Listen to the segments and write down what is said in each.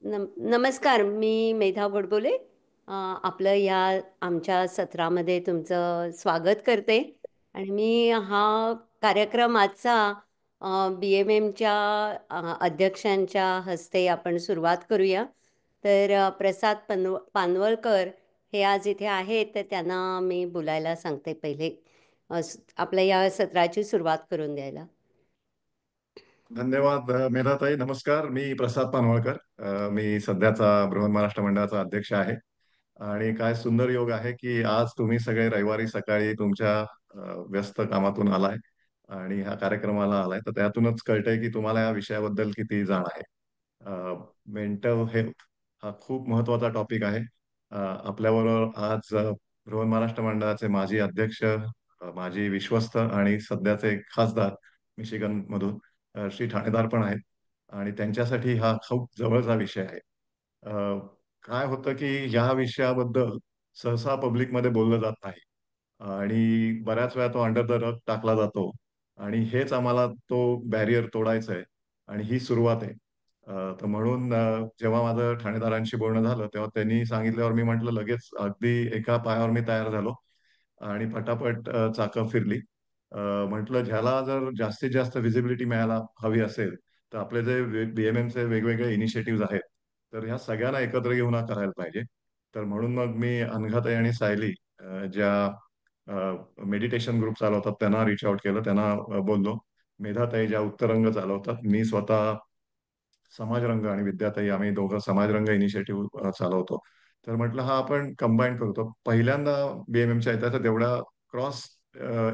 नमस्कार, मी मेधा गोडबोले. आपलं या आमच्या सत्रामध्ये तुमचं स्वागत करते. आणि मी हा कार्यक्रम आजचा बी एम एमच्या अध्यक्षांच्या हस्ते आपण सुरुवात करूया. तर प्रसाद पानवळकर हे आज इथे आहेत, तर त्यांना मी बोलायला सांगते पहिले आपल्या या सत्राची सुरुवात करून द्यायला. धन्यवाद मेधाताई. नमस्कार, मी प्रसाद पानवळकर. मी सध्याचा बृहन महाराष्ट्र मंडळाचा अध्यक्ष आहे. आणि काय सुंदर योग आहे की आज तुम्ही सगळे रविवारी सकाळी तुमच्या व्यस्त कामातून आलाय आणि ह्या कार्यक्रमाला आलाय, तर त्यातूनच कळतंय की तुम्हाला या विषयाबद्दल किती जाण आहे. मेंटल हेल्थ हा खूप महत्वाचा टॉपिक आहे. आपल्याबरोबर आज बृहन महाराष्ट्र मंडळाचे माजी अध्यक्ष, माजी विश्वस्त आणि सध्याचे खासदार मिशिगन मधून श्री ठाणेदार पण आहेत. आणि त्यांच्यासाठी हा खूप जवळचा विषय आहे. अ, काय होतं की ह्या विषयाबद्दल सहसा पब्लिकमध्ये बोललं जात नाही आणि बऱ्याच वेळा तो अंडर द रग टाकला जातो. आणि हेच आम्हाला तो बॅरियर तोडायचा आहे आणि ही सुरुवात आहे. तर म्हणून जेव्हा माझं ठाणेदारांशी बोलणं झालं तेव्हा त्यांनी सांगितल्यावर मी म्हटलं लगेच अगदी एका पायावर मी तयार झालो आणि पटापट चाकं फिरली. म्हटलं ह्याला जर जास्तीत जास्त व्हिजिबिलिटी मिळायला हवी असेल तर आपले जे बीएमएमचे वेगवेगळे इनिशिएटिव्ह आहेत, तर ह्या सगळ्यांना एकत्र घेऊन हा करायला पाहिजे. तर म्हणून मग मी अनघाताई आणि सायली ज्या मेडिटेशन ग्रुप चालवतात त्यांना रिच आउट केलं, त्यांना बोललो. मेधाताई ज्या उत्तरंग चालवतात, मी स्वतः समाजरंग आणि विद्याताई आम्ही दोघं समाजरंग इनिशिएटिव्ह चालवतो. तर म्हटलं हा आपण कंबाईन करतो. पहिल्यांदा बीएमएमच्या इतिहासात एवढा क्रॉस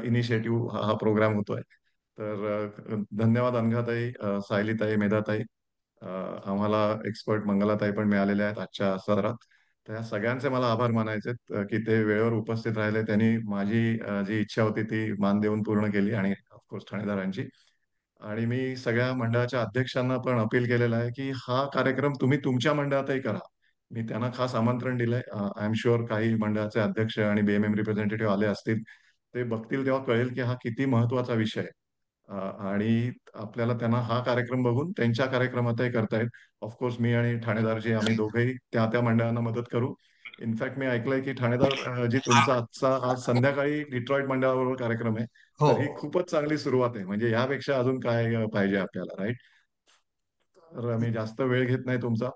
इनिशिएटिव्ह हा प्रोग्राम होतोय. तर धन्यवाद अनघाताई, सायलीताई, मेधाताई. आम्हाला एक्सपर्ट मंगलाताई पण मिळालेल्या आहेत आजच्या सत्रात. तर या सगळ्यांचे मला आभार मानायचे की ते वेळेवर उपस्थित राहिले. त्यांनी माझी जी इच्छा होती ती मान देऊन पूर्ण केली आणि ऑफकोर्स ठाणेदारांची. आणि मी सगळ्या मंडळाच्या अध्यक्षांना पण अपील केलेलं आहे की हा कार्यक्रम तुम्ही तुमच्या मंडळातही करा. मी त्यांना खास आमंत्रण दिलंय. आय एम शुअर काही मंडळाचे अध्यक्ष आणि बीएमएम रिप्रेझेंटेटिव्ह आले असतील. ते बघतील तेव्हा कळेल की हा किती महत्वाचा विषय आहे. आणि आपल्याला त्यांना हा कार्यक्रम बघून त्यांच्या कार्यक्रमातही करता येईल. ऑफकोर्स मी आणि ठाणेदारजी आम्ही दोघेही त्या त्या मंडळांना मदत करू. इनफॅक्ट मी ऐकलंय की ठाणेदार जी तुमचा आजचा आज संध्याकाळी डिट्रॉइट मंडळाबरोबर कार्यक्रम आहे. हो. तर ही खूपच चांगली सुरुवात आहे. म्हणजे यापेक्षा अजून काय पाहिजे आपल्याला, राईट? तर मी जास्त वेळ घेत नाही तुमचा.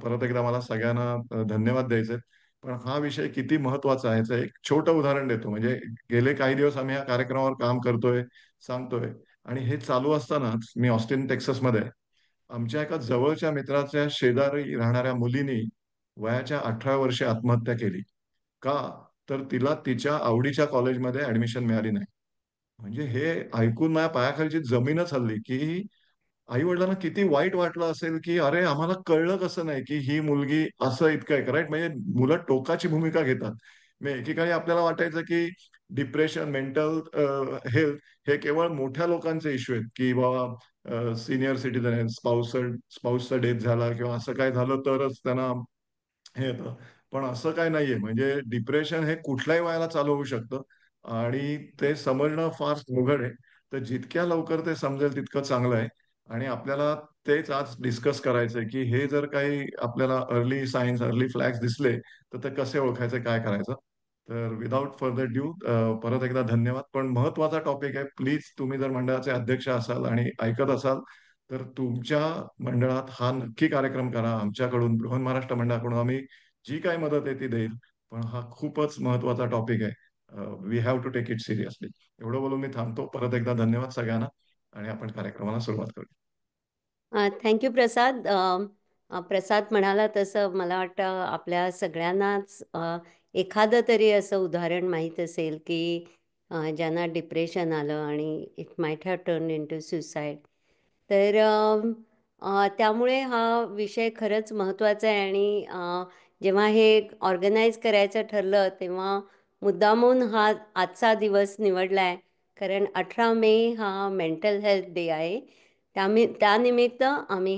परत एकदा मला सगळ्यांना धन्यवाद द्यायचे. पण हा विषय किती महत्वाचा आहे याचं एक छोटं उदाहरण देतो. म्हणजे गेले काही दिवस आम्ही या कार्यक्रमावर काम करतोय, सांगतोय. आणि हे चालू असतानाच मी ऑस्टिन टेक्सासमध्ये आहे. आमच्या एका जवळच्या मित्राच्या शेजारी राहणाऱ्या मुलीनी वयाच्या 18 वर्षी आत्महत्या केली. का? तर तिला तिच्या आवडीच्या कॉलेजमध्ये ऍडमिशन मिळाली नाही. म्हणजे हे ऐकून माझ्या पायाखालची जमीनच हलली, की आई-वडिलांना किती वाईट वाटलं असेल, की अरे आम्हाला कळलं कसं नाही, की ही मुलगी असं इतकं आहे, राईट? म्हणजे मुलं टोकाची भूमिका घेतात. म्हणजे एकेकाळी आपल्याला वाटायचं, की डिप्रेशन, मेंटल हेल्थ हे केवळ मोठ्या लोकांचे इश्यू आहेत, की बाबा सीनियर सिटिझन आहेत, स्पाउसचा डेथ झाला किंवा असं काय झालं तरच त्यांना हे येतं. पण असं काही नाहीये. म्हणजे डिप्रेशन हे कुठल्याही वयाला चालू होऊ शकतं आणि ते समजणं फार अवघड आहे. तर जितक्या लवकर ते समजेल तितकं चांगलं आहे. आणि आपल्याला तेच आज डिस्कस करायचंय, की हे जर काही आपल्याला अर्ली सायन्स, अर्ली फ्लॅग्स दिसले, तर ते कसे ओळखायचे, काय करायचं? तर विदाऊट फर्दर ड्यू परत एकदा धन्यवाद. पण महत्त्वाचा टॉपिक आहे. प्लीज तुम्ही जर मंडळाचे अध्यक्ष असाल आणि ऐकत असाल, तर तुमच्या मंडळात हा नक्की कार्यक्रम करा. आमच्याकडून, बृहन महाराष्ट्र मंडळाकडून आम्ही जी काही मदत आहे ती देईल. पण हा खूपच महत्त्वाचा टॉपिक आहे. We have to take it seriously. एवढं बोलून मी थांबतो. परत एकदा धन्यवाद सगळ्यांना आणि आपण कार्यक्रमाला सुरुवात करू. थँक्यू प्रसाद. प्रसाद म्हणाला तसं मला वाटतं आपल्या सगळ्यांनाच एखादं तरी असं उदाहरण माहीत असेल की ज्यांना डिप्रेशन आलं आणि it might have turn into suicide. तर त्यामुळे हा विषय खरंच महत्त्वाचा आहे. आणि जेव्हा हे ऑर्गनाईज करायचं ठरलं तेव्हा मुद्दामून हा आजचा दिवस निवडला आहे. कारण 18 मे हा मेंटल हेल्थ डे आहे. त्यानिमित्त आम्ही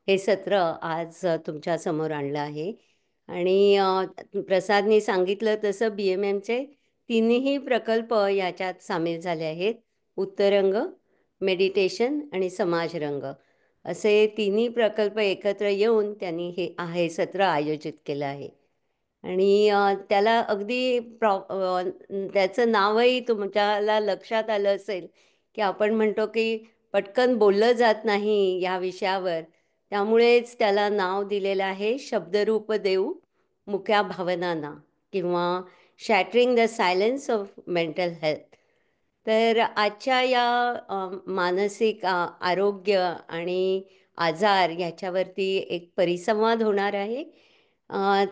हे सत्र आज तुमच्यासमोर आणलं आहे. आणि प्रसादनी सांगितलं तसं बी एम एमचे तिन्ही प्रकल्प याच्यात सामील झाले आहेत: उत्तरंग, मेडिटेशन आणि समाजरंग. असे तिन्ही प्रकल्प एकत्र येऊन त्यांनी हे सत्र आयोजित केलं आहे. आणि त्याला अगदी त्याचं नावही तुमच्याला लक्षात आलं असेल की आपण म्हणतो की पटकन बोललं जात नाही या विषयावर, त्यामुळेच त्याला नाव दिलेलं आहे शब्दरूप देऊ मुक्या भावनांना, किंवा shattering the silence of mental health. तर आजच्या या मानसिक आरोग्य आणि आजार ह्याच्यावरती एक परिसंवाद होणार आहे. अ,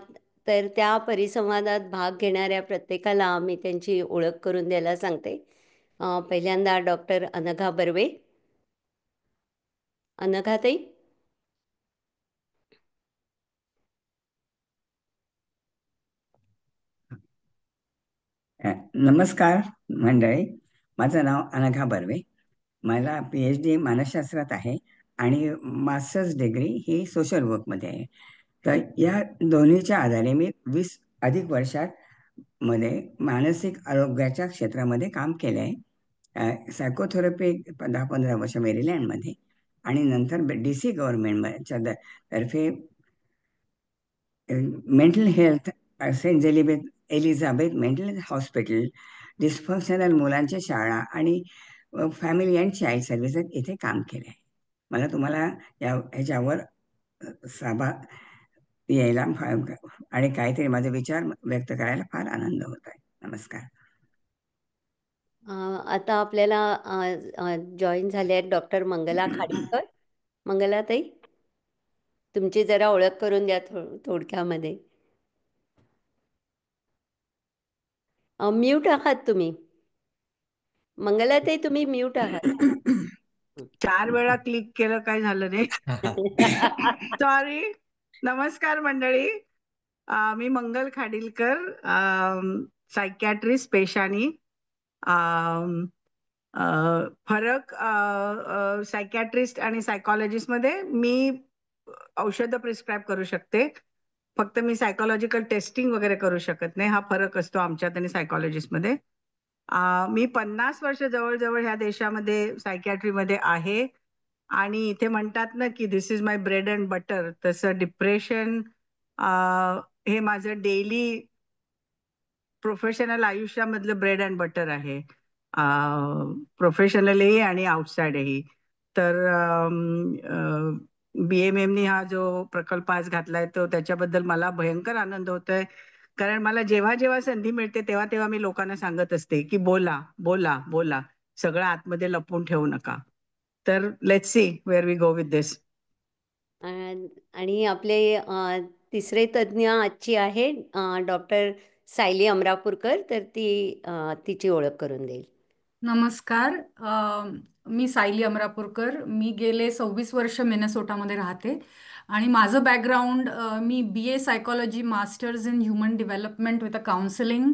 तर त्या परिसंवादात भाग घेणाऱ्या प्रत्येकाला मी त्यांची ओळख करून द्यायला सांगते. पहिल्यांदा डॉक्टर अनघा बर्वे. अनघाताई. नमस्कार मंडळी. माझं नाव अनघा बर्वे. मला PhD मानसशास्त्रात आहे आणि मास्टर्स डिग्री ही सोशल वर्कमध्ये आहे. तर या दोन्हीच्या आधारे मी 20 अधिक वर्षात मध्ये मानसिक आरोग्याच्या क्षेत्रामध्ये काम केलं आहे. सायकोथेरपी 10-15 वर्ष मेरीलँडमध्ये आणि नंतर DC गव्हर्नमेंटच्या तर्फे mental health saint Elizabeth mental health hospital, dysfunctional मुलांच्या शाळा आणि फॅमिली अँड चाइल्ड सर्व्हिसेस इथे काम केलं आहे. मला तुम्हाला ह्याच्यावर सभा यायला आणि काहीतरी माझे विचार व्यक्त करायला फार आनंद होत आहे. नमस्कार. आता आपल्याला जॉईन झाले आहेत डॉक्टर मंगला खाडीलकर. मंगलाताई, तुमची जरा ओळख करून द्या थोडक्यामध्ये. म्यूट आहात तुम्ही. मंगलाताई, तुम्ही म्यूट आहात. 4 वेळा क्लिक केलं, काय झालं नाही. सॉरी. नमस्कार मंडळी. मी मंगल खाडीलकर, सायकॅट्रिस्ट पेशानी. फरक सायकॅट्रिस्ट आणि सायकॉलॉजिस्ट मध्ये मी औषधं प्रिस्क्राईब करू शकते, फक्त मी सायकोलॉजिकल टेस्टिंग वगैरे करू शकत नाही. हा फरक असतो आमच्यात आणि सायकॉलॉजिस्ट मध्ये. मी 50 वर्ष जवळजवळ ह्या देशामध्ये सायकॅट्रीमध्ये आहे आणि इथे म्हणतात ना की this is my bread and butter, तसं डिप्रेशन हे माझं डेली प्रोफेशनल आयुष्यामधलं ब्रेड अँड बटर आहे, प्रोफेशनली आणि आउटसाइडही. तर BMMनी हा जो प्रकल्प आज घातलाय तो त्याच्याबद्दल मला भयंकर आनंद होतोय, कारण मला जेव्हा जेव्हा संधी मिळते तेव्हा तेव्हा मी लोकांना सांगत असते की बोला बोला बोला, सगळं आतमध्ये लपवून ठेवू नका. तर let's see where we go with this. आणि आपले तिसरे तज्ज्ञ आजची आहे डॉक्टर सायली अमरापूरकर. तर तिची ओळख करून देईल. नमस्कार. मी सायली अमरापूरकर. मी गेले 26 वर्ष मिनेसोटामध्ये राहते आणि माझं background, me BA psychology, masters in human development with a counselling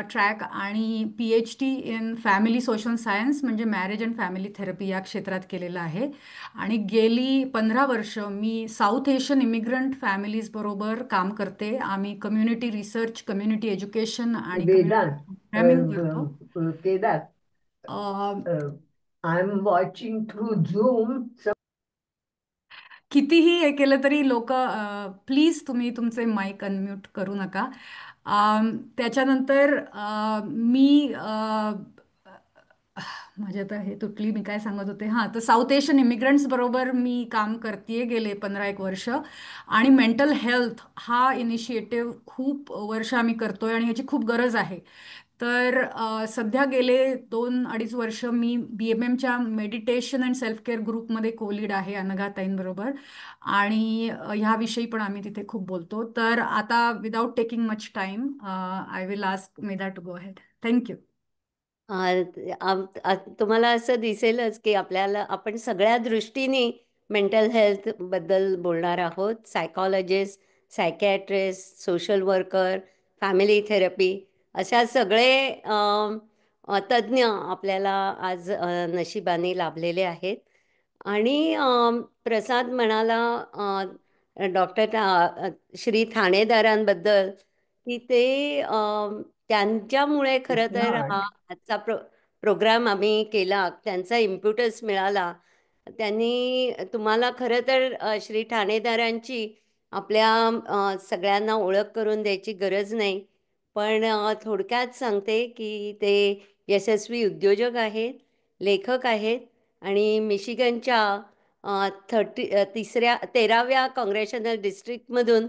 track आणि PhD in family social science म्हणजे मॅरेज अँड फॅमिली थेरपी या क्षेत्रात केलेलं आहे. आणि गेली 15 वर्ष मी साऊथ एशियन इमिग्रंट फॅमिलीज बरोबर काम करते. आम्ही कम्युनिटी रिसर्च, कम्युनिटी एज्युकेशन आणि प्रोग्रामिंग करतो. Kedar, I'm watching through Zoom. कितीही हे केलं तरी लोक, प्लीज तुम्ही तुमचे माईक अनम्यूट करू नका. त्याच्यानंतर मी माझी आता हे तुटली, मी काय सांगत होते. हां, तर साऊथ एशियन इमिग्रंट्स बरोबर मी काम करते गेले 15-1 वर्ष. आणि मेंटल हेल्थ हा इनिशिएटिव्ह खूप वर्ष आम्ही करतोय आणि ह्याची खूप गरज आहे. तर सध्या गेले 2-2.5 वर्ष मी BMMच्या मेडिटेशन अँड सेल्फ केअर ग्रुपमध्ये कोलीड आहे अनघाताईंबरोबर, आणि ह्याविषयी पण आम्ही तिथे खूप बोलतो. तर आता without taking much time, I will ask Medha to go ahead. Thank you. तुम्हाला असं दिसेलच की आपण सगळ्या दृष्टीने मेंटल हेल्थ बद्दल बोलणार आहोत. Psychologist, psychiatrist, social worker, family therapy अशा सगळे तज्ज्ञ आपल्याला आज नशिबाने लाभलेले आहेत. आणि प्रसाद म्हणाला डॉक्टर श्री ठाणेदारांबद्दल की ते त्यांच्यामुळे खरं तर हा आजचा प्रोग्राम आम्ही केला, त्यांचा इम्प्युटस मिळाला. त्यांनी तुम्हाला खरं तर श्री ठाणेदारांची आपल्या सगळ्यांना ओळख करून द्यायची गरज नाही. पण थोडक्यात सांगते की ते यशस्वी उद्योजक आहेत, लेखक आहेत आणि मिशिगनच्या 13व्या काँग्रेशनल डिस्ट्रिक्टमधून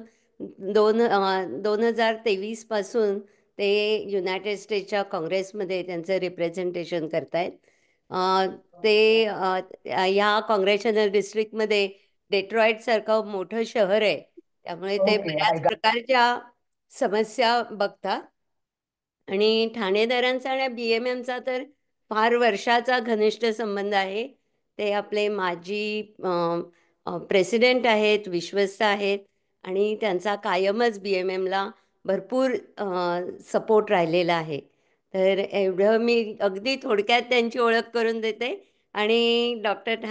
2023 पासून ते युनायटेड स्टेट्सच्या काँग्रेसमध्ये त्यांचं रिप्रेझेंटेशन करतायत. अ, ते ह्या काँग्रेशनल डिस्ट्रिक्टमध्ये डेट्रॉईटसारखं मोठं शहर आहे. त्यामुळे ते Okay, I बऱ्याच got. प्रकारच्या समस्या बघतात. आणि ठाणेदारांचा आणि BMMचा तर फार वर्षाचा घनिष्ठ संबंध आहे. ते आपले माजी प्रेसिडेंट आहेत, विश्वस्त आहेत आणि त्यांचा कायमच BMMला भरपूर सपोर्ट राहिलेला आहे. तर एवढं मी अगदी थोडक्यात त्यांची ओळख करून देते. आणि डॉक्टर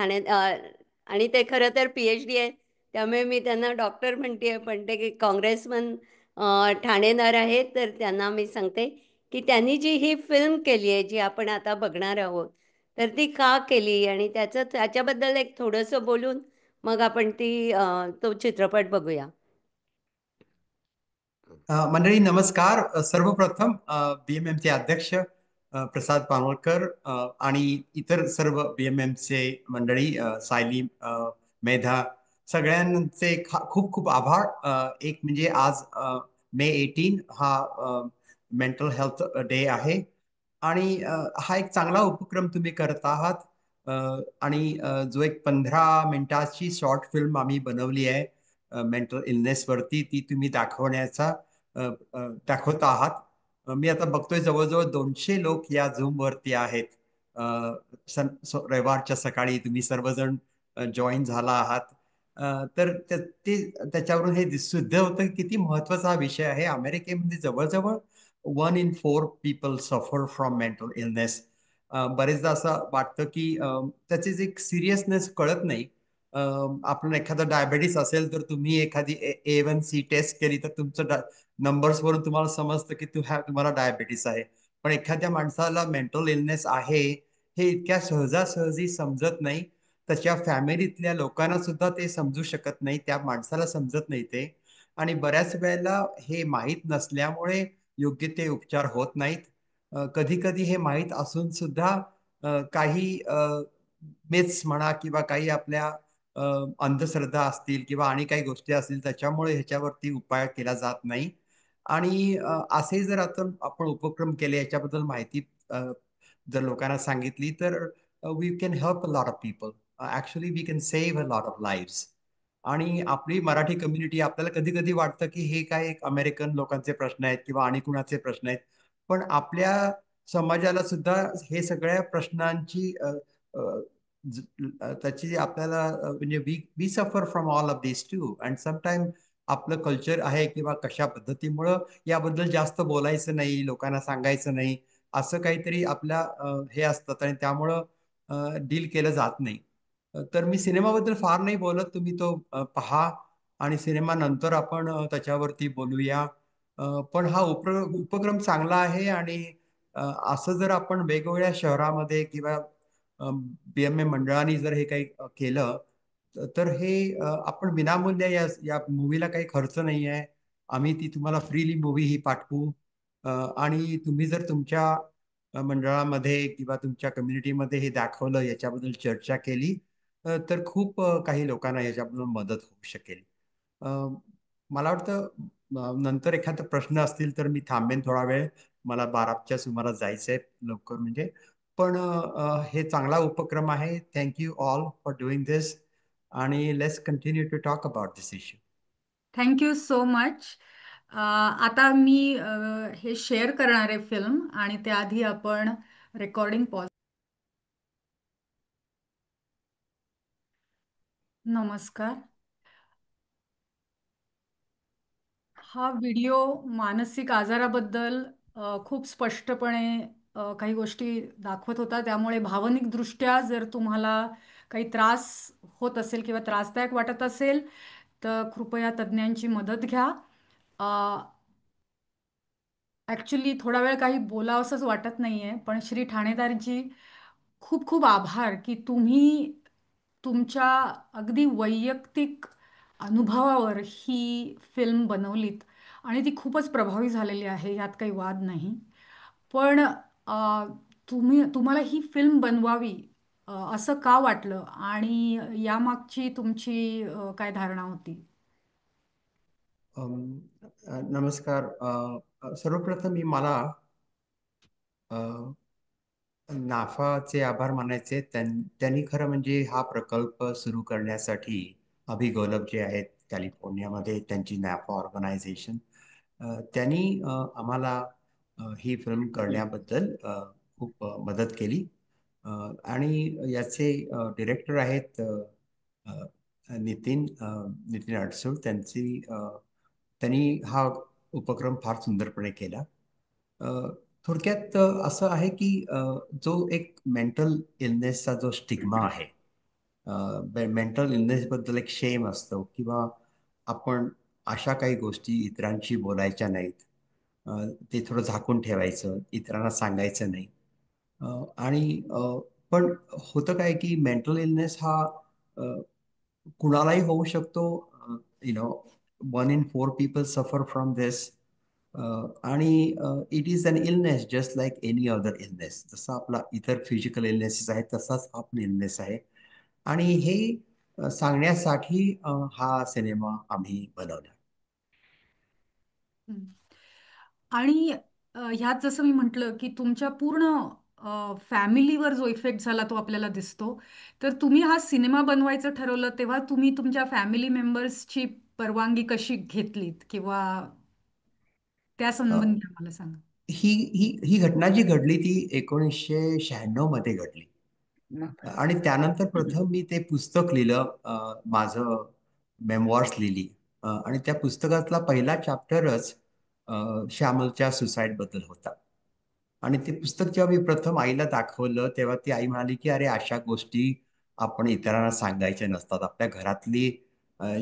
आणि ते खरं तर PhD आहेत. त्यामुळे मी त्यांना डॉक्टर म्हणते, पण ते काँग्रेसमन ठाणेदार आहेत. तर त्यांना मी सांगते की त्यांनी जी ही फिल्म केली आहे, जी आपण आता बघणार आहोत, तर ती का केली आणि त्याच्याबद्दल एक थोडंसं बोलून मग आपण तो चित्रपट बघूया. मंडळी नमस्कार. सर्वप्रथम BMMचे अध्यक्ष प्रसाद पानवळकर आणि इतर सर्व BMMचे मंडळी, सायली, मेधा, सगळ्यांचे खूप खूप आभार. एक म्हणजे आज मे 18 हा मेंटल हेल्थ डे आहे आणि हा एक चांगला उपक्रम तुम्ही करत आहात. आणि जो एक 15 मिनिटाची शॉर्ट फिल्म आम्ही बनवली आहे मेंटल इलनेस वरती, ती तुम्ही दाखवत आहात. मी आता बघतोय जवळजवळ 200 लोक या झूम वरती आहेत. रविवारच्या सकाळी तुम्ही सर्वजण जॉईन झाला आहात. तर त्याच्यावरून हे सिद्ध होतं की किती महत्वाचा हा विषय आहे. अमेरिकेमध्ये जवळजवळ 1 in 4 people suffer from mental illness. बरेचदा असं वाटतं की त्याचे जे सिरियसनेस कळत नाही. आपण एखादा डायबेटीस असेल तर तुम्ही एखादी A1C टेस्ट केली तर तुमचं नंबर्स वरून तुम्हाला समजतं की तुम्हाला डायबेटीस आहे. पण एखाद्या माणसाला मेंटल इलनेस आहे हे इतक्या सहजासहजी समजत नाही. त्याच्या फॅमिलीतल्या लोकांना सुद्धा ते समजू शकत नाही, त्या माणसाला समजत नाही ते. आणि बऱ्याच वेळेला हे माहीत नसल्यामुळे योग्य ते उपचार होत नाहीत. कधी कधी हे माहीत असून सुद्धा काही मिथ्स म्हणा किंवा काही आपल्या अंधश्रद्धा असतील किंवा आणि काही गोष्टी असतील त्याच्यामुळे ह्याच्यावरती उपाय केला जात नाही. आणि असे जर आता आपण उपक्रम केले, याच्याबद्दल माहिती जर लोकांना सांगितली तर we can help a lot of people. Actually we can save a lot of lives. आणि आपली मराठी कम्युनिटी, आपल्याला कधी कधी वाटतं की हे काय एक अमेरिकन लोकांचे प्रश्न आहेत किंवा आणि कुणाचे प्रश्न आहेत. पण आपल्या समाजाला सुद्धा हे सगळ्या प्रश्नांची त्याची आपल्याला म्हणजे we suffer from all of this too. And sometime आपलं कल्चर आहे किंवा कशा पद्धतीमुळं याबद्दल जास्त बोलायचं नाही, लोकांना सांगायचं नाही, असं काहीतरी आपल्या हे असतात आणि त्यामुळं डील केलं जात नाही. तर मी सिनेमाबद्दल फार नाही बोलत, तुम्ही तो पहा आणि सिनेमा नंतर आपण त्याच्यावरती बोलूया. पण हा उपक्रम चांगला आहे आणि असं जर आपण वेगवेगळ्या शहरामध्ये किंवा BMM मंडळाने जर हे काही केलं तर हे आपण विनामूल्य या मूवीला काही खर्च नाही आहे. आम्ही ती तुम्हाला फ्रीली मूवी ही पाठवू. आणि तुम्ही जर तुमच्या मंडळामध्ये किंवा तुमच्या कम्युनिटीमध्ये हे दाखवलं, याच्याबद्दल चर्चा केली तर खूप काही लोकांना याच्याबद्दल मदत होऊ शकेल. अ, मला वाटतं नंतर एखादा प्रश्न असतील तर मी थांबेन थोडा वेळ. मला 12च्या सुमारास जायचंय लवकर म्हणजे. पण हे चांगला उपक्रम आहे. Thank you all for doing this आणि let's continue to talk about this issue. Thank you so much. आता मी हे शेअर करणार आहे फिल्म आणि त्याआधी आपण रेकॉर्डिंग पॉज. नमस्कार. हा व्हिडिओ मानसिक आजाराबद्दल खूप स्पष्टपणे काही गोष्टी दाखवत होता. त्यामुळे भावनिकदृष्ट्या जर तुम्हाला काही त्रास होत असेल किंवा त्रासदायक वाटत असेल तर कृपया तज्ज्ञांची मदत घ्या. ॲक्च्युली थोडा वेळ काही बोलावंसंच वाटत नाहीये, पण श्री ठाणेदारजी खूप खूप आभार की तुम्ही तुमच्या अगदी वैयक्तिक अनुभवावर ही फिल्म बनवलीत आणि ती खूपच प्रभावी झालेली आहे, यात काही वाद नाही. पण तुम्हाला ही फिल्म बनवावी असं का वाटलं आणि यामागची तुमची काय धारणा होती? नमस्कार. सर्वप्रथम मला अ, नाफाचे आभार मानायचे. त्यांनी खरं म्हणजे हा प्रकल्प सुरू करण्यासाठी अभि गोलब जे आहेत कॅलिफोर्नियामध्ये, त्यांची नाफा ऑर्गनायझेशन, त्यांनी आम्हाला ही फिल्म करण्याबद्दल खूप मदत केली. आणि याचे डिरेक्टर आहेत नितीन अडसूळ. त्यांनी हा उपक्रम फार सुंदरपणे केला. अ, थोडक्यात असं आहे की जो एक मेंटल इलनेसचा जो स्टिग्मा आहे, मेंटल इलनेस बद्दल एक शेम असतो किंवा आपण अशा काही गोष्टी इतरांशी बोलायच्या नाहीत. अ, ते थोडं झाकून ठेवायचं, इतरांना सांगायचं नाही. आणि पण होतं काय की मेंटल इलनेस हा अ, कुणालाही होऊ शकतो. You know 1 in 4 people suffer from this. आणि it is an illness just like any other illness. जसा आपला इतर फिजिकल इलनेसेस आहेत तसाच हा पण इलनेस आहे. आणि हे सांगण्यासाठी हा सिनेमा आम्ही बनवला. हं. आणि ह्यात जसं मी म्हटलं की तुमच्या पूर्ण फॅमिलीवर जो इफेक्ट झाला तो आपल्याला दिसतो. तर तुम्ही हा सिनेमा बनवायचं ठरवलं तेव्हा तुम्ही तुमच्या फॅमिली मेंबर्सची परवानगी कशी घेतलीत किंवा त्या अ, संबंधी आम्हाला सांगा. ही ही ही घटना जी घडली ती 1996 मध्ये घडली. आणि त्यानंतर प्रथम मी ते पुस्तक लिहिलं, माझं मेमॉर्स लिहिली. आणि त्या पुस्तकातला पहिला चॅप्टरच श्यामलच्या सुसाईड बद्दल होता. आणि ते पुस्तक जेव्हा मी प्रथम आईला दाखवलं तेव्हा ती आई म्हणाली की अरे, अशा गोष्टी आपण इतरांना सांगायच्या नसतात. आपल्या घरातली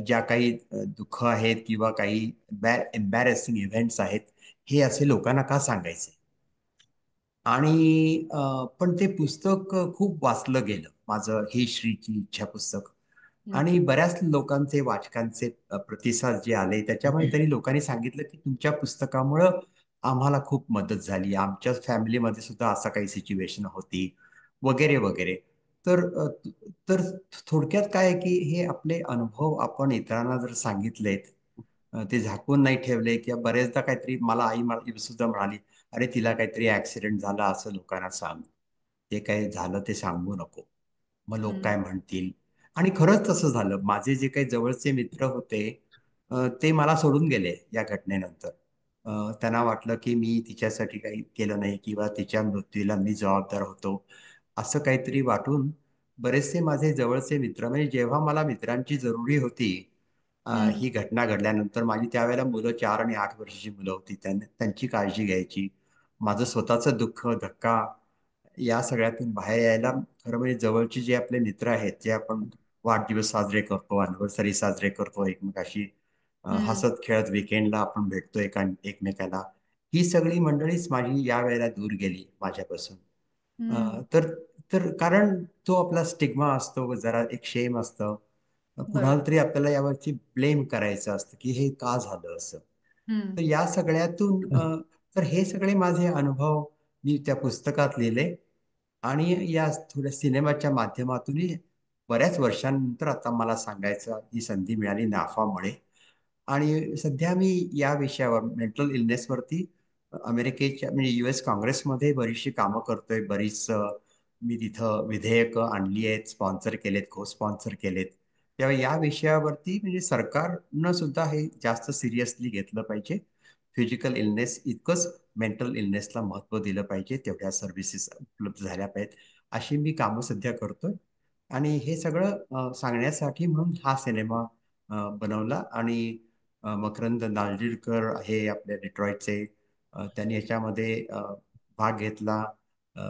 ज्या काही दुःख आहेत किंवा काही एम्बॅरेसिंग इव्हेंट्स आहेत, हे असे लोकांना का सांगायचे. आणि पण ते पुस्तक खूप वाचलं गेलं, माझं हे श्रीची इच्छा पुस्तक. हं. आणि बऱ्याच लोकांचे, वाचकांचे प्रतिसाद जे आले त्याच्यामुळे तरी लोकांनी सांगितलं की तुमच्या पुस्तकामुळं आम्हाला खूप मदत झाली, आमच्या फॅमिलीमध्ये सुद्धा असा काही सिच्युएशन होती, वगैरे वगैरे. तर तर थोडक्यात काय आहे की हे आपले अनुभव आपण इतरांना जर सांगितलेत, ते झाकून नाही ठेवले, किंवा बरेचदा काहीतरी मला आई मला सुद्धा म्हणाली, अरे तिला काहीतरी ऍक्सिडेंट झाला असं लोकांना सांग, ते काय झालं ते सांगू नको, मग लोक हं. काय म्हणतील. आणि खरंच तसं झालं. माझे जे काही जवळचे मित्र होते ते मला सोडून गेले या घटनेनंतर. त्यांना वाटलं की मी तिच्यासाठी काही केलं नाही किंवा तिच्या मृत्यूला मी जबाबदार होतो, असं काहीतरी वाटून बरेचसे माझे जवळचे मित्र, म्हणजे जेव्हा मला मित्रांची जरुरी होती, हं. ही घटना घडल्यानंतर माझी त्यावेळेला मुलं 4 आणि 8 वर्षाची मुलं होती, त्यांची काळजी घ्यायची. माझं स्वतःचं दुःख, धक्का या सगळ्यातून बाहेर यायला खरं म्हणजे जवळचे जे आपले मित्र आहेत, जे आपण वाढदिवस साजरे करतो, अॅनिव्हर्सरी साजरे करतो एकमेकाशी, हं. हसत खेळत विकेंडला आपण भेटतो एकमेकाला, ही सगळी मंडळीच माझी या वेळेला दूर गेली माझ्यापासून. हं. तर तर कारण तो आपला स्टिग्मा असतो, जरा एक शेम असतं. बरोबर. कुणाला तरी आपल्याला यावरची ब्लेम करायचं असतं की हे का झालं असं. हं. तर या सगळ्यातून तर हे सगळे माझे अनुभव मी त्या पुस्तकात लिहिले. आणि या थोड्या सिनेमाच्या माध्यमातूनही बऱ्याच वर्षांनंतर आता मला सांगायचं ही संधी मिळाली नाफामुळे. आणि सध्या मी या विषयावर मेंटल इलनेसवरती अमेरिकेच्या म्हणजे US काँग्रेसमध्ये बरीचशी कामं करतोय. मी तिथं विधेयकं आणली आहेत, स्पॉन्सर केलेत, को स्पॉन्सर केलेत. तेव्हा या विषयावरती म्हणजे सरकारनं सुद्धा हे जास्त सिरियसली घेतलं पाहिजे. फिजिकल इलनेस इतकंच मेंटल इलनेसला महत्त्व दिलं पाहिजे, तेवढ्या सर्व्हिसेस उपलब्ध झाल्या पाहिजेत, अशी मी कामं सध्या करतोय. आणि हे सगळं सांगण्यासाठी म्हणून हा सिनेमा बनवला. आणि मकरंद नारळीकर हे आपल्या डिट्रॉइटचे, त्यांनी याच्यामध्ये भाग घेतला.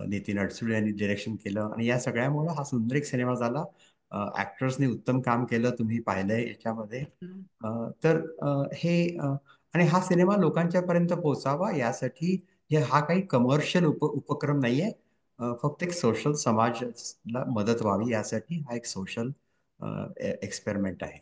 नितीन अडसूळ यांनी डिरेक्शन केलं आणि या सगळ्यामुळं हा सुंदर एक सिनेमा झाला. ॲक्टर्सनी उत्तम काम केलं, तुम्ही पाहिलंय याच्यामध्ये. हं. तर हे आणि हा सिनेमा लोकांच्यापर्यंत पोहोचावा यासाठी हा काही कमर्शियल उपक्रम नाहीये. फक्त एक सोशल, समाजाला मदत व्हावी यासाठी हा एक सोशल एक्सपेरिमेंट आहे.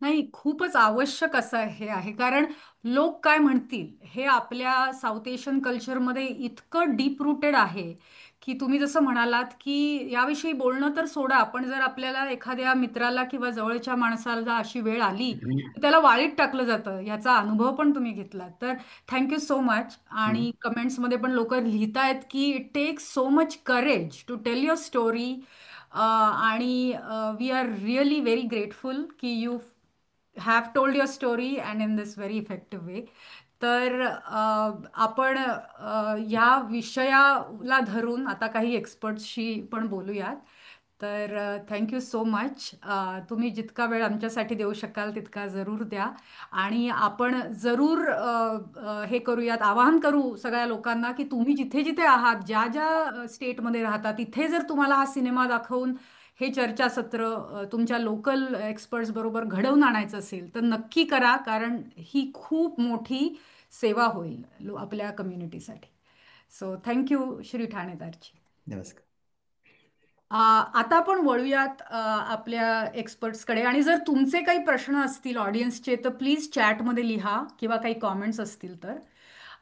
नाही, खूपच आवश्यक असं हे आहे, कारण लोक काय म्हणतील हे आपल्या साऊथ एशियन कल्चरमध्ये इतकं डीप रूटेड आहे की तुम्ही जसं म्हणालात की याविषयी बोलणं तर सोडा, पण जर आपल्याला एखाद्या मित्राला किंवा जवळच्या माणसाला अशी वेळ आली तर त्याला वाळीत टाकलं जातं, याचा अनुभव पण तुम्ही घेतलात. तर थँक्यू सो मच. आणि कमेंट्समध्ये पण लोक लिहितायत की it takes so much courage to tell your story, आणि we are really very grateful की you have told your story and in this very effective way. तर आपण या विषयाला धरून आता काही एक्सपर्ट्सशी पण बोलूयात. तर थँक्यू सो मच. तुम्ही जितका वेळ आमच्यासाठी देऊ शकाल तितका जरूर द्या. आणि आपण जरूर हे करूयात, आवाहन करू सगळ्या लोकांना की तुम्ही जिथे जिथे आहात, ज्या ज्या स्टेटमध्ये राहता, तिथे जर तुम्हाला हा सिनेमा दाखवून हे चर्चासत्र तुमच्या लोकल एक्सपर्ट्स बरोबर घडवून आणायचं असेल तर नक्की करा, कारण ही खूप मोठी सेवा होईल आपल्या कम्युनिटीसाठी. So thank you Shri Thanedarji. नमस्कार. आता आपण वळूयात आपल्या एक्सपर्ट्सकडे. आणि जर तुमचे काही प्रश्न असतील ऑडियन्सचे तर प्लीज चॅटमध्ये लिहा, किंवा काही कॉमेंट्स असतील तर.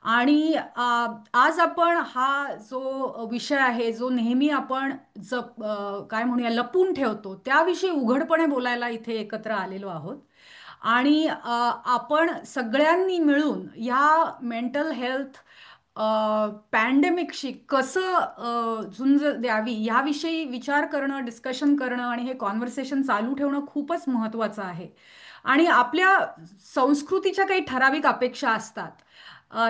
आणि आज आपण हा जो विषय आहे जो नेहमी आपण काय म्हणूया लपून ठेवतो त्याविषयी उघडपणे बोलायला इथे एकत्र आलेलो आहोत. आणि आपण सगळ्यांनी मिळून ह्या मेंटल हेल्थ पॅन्डेमिकशी कसं झुंज द्यावी याविषयी विचार करणं, डिस्कशन करणं आणि हे कॉन्व्हर्सेशन चालू ठेवणं खूपच महत्त्वाचं आहे. आणि आपल्या संस्कृतीच्या काही ठराविक अपेक्षा असतात,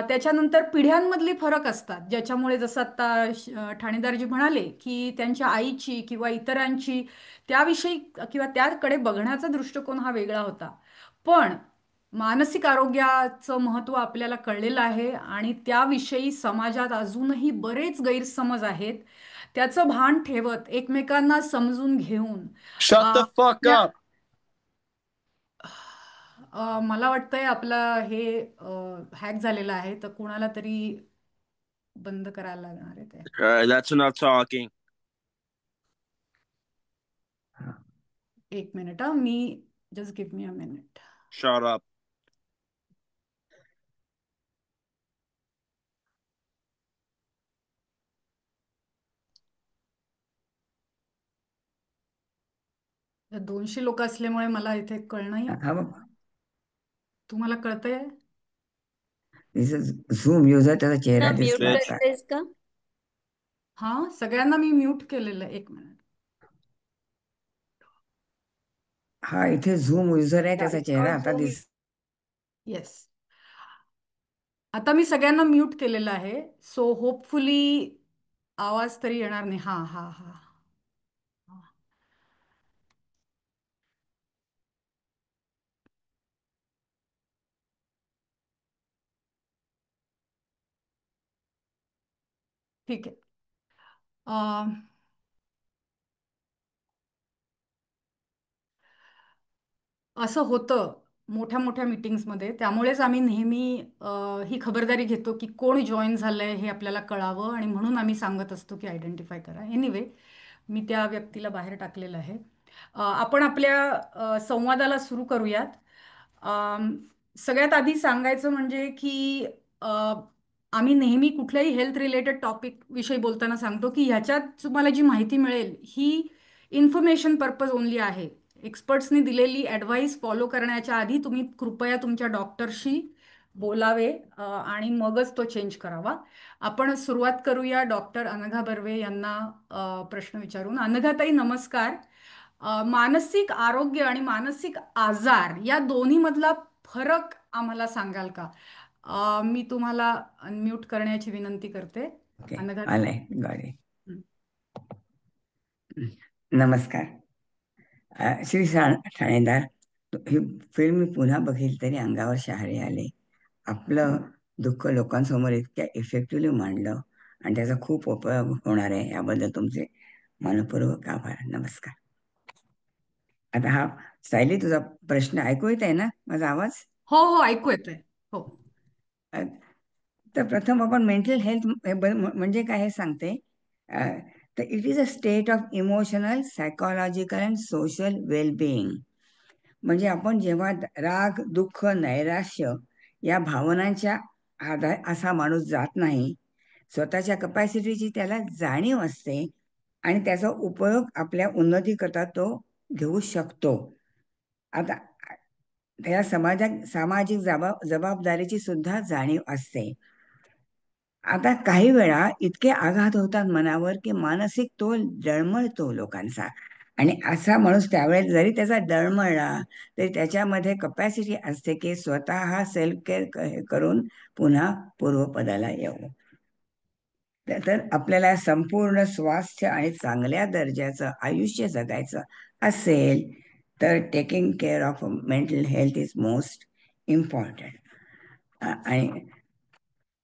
त्याच्यानंतर पिढ्यांमधले फरक असतात, ज्याच्यामुळे जसं आता ठाणेदारजी म्हणाले की त्यांच्या आईची किंवा इतरांची त्याविषयी किंवा त्याकडे बघण्याचा दृष्टिकोन हा वेगळा होता. पण मानसिक आरोग्याचं महत्त्व आपल्याला कळलेलं आहे आणि त्याविषयी समाजात अजूनही बरेच गैरसमज आहेत. त्याचं भान ठेवत एकमेकांना समजून घेऊन Shut the fuck आपल्या up. मला वाटतंय आपलं हे हॅक झालेलं आहे, तर कुणाला तरी बंद करायला लागणार आहे ते. That's enough talking. एक minute, me just give me a minute. Shut up. या 200 लोक असल्यामुळे मला इथे कळणंही. तुम्हाला कळतंय? झूम युजर त्याचा चेहरा म्यूट दिसतो Bitch. आता. करतेस का? हा, सगळ्यांना मी म्यूट केलेलं आहे. एक मिनिट. हा, इथे झूम युजर आहे त्याचा चेहरा आता दिस. येस, आता मी सगळ्यांना म्यूट केलेलं आहे. सो होपफुली आवाज तरी येणार नाही. हा हा हा, ठीक आहे. असं होतं मोठ्या मोठ्या मीटिंग्समध्ये, त्यामुळेच आम्ही नेहमी ही खबरदारी घेतो की कोण जॉईन झालंय हे आपल्याला कळावं, आणि म्हणून आम्ही सांगत असतो की आयडेंटिफाय करा. एनिवे, मी त्या व्यक्तीला बाहेर टाकलेलं आहे. आपण आपल्या संवादाला सुरू करूयात. सगळ्यात आधी सांगायचं म्हणजे की आम्ही नेहमी कुठल्याही हेल्थ रिलेटेड टॉपिक विषयी बोलताना सांगतो की ह्याच्यात तुम्हाला जी माहिती मिळेल ही इन्फॉर्मेशन पर्पज ओनली आहे. एक्सपर्ट्सनी दिलेली ॲडवाईस फॉलो करण्याच्या आधी तुम्ही कृपया तुमच्या डॉक्टरशी बोलावे आणि मगच तो चेंज करावा. आपण सुरुवात करूया डॉक्टर अनघा बर्वे यांना प्रश्न विचारून. अनघाताई नमस्कार. मानसिक आरोग्य आणि मानसिक आजार या दोन्ही मधला फरक आम्हाला सांगाल का? मी तुम्हाला अनम्यूट करण्याची विनंती करते. अनघा. आलाय गाडी. नमस्कार. श्री ठाणेदार, ही फिल्म मी पुन्हा बघितली तरी अंगावर शहारे आले. आपलं दुःख लोकांसमोर इतक्या इफेक्टिव्हली मांडलं आणि त्याचा खूप उपयोग होणार आहे, याबद्दल तुमचे मनपूर्वक आभार. नमस्कार. आता हा सायली, तुझा प्रश्न ऐकू येत आहे ना? माझा आवाज? हो हो, ऐकू येतोय. हो. तर प्रथम आपण मेंटल हेल्थ म्हणजे काय हे सांगते. तर it is a state of emotional, psychological and social well-being. म्हणजे आपण जेव्हा राग, दुःख, नैराश्य या भावनांच्या आधार असा माणूस जात नाही, स्वतःच्या कपॅसिटीची त्याला जाणीव असते आणि त्याचा उपयोग आपल्या उन्नतीकरता तो घेऊ शकतो. आता त्या सामाजिक जबाबदारीची सुद्धा जाणीव असते. आता काही वेळा इतके आघात होतात मनावर की मानसिक तोल डळमळतो लोकांचा, आणि असा माणूस त्यावेळेस जरी त्याचा डळमळला तरी त्याच्यामध्ये कपॅसिटी असते की स्वतः सेल्फ केअर करून पुन्हा पूर्वपदाला येऊ. तर आपल्याला संपूर्ण स्वास्थ्य आणि चांगल्या दर्जाचं आयुष्य जगायचं असेल तर taking care of mental health is most important. आणि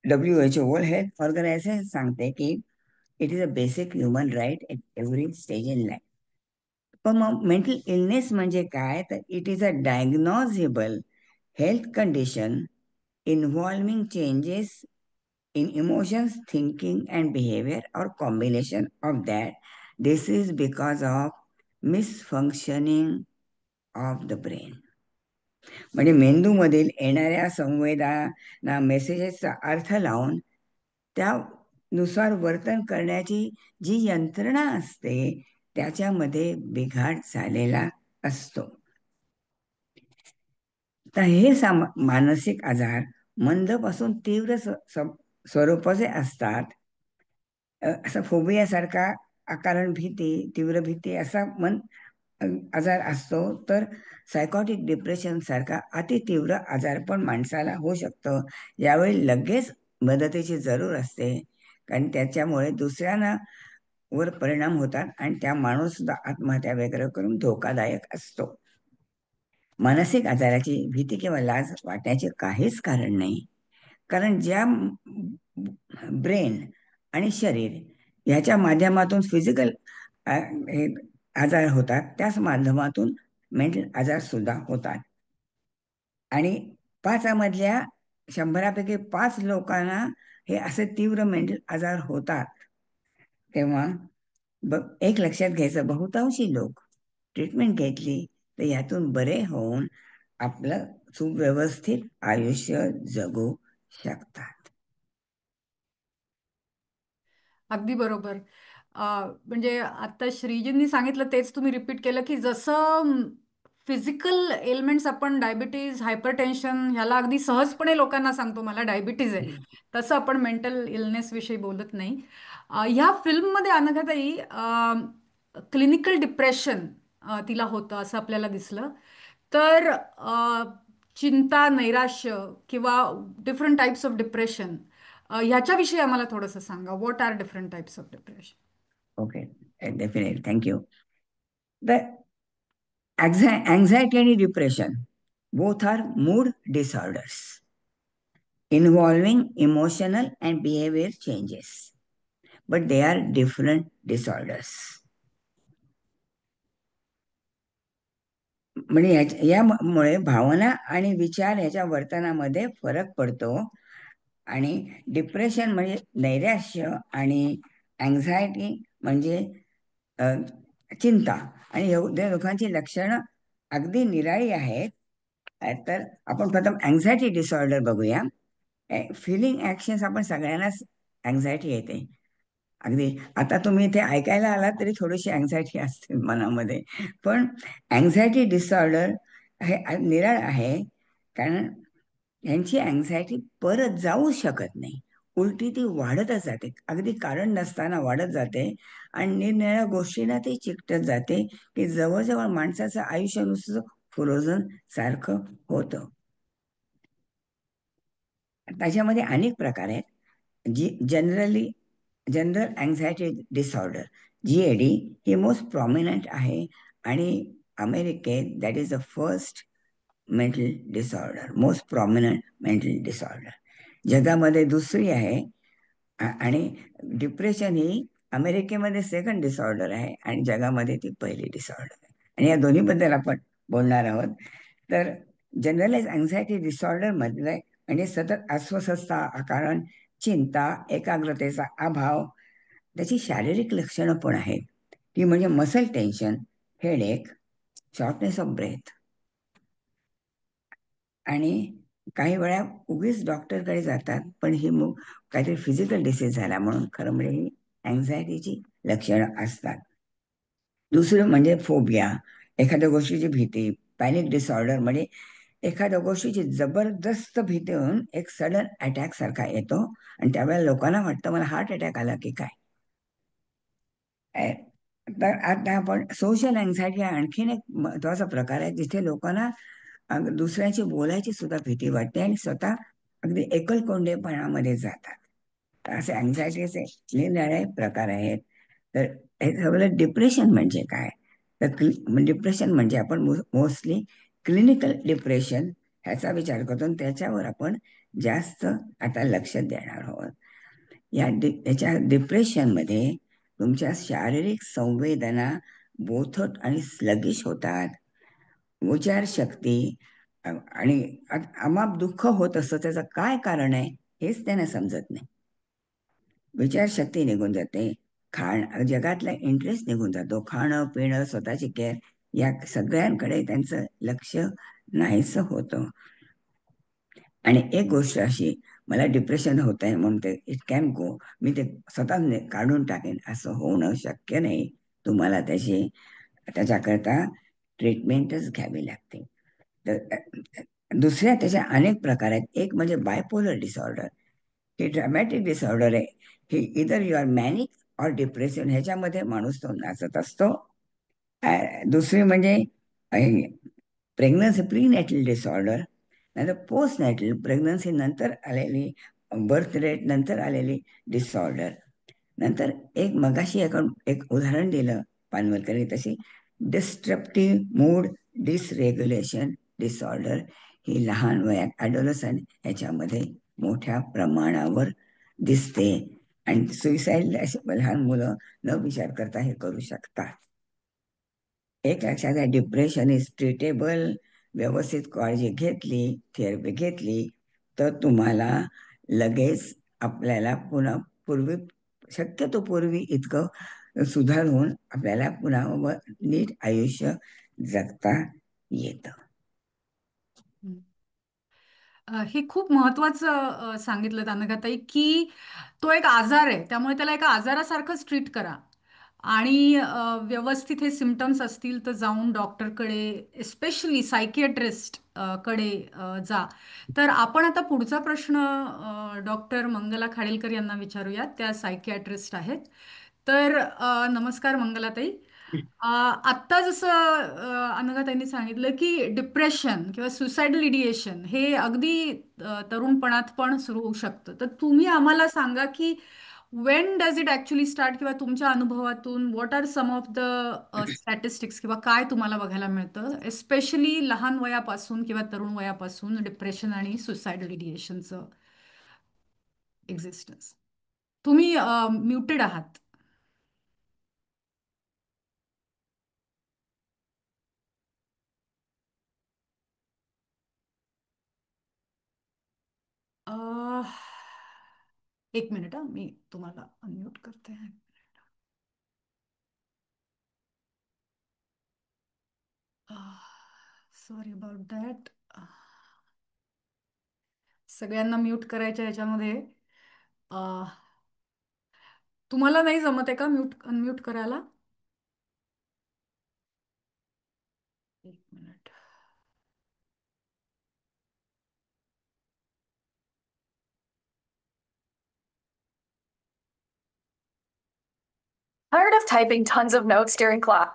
WHO वर्ल्ड हेल्थ ऑर्गनायझेशन सांगते की it is a basic human right at every stage in life. पण मग मेंटल इलनेस म्हणजे काय, तर it is a diagnosable health condition involving changes in emotions, thinking, and behavior, or combination of that. This is because of misfunctioning of the brain. म्हणजे मेंदूमधील येणाऱ्या संवेदना मेसेजेसचा अर्थ लावून त्यानुसार वर्तन करण्याची जी यंत्रणा असते त्याच्यामध्ये बिघाड झालेला असतो. तर हे मानसिक आजार मंदपासून तीव्र स्वरूपाचे असतात. असं फोबियासारखा अकारण भीती, तीव्र भीती असा आजार असतो. तर सायकॉटिक डिप्रेशन सारखा अतितीव्र आजार पण माणसाला होऊ शकतं. यावेळी लगेच मदतीची जरूर असते, कारण त्याच्यामुळे दुसऱ्यांना वर परिणाम होतात आणि त्या माणूस सुद्धा आत्महत्या वगैरे करून धोकादायक असतो. मानसिक आजाराची भीती किंवा लाज वाटण्याचे काहीच कारण नाही, कारण ज्या ब्रेन आणि शरीर ह्याच्या माध्यमातून फिजिकल आजार होतात, त्याच माध्यमातून मेंटल आजार सुद्धा होतात. आणि 5मधल्या 100पैकी 5 लोकांना हे असे तीव्र मेंटल आजार होतात. तेव्हा एक लक्षात घ्यायचं, बहुतांशी लोक ट्रीटमेंट घेतली तर यातून बरे होऊन आपलं सुव्यवस्थित आयुष्य जगू शकतात. अगदी बरोबर. म्हणजे आता श्रीजींनी सांगितलं तेच तुम्ही रिपीट केलं की जसं फिजिकल एलिमेंट्स आपण डायबिटीज, हायपरटेन्शन ह्याला अगदी सहजपणे लोकांना सांगतो मला डायबिटीज आहे, तसं आपण मेंटल इलनेस विषयी बोलत नाही. ह्या फिल्ममध्ये अनघाताई क्लिनिकल डिप्रेशन तिला होतं असं आपल्याला दिसलं. तर चिंता, नैराश्य किंवा डिफरंट टाइप्स ऑफ डिप्रेशन ह्याच्याविषयी आम्हाला थोडंसं सांगा. What are different types of depression? Okay, definitely, thank you. The anxiety आणि depression both are mood disorders involving emotional and behavior changes, but they are different disorders. म्हणजे यामुळे भावना आणि विचार याच्या वर्तनामध्ये फरक पडतो. आणि डिप्रेशन म्हणजे नैराश्य आणि अँझायटी म्हणजे चिंता, आणि या लोकांची लक्षणं अगदी निराळी आहेत. तर आपण प्रथम अँझायटी डिसऑर्डर बघूया. फिलिंग ऍक्शन्स, आपण सगळ्यांनाच अँझायटी येते. अगदी आता तुम्ही इथे ऐकायला आलात तरी थोडीशी अँझायटी असते मनामध्ये. पण अँझायटी डिसऑर्डर हे निराळ आहे, कारण यांची अँझायटी परत जाऊ शकत नाही. उलटी ती वाढतच जाते, अगदी कारण नसताना वाढत जाते आणि निरनिराळ्या गोष्टींना ती चिकटत जाते की जवळजवळ माणसाचं आयुष्य नुसतं फ्रोझन सारखं होतं. त्याच्यामध्ये अनेक प्रकार आहेत. जनरल अँझायटी डिसऑर्डर GAD हे मोस्ट प्रॉमिनंट आहे, आणि अमेरिकेत that is the first mental disorder, most prominent mental disorder. जगामध्ये दुसरी आहे. आणि डिप्रेशन ही अमेरिकेमध्ये सेकंड डिसऑर्डर आहे आणि जगामध्ये ती पहिली डिसऑर्डर आहे. आणि या दोन्हीबद्दल आपण बोलणार आहोत. तर जनरलाइज अँझायटी डिसऑर्डर मधले म्हणजे सतत अस्वस्थता, अकारण चिंता, एकाग्रतेचा अभाव, त्याची शारीरिक लक्षणं पण आहेत. ती म्हणजे muscle tension, headache, shortness of breath, आणि काही वेळा उगीच डॉक्टरकडे जातात, पण ही काहीतरी फिजिकल डिसीज झाला म्हणून खरं म्हणजे ही अँझायटीची लक्षणं असतात. दुसरं म्हणजे फोबिया, एखाद्या गोष्टीची भीती. पॅनिक डिसऑर्डर म्हणजे एखाद्या गोष्टीची जबरदस्त भीती होऊन एक सडन अटॅक सारखा येतो, आणि त्यावेळेला लोकांना वाटतं मला हार्ट अटॅक आला की काय. तर आता आपण सोशल अँझायटी आणखीन एक महत्वाचा प्रकार आहे, जिथे लोकांना दुसऱ्यांची बोलायची सुद्धा भीती वाटते आणि स्वतः अगदी एकलकोंडेपणामध्ये जातात. तर असे अँझायटीचे निरनिराळे प्रकार आहेत. तर हे सगळं डिप्रेशन म्हणजे काय, तर डिप्रेशन म्हणजे आपण मोस्टली क्लिनिकल डिप्रेशन ह्याचा विचार करतो, आणि त्याच्यावर आपण जास्त आता लक्ष देणार आहोत. याच्या डिप्रेशनमध्ये तुमच्या शारीरिक संवेदना बोथट आणि स्लगिश होतात. विचारशक्ती आणि अमाप दुःख होत असतं, त्याचं काय कारण आहे हेच त्यांना समजत नाही. विचारशक्ती निघून जाते, जगातला इंटरेस्ट निघून जातो, खाणं पिणं स्वतःची केअर या सगळ्यांकडे त्यांचं लक्ष नाहीसं होतं. आणि एक गोष्ट अशी, मला डिप्रेशन होत आहे म्हणून ते इट कॅन गो, मी ते स्वतः काढून टाकेन असं होणं शक्य नाही. तुम्हाला त्याच्याकरता ट्रीटमेंटच घ्यावी लागते. तर दुसऱ्या त्याच्या अनेक प्रकार आहेत. एक म्हणजे बायपोलर डिसऑर्डर, हे ड्रॅमॅटिक डिसऑर्डर आहे. हे इदर यू आर मॅनिक ऑर डिप्रेशन, ह्याच्यामध्ये माणूस तो नाचत असतो. दुसरी म्हणजे प्रेग्नन्सी प्री नॅटल डिसऑर्डर, नाहीतर पोस्ट नॅटल प्रेग्नन्सी नंतर आलेली, बर्थ रेट नंतर आलेली डिसऑर्डर. नंतर एक मगाशी आपण एक उदाहरण दिलं पानवलकरी, तशी डिस्ट्रप्टिव्ह मूड डिसरेग्युलेशन डिसऑर्डर ही लहान वयात ॲडोलसंट ह्याच्यामध्ये मोठ्या प्रमाणावर दिसते, आणि सुइसाईड लहान मुलं न विचार करता हे करू शकतात. एक लक्षात आहे, डिप्रेशन इज ट्रीटेबल. व्यवस्थित काळजी घेतली, थेरपी घेतली, तर तुम्हाला लगेच आपल्याला पुन्हा शक्यतो पूर्वी इतकं सुधारून आपल्याला पुन्हा नीट आयुष्य जगता येतं. हे खूप महत्वाचं सांगितलं अनघाताई, की तो एक आजार आहे, त्यामुळे त्याला एका आजारासारखंच ट्रीट करा. आणि व्यवस्थित हे सिमटम्स असतील तर जाऊन डॉक्टरकडे, एस्पेशली सायकियाट्रिस्ट कडे जा. तर आपण आता पुढचा प्रश्न डॉक्टर मंगला खाडेलकर यांना विचारूयात. त्या सायकियाट्रिस्ट आहेत. तर नमस्कार मंगलाताई. आत्ता जसं अनघाताईंनी सांगितलं की डिप्रेशन किंवा सुसाइडल इडिएशन हे अगदी तरुणपणात पण सुरू होऊ शकतं. तर तुम्ही आम्हाला सांगा की when does it actually start, किंवा तुमच्या अनुभवातून what are some of the statistics, किंवा काय तुम्हाला बघायला मिळतं एस्पेशली लहान वयापासून किंवा तरुण वयापासून डिप्रेशन आणि सुसाइडल इडिएशनचं एक्झिस्टन्स. तुम्ही म्युटेड आहात. एक मिनिट, मी तुम्हाला अनम्यूट करते. Sorry about that. सगळ्यांना म्यूट करायच्या ह्याच्यामध्ये तुम्हाला नाही जमत आहे का अनम्यूट करायला? एक minute. Tired of typing tons of notes during class.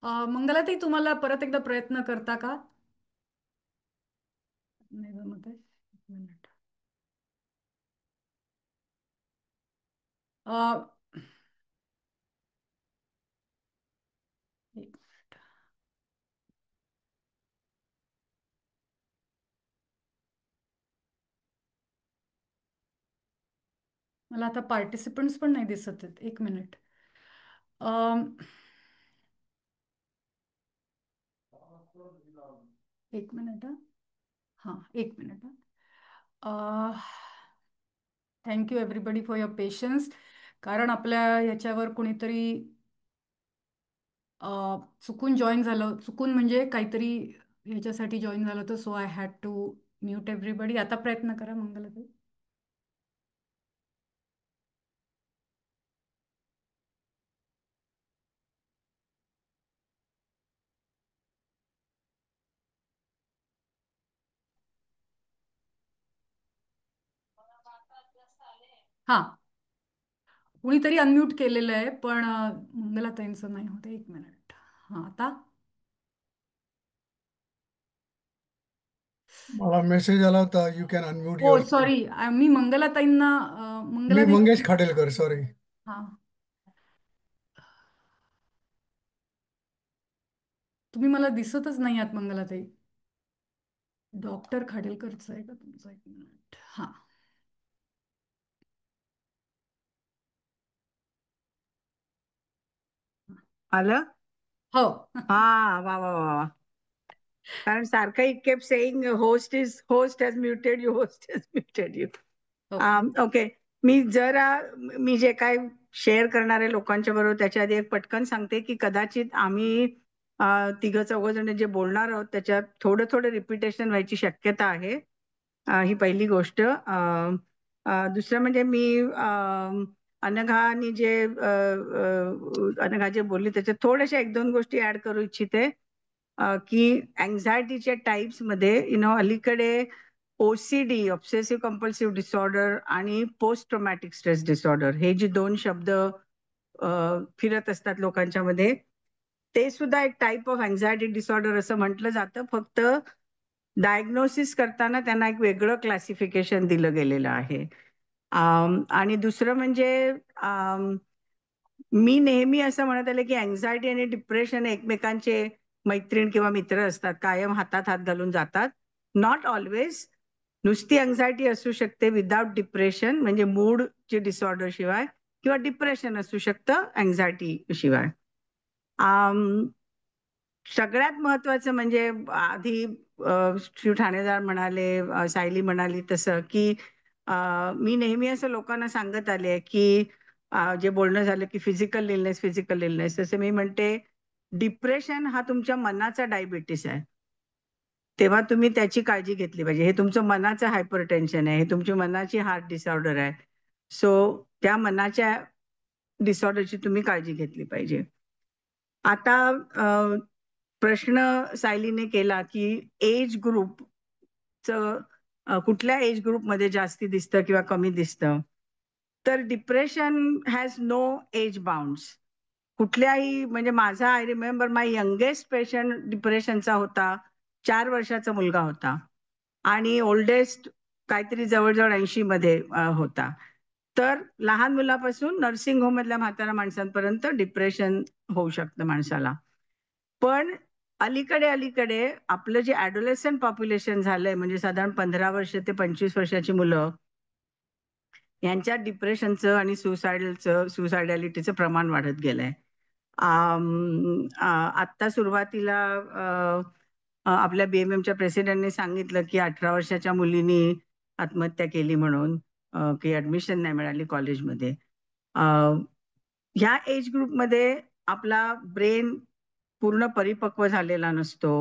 मंगलाताई, तुम्हाला परत एकदा प्रयत्न करता का? नाही जमत आहे. एक मिनिट. एक मिनिट. मला आता पार्टिसिपंट्स पण नाही दिसत आहेत. एक मिनिट. एक मिनिट. हां, 1 minute. Thank you everybody for your patience. कारण आपल्या ह्याच्यावर कुणीतरी चुकून जॉईन झालं, चुकून म्हणजे काहीतरी ह्याच्यासाठी जॉईन झालं होतं, so I had to mute everybody. आता प्रयत्न करा मंगलाताई. हां, कुणीतरी अनम्यूट केलेलं आहे, पण मंगलाताईंचं नाही होते. 1 मिनिट. हां, आता मला मेसेज आला होता, यू कॅन अनम्यूट हो युअर. सॉरी, मी मंगलाताईंना मी मंगलाताई. मंगेश खाडेलकर, सॉरी. हां, तुम्ही मला दिसतच नाही आहात मंगलाताई. डॉक्टर खाडेलकरचं आहे का तुमचं? 1 मिनिट. हां, आलं? हो. हा, वा वा वा वा. कारण सारखं it kept saying host has muted you, host has muted you. Okay. Okay, मी जे काय शेअर करणारे लोकांच्या बरोबर त्याच्या आधी एक पटकन सांगते की कदाचित आम्ही तिघं चौघ जण जे बोलणार आहोत त्याच्यात थोडं थोडं रिपिटेशन व्हायची शक्यता आहे. ही पहिली गोष्ट. दुसरं म्हणजे मी अनघानी जे अनघा जे बोलली त्याच्यात थोड्याशा 1-2 गोष्टी ऍड करू इच्छिते. की अँझायटीच्या टाईप्स मध्ये अलीकडे OCD, ऑब्सेसिव्ह कंपल्सिव्ह डिसऑर्डर आणि पोस्ट ट्रॉमॅटिक स्ट्रेस डिसऑर्डर हे जे 2 शब्द फिरत असतात लोकांच्या मध्ये, ते सुद्धा एक टाईप ऑफ अँझायटी डिसऑर्डर असं म्हटलं जातं. फक्त डायग्नोसिस करताना त्यांना एक वेगळं क्लासिफिकेशन दिलं गेलेलं आहे. आणि दुसरं म्हणजे मी नेहमी असं म्हणत आले की अँझायटी आणि डिप्रेशन एकमेकांचे मैत्रीण किंवा मित्र असतात, कायम हातात हात घालून जातात. Not always. नुसती अँझायटी असू शकते विदाउट डिप्रेशन, म्हणजे मूडचे डिसऑर्डर शिवाय, किंवा डिप्रेशन असू शकतं अँझायटी शिवाय. सगळ्यात महत्वाचं म्हणजे आधी श्री ठाणेदार म्हणाले, सायली म्हणाली तसं की मी नेहमी असं लोकांना सांगत आले की जे बोलणं झालं की फिजिकल इलनेस, तसं मी म्हणते डिप्रेशन हा तुमच्या मनाचा डायबिटीस आहे. तेव्हा तुम्ही त्याची काळजी घेतली पाहिजे. हे तुमचं मनाचं हायपरटेन्शन आहे, हे तुमची मनाची हार्ट डिसऑर्डर आहे. सो त्या मनाच्या डिसऑर्डरची तुम्ही काळजी घेतली पाहिजे. आता प्रश्न सायलीने केला की एज ग्रुपचं कुठल्या एज ग्रुपमध्ये जास्ती दिसतं किंवा कमी दिसतं. तर depression has no age bounds. कुठल्याही, म्हणजे माझा I remember my youngest patient डिप्रेशनचा होता, 4 वर्षाचा मुलगा होता आणि ओल्डेस्ट काहीतरी जवळजवळ 80 मध्ये होता. तर लहान मुलापासून नर्सिंग होम मधल्या म्हाताऱ्या माणसांपर्यंत डिप्रेशन होऊ शकतं माणसाला. पण अलीकडे आपलं जे ॲडोलेसंट पॉप्युलेशन झालंय, म्हणजे साधारण 15 वर्ष ते 25 वर्षाची मुलं, यांच्यात डिप्रेशनचं आणि सुसायडॅलिटीचं प्रमाण वाढत गेलंय. आत्ता सुरुवातीला आपल्या BMMच्या प्रेसिडेंटने सांगितलं की 18 वर्षाच्या मुलीनी आत्महत्या केली म्हणून, की ऍडमिशन नाही मिळाली कॉलेजमध्ये. ह्या एज ग्रुपमध्ये आपला ब्रेन पूर्ण परिपक्व झालेला नसतो,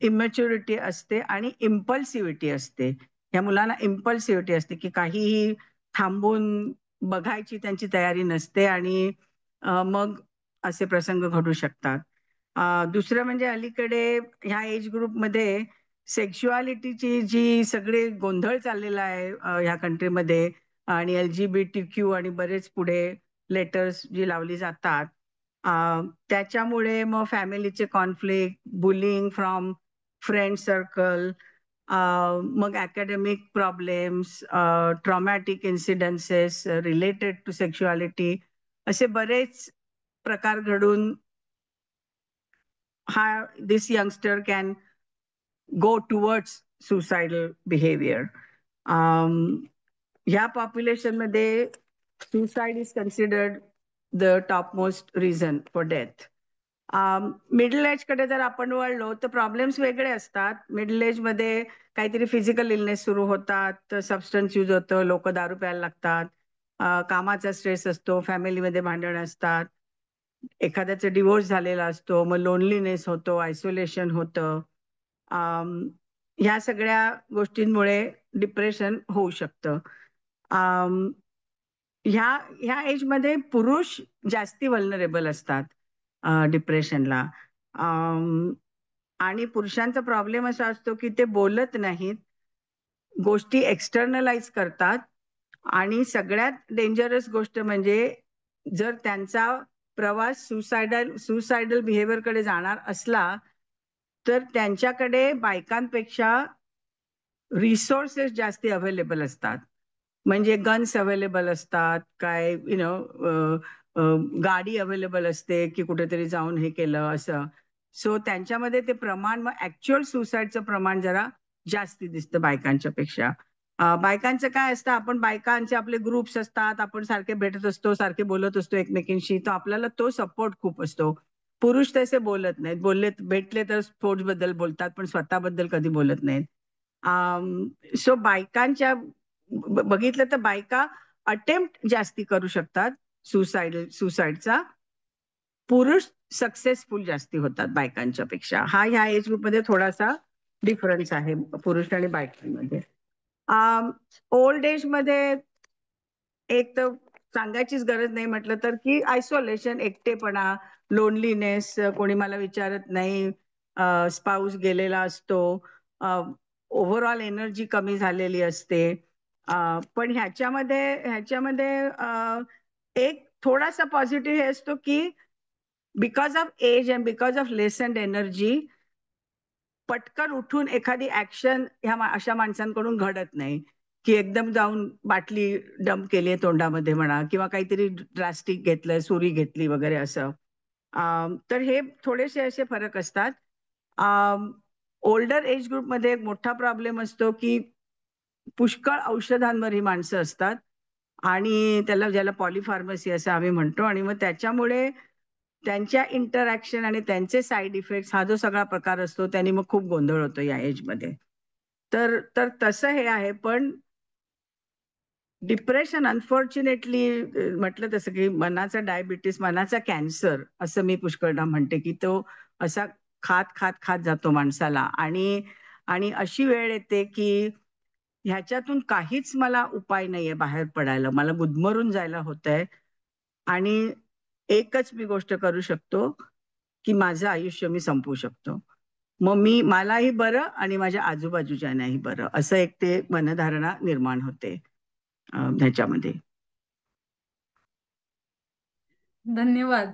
इमॅच्युरिटी असते आणि इम्पल्सिव्हिटी असते. या मुलांना इम्पल्सिव्हिटी असते की काहीही थांबून बघायची त्यांची तयारी नसते आणि मग असे प्रसंग घडू शकतात. दुसरं म्हणजे अलीकडे ह्या एज ग्रुपमध्ये सेक्शुअलिटीची जी सगळे गोंधळ चाललेला आहे ह्या कंट्रीमध्ये, आणि LGBTQ आणि बरेच पुढे लेटर्स जी लावली जातात, त्याच्यामुळे मग फॅमिलीचे conflict, bullying from friend circle, मग academic problems, traumatic incidences related to sexuality, असे बरेच प्रकार घडून this youngster can go towards suicidal behaviour. ह्या पॉप्युलेशन मध्ये suicide is considered the top most reason for death. Middle age कडे जर आपण वळलो तर प्रॉब्लेम्स वेगळे असतात. मिडल एज मध्ये काहीतरी फिजिकल इलनेस सुरू होतात, सबस्टन्स यूज होतं, लोक दारू प्यायला लागतात, कामाचा स्ट्रेस असतो, फॅमिलीमध्ये भांडण असतात, एखाद्याचा डिवोर्स झालेला असतो, मग लोनलीनेस होतो, आयसोलेशन होतं. ह्या सगळ्या गोष्टींमुळे डिप्रेशन होऊ शकतं. ह्या ह्या एज मध्ये पुरुष जास्ती वल्नरेबल असतात डिप्रेशनला. आणि पुरुषांचा प्रॉब्लेम असा असतो की ते बोलत नाहीत, गोष्टी एक्सटर्नलाइज करतात, आणि सगळ्यात डेंजरस गोष्ट म्हणजे जर त्यांचा प्रवास सुसायडल बिहेवियर कडे जाणार असला तर त्यांच्याकडे बायकांपेक्षा रिसोर्सेस जास्ती अवेलेबल असतात. म्हणजे गन्स अवेलेबल असतात, काय गाडी अवेलेबल असते की कुठेतरी जाऊन हे केलं असं. सो त्यांच्यामध्ये ते प्रमाण, मग ऍक्च्युअल सुसाईडचं प्रमाण जरा जास्ती दिसतं बायकांच्या पेक्षा. बायकांचं काय असतं, आपण बायकांचे आपले ग्रुप्स असतात, आपण सारखे भेटत असतो, सारखे बोलत असतो एकमेकींशी, तर आपल्याला तो सपोर्ट खूप असतो. पुरुष तसे बोलत नाहीत, भेटले तर स्पोर्ट्स बद्दल बोलतात पण स्वतःबद्दल कधी बोलत नाहीत. सो बायकांच्या बघितलं तर बायका अटेम्प्ट जास्ती करू शकतात सुसाईडचा, पुरुष सक्सेसफुल जास्ती होतात बायकांच्या पेक्षा. हा ह्या एज ग्रुपमध्ये थोडासा डिफरन्स आहे पुरुष आणि बायकांमध्ये. ओल्ड एज मध्ये एक तर सांगायचीच गरज नाही म्हटलं तर की आयसोलेशन, एकटेपणा, लोनलीनेस, कोणी मला विचारत नाही, स्पाऊस गेलेला असतो, ओव्हरऑल एनर्जी कमी झालेली असते. पण ह्याच्यामध्ये एक थोडासा पॉझिटिव्ह हे असतो की because of age and because of lessened energy पटकन उठून एखादी ऍक्शन ह्या अशा माणसांकडून घडत नाही, की एकदम जाऊन बाटली डंप केली तोंडामध्ये म्हणा, किंवा काहीतरी ड्रास्टिक घेतलंय, सुरी घेतली वगैरे असं. तर हे थोडेसे असे फरक असतात. ओल्डर एज ग्रुपमध्ये एक मोठा प्रॉब्लेम असतो की पुष्कळ औषधांवर ही माणसं असतात, आणि ज्याला पॉलिफार्मसी असं आम्ही म्हणतो, आणि मग त्याच्यामुळे त्यांच्या इंटरॅक्शन आणि त्यांचे साईड इफेक्ट्स हा जो सगळा प्रकार असतो त्यांनी मग खूप गोंधळ होतो या एज मध्ये. तर तसं हे आहे. पण डिप्रेशन अनफॉर्च्युनेटली म्हटलं तसं की मनाचा डायबिटीस, मनाचा कॅन्सर असं मी पुष्कळदा म्हणते, की तो असा खात खात खात जातो माणसाला, आणि अशी वेळ येते की ह्याच्यातून काहीच मला उपाय नाहीये बाहेर पडायला, मला गुदमरून जायला होतंय, आणि एकच मी गोष्ट करू शकतो की माझं आयुष्य मी संपवू शकतो. मग मलाही बरं आणि माझ्या आजूबाजूच्यांनाही बरं, असं एक ते मनधारणा निर्माण होते ह्याच्यामध्ये. धन्यवाद.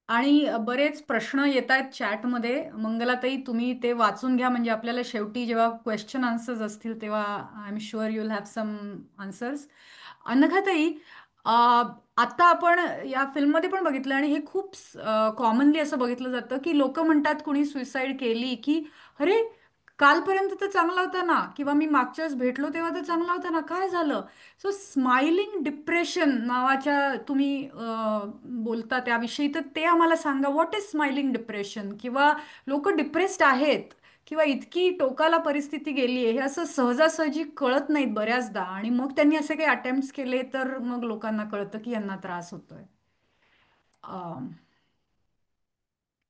आणि बरेच प्रश्न येत आहेत चॅटमध्ये. मंगलाताई, तुम्ही ते वाचून घ्या, म्हणजे आपल्याला शेवटी जेव्हा क्वेश्चन आन्सर्स असतील तेव्हा I am sure you will have some answers. Anaghatai, आता आपण या फिल्ममध्ये पण बघितलं आणि हे खूप कॉमनली असं बघितलं जातं की लोक म्हणतात कुणी सुसाईड केली की अरे कालपर्यंत तर चांगला होता ना, किंवा मी मागच्या वेळेस भेटलो तेव्हा तर चांगला होता ना, काय झालं? सो स्माइलिंग डिप्रेशन नावाच्या तुम्ही बोलता त्याविषयी, तर ते आम्हाला सांगा. What is smiling depression? किंवा लोक डिप्रेस्ड आहेत किंवा इतकी टोकाला परिस्थिती गेली आहे हे असं सहजासहजी कळत नाहीत बऱ्याचदा, आणि मग त्यांनी असे काही अटेम्प्ट केले तर मग लोकांना कळतं की यांना त्रास होतोय.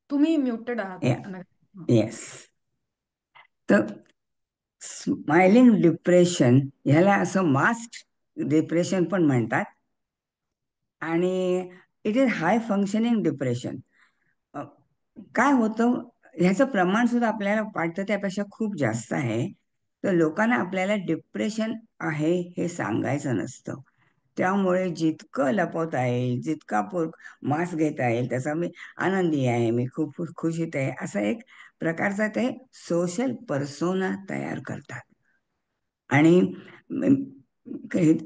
तुम्ही म्युटेड आहात अनघा. येस. तर स्माइलिंग डिप्रेशन ह्याला असं मास्क डिप्रेशन पण म्हणतात, आणि it is hi functioning depression. काय होतं, ह्याचं प्रमाण सुद्धा आपल्याला वाटतं त्यापेक्षा खूप जास्त आहे. तर लोकांना आपल्याला डिप्रेशन आहे हे सांगायचं नसतं. त्यामुळे जितकं लपवता येईल, जितका मास्क घेता येईल तसा मी आनंदी आहे, मी खूप खुशीत आहे, असा एक प्रकारचा ते सोशल पर्सोना तयार करतात. आणि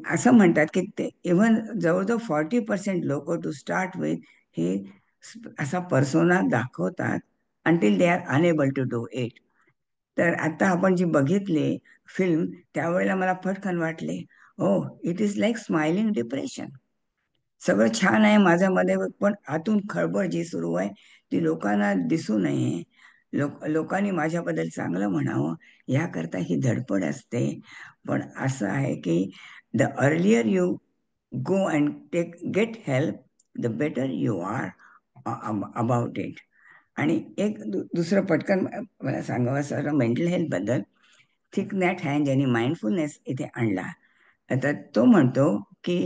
असं म्हणतात की ते इव्हन जवळजवळ 40% लोक टू स्टार्ट विथ हे असा पर्सोना दाखवतात until they are enable to do it. तर आता आपण जी बघितली फिल्म त्यावेळेला मला फटकन वाटले, oh it is like smiling depression. सगळं छान आहे माझ्यामध्ये, पण आतून खळबळ जी सुरू आहे ती लोकांना दिसू नये, लोकांनी माझ्याबद्दल चांगलं म्हणावं याकरता ही धडपड असते. पण असं आहे की the earlier you go and get help, the better you are about it. आणि एक दुसरं पटकन मला सांगावं सर मेंटल हेल्थ बद्दल. थिक नॅट हँड ज्यांनी माइंडफुलनेस इथे आणला, आता तो म्हणतो की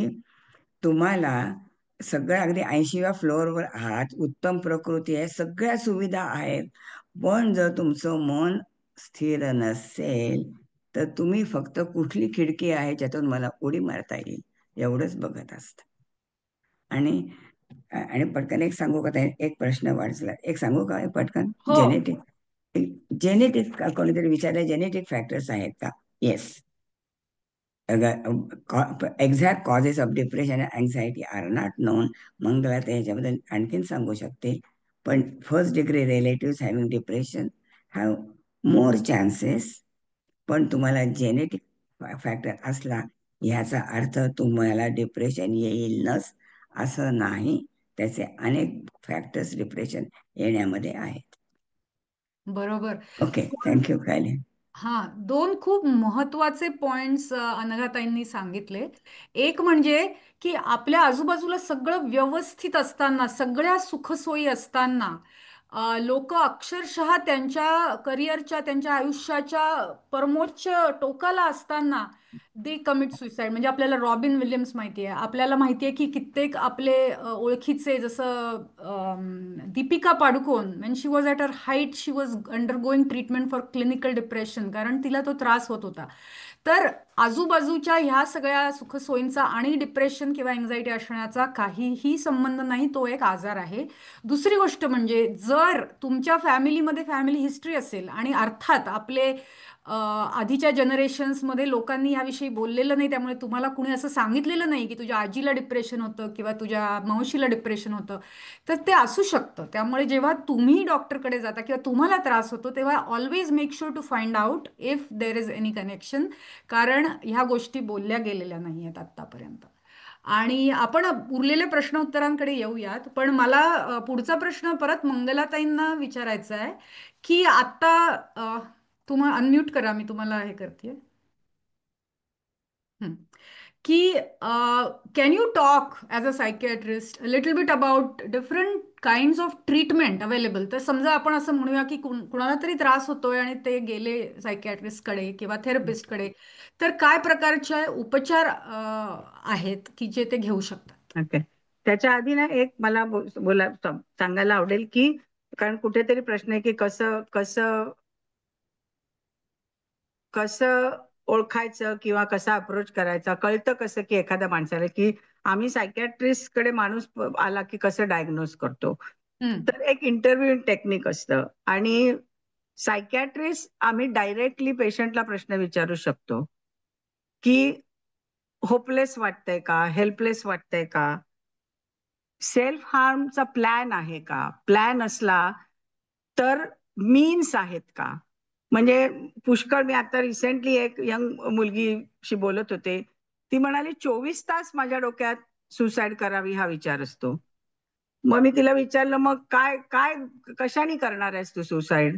तुम्हाला सगळ्या अगदी 80व्या फ्लोअरवर आहात, उत्तम प्रकृती आहे, सगळ्या सुविधा आहेत, पण जर तुमचं मन स्थिर नसेल तर तुम्ही फक्त कुठली खिडकी आहे ज्यातून मला उडी मारता येईल एवढंच बघत असत. आणि आणि पटकन एक सांगू का एक प्रश्न वाचला, एक सांगू का पटकन? जेनेटिक कोणीतरी विचारलं जेनेटिक फॅक्टर्स आहेत का? Yes. Exact causes of depression and anxiety are not known. Mangala ते ह्याच्याबद्दल आणखीन सांगू शकते, पण first degree relative having depression have more chances. पण तुम्हाला जेनेटिक फॅक्टर असला ह्याचा अर्थ तुम्हाला डिप्रेशन येईलच असं नाही. त्याचे अनेक फॅक्टर्स डिप्रेशन येण्यामध्ये आहेत. बरोबर. ओके, थँक्यू कायले. हा, 2 खूप महत्वाचे पॉइंट्स अनघाताईंनी सांगितले. एक म्हणजे की आपल्या आजूबाजूला सगळं व्यवस्थित असताना, सगळ्या सुखसोयी असताना लोक अक्षरशः त्यांच्या करिअरच्या, त्यांच्या आयुष्याच्या परमोच्च टोकाला असताना दे कमिट सुसाईड. म्हणजे आपल्याला रॉबिन विलियम्स माहिती आहे, आपल्याला माहिती आहे की कित्येक आपले ओळखीचे, जसं Deepika Padukone, when she was at her height she was undergoing treatment for clinical depression, कारण तिला तो त्रास होत होता. तर आजूबाजूच्या ह्या सगळ्या सुखसोयींचा आणि डिप्रेशन किंवा एन्झायटी असण्याचा काहीही संबंध नाही, तो एक आजार आहे. दुसरी गोष्ट म्हणजे जर तुमच्या फॅमिलीमध्ये फॅमिली हिस्ट्री असेल, आणि अर्थात आपले आधीच्या जनरेशन्समध्ये लोकांनी याविषयी बोललेलं नाही, त्यामुळे तुम्हाला कुणी असं सांगितलेलं नाही की तुझ्या आजीला डिप्रेशन होतं किंवा तुझ्या मावशीला डिप्रेशन होतं, तर ते असू शकतं. त्यामुळे जेव्हा तुम्ही डॉक्टरकडे जाता किंवा तुम्हाला त्रास होतो, तेव्हा always make sure to find out if there is any connection, कारण ह्या गोष्टी बोलल्या गेलेल्या नाही आहेत आत्तापर्यंत. आणि आपण उरलेल्या प्रश्न उत्तरांकडे येऊयात, पण मला पुढचा प्रश्न परत मंगलाताईंना विचारायचा आहे की आता तुम्हाला अनम्यूट करा, मी तुम्हाला हे करते की can you talk as a psychiatrist a little bit about different kinds of treatment available? तर समजा आपण असं म्हणूया की कुणाला तरी त्रास होतोय आणि ते गेले सायकियाट्रिस्टकडे किंवा थेरपिस्टकडे, तर काय प्रकारचे उपचार आहेत की जे ते घेऊ शकतात? ओके, त्याच्या आधी ना एक मला सांगायला आवडेल की, कारण कुठेतरी प्रश्न आहे की कसं कसं कसं ओळखायचं किंवा कसा अप्रोच करायचा, कळतं कसं की एखाद्या माणसाला की आम्ही सायकॅट्रिस्ट कडे माणूस आला की कसं डायग्नोज करतो. तर एक इंटरव्ह्यू टेक्निक असतं, आणि सायकॅट्रिस्ट आम्ही डायरेक्टली पेशंटला प्रश्न विचारू शकतो की होपलेस वाटतंय का, हेल्पलेस वाटतंय का, सेल्फ हार्मचा प्लॅन आहे का, प्लॅन असला तर मीन्स आहेत का. म्हणजे पुष्कळ, मी आता रिसेंटली एक यंग मुलगीशी बोलत होते, ती म्हणाली 24 तास माझ्या डोक्यात सुसाईड करावी हा विचार असतो. मग मी तिला विचारलं, मग काय काय कशाने करणार आहेस तू सुसाईड?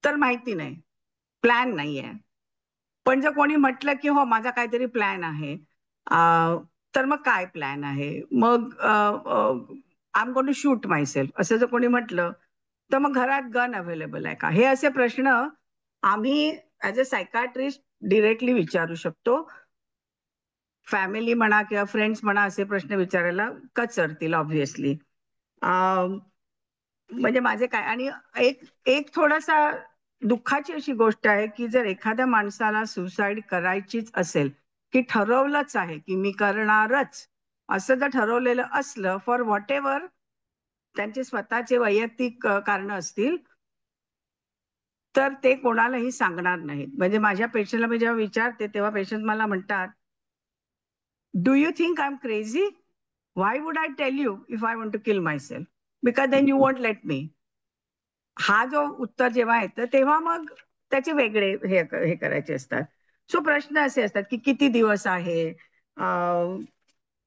तर माहिती नाही, प्लॅन नाहीये. पण जर कोणी म्हटलं की हो माझा काहीतरी प्लॅन आहे, तर मग काय प्लॅन आहे? मग I am going to shoot myself असं जर कोणी म्हटलं, तर मग घरात गन अवेलेबल आहे का? हे असे प्रश्न आम्ही ऍज अ सायकाट्रिस्ट डिरेक्टली विचारू शकतो. फॅमिली म्हणा किंवा फ्रेंड्स म्हणा असे प्रश्न विचारायला कचरतील ऑब्व्हियसली. म्हणजे माझे काय, आणि एक एक थोडासा दुःखाची अशी गोष्ट आहे की जर एखाद्या माणसाला सुसाईड करायचीच असेल, की ठरवलंच आहे की मी करणारच, असं जर ठरवलेलं असलं, फॉर व्हॉट एव्हर त्यांचे स्वतःचे वैयक्तिक कारण असतील, तर ते कोणालाही सांगणार नाहीत. म्हणजे माझ्या पेशंटला मी जेव्हा विचारते तेव्हा पेशंट मला म्हणतात, do you think I am crazy? Why would I tell you if I want to kill myself? Because then you won't let me. हा जो उत्तर जेव्हा येतं तेव्हा मग त्याचे वेगळे हे करायचे असतात. सो प्रश्न असे असतात की किती दिवस आहे,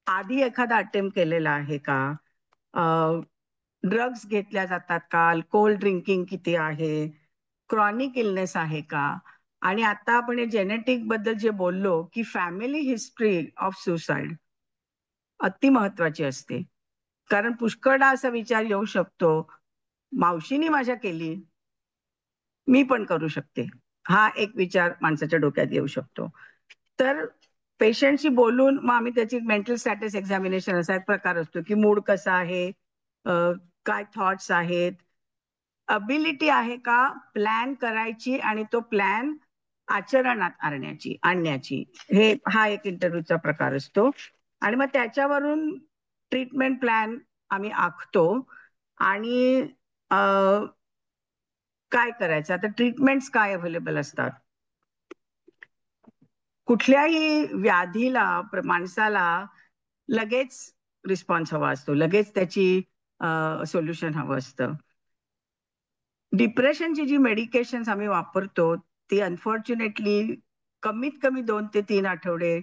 आधी एखादा अटेम्प्ट केलेला आहे का, ड्रग्ज घेतल्या जातात का, अल्कोहोल ड्रिंकिंग किती आहे, क्रॉनिक इलनेस आहे का, आणि आता आपण जेनेटिक बद्दल जे बोललो की फॅमिली हिस्ट्री ऑफ सुसाइड अति महत्वाची असते. कारण पुष्कळदा असा विचार येऊ शकतो, मावशीने माझ्या केली, मी पण करू शकते. हा एक विचार माणसाच्या डोक्यात येऊ शकतो. तर पेशंटशी बोलून मग आम्ही त्याची मेंटल स्टॅटस एक्झामिनेशन असा एक प्रकार असतो की मूड कसा आहे, काय थॉट्स आहेत, अबिलिटी आहे का प्लॅन करायची आणि तो प्लॅन आचरणात आणण्याची. हा एक इंटरव्ह्यूचा प्रकार असतो. आणि मग त्याच्यावरून ट्रीटमेंट प्लॅन आम्ही आखतो. आणि काय करायचं, आता ट्रीटमेंट्स काय अवेलेबल असतात. कुठल्याही व्याधीला माणसाला लगेच रिस्पॉन्स हवा असतो, लगेच त्याची सोल्युशन हवं असतं. डिप्रेशनची जी मेडिकेशन्स आम्ही वापरतो ती अनफॉर्च्युनेटली कमीत कमी 2 ते 3 आठवडे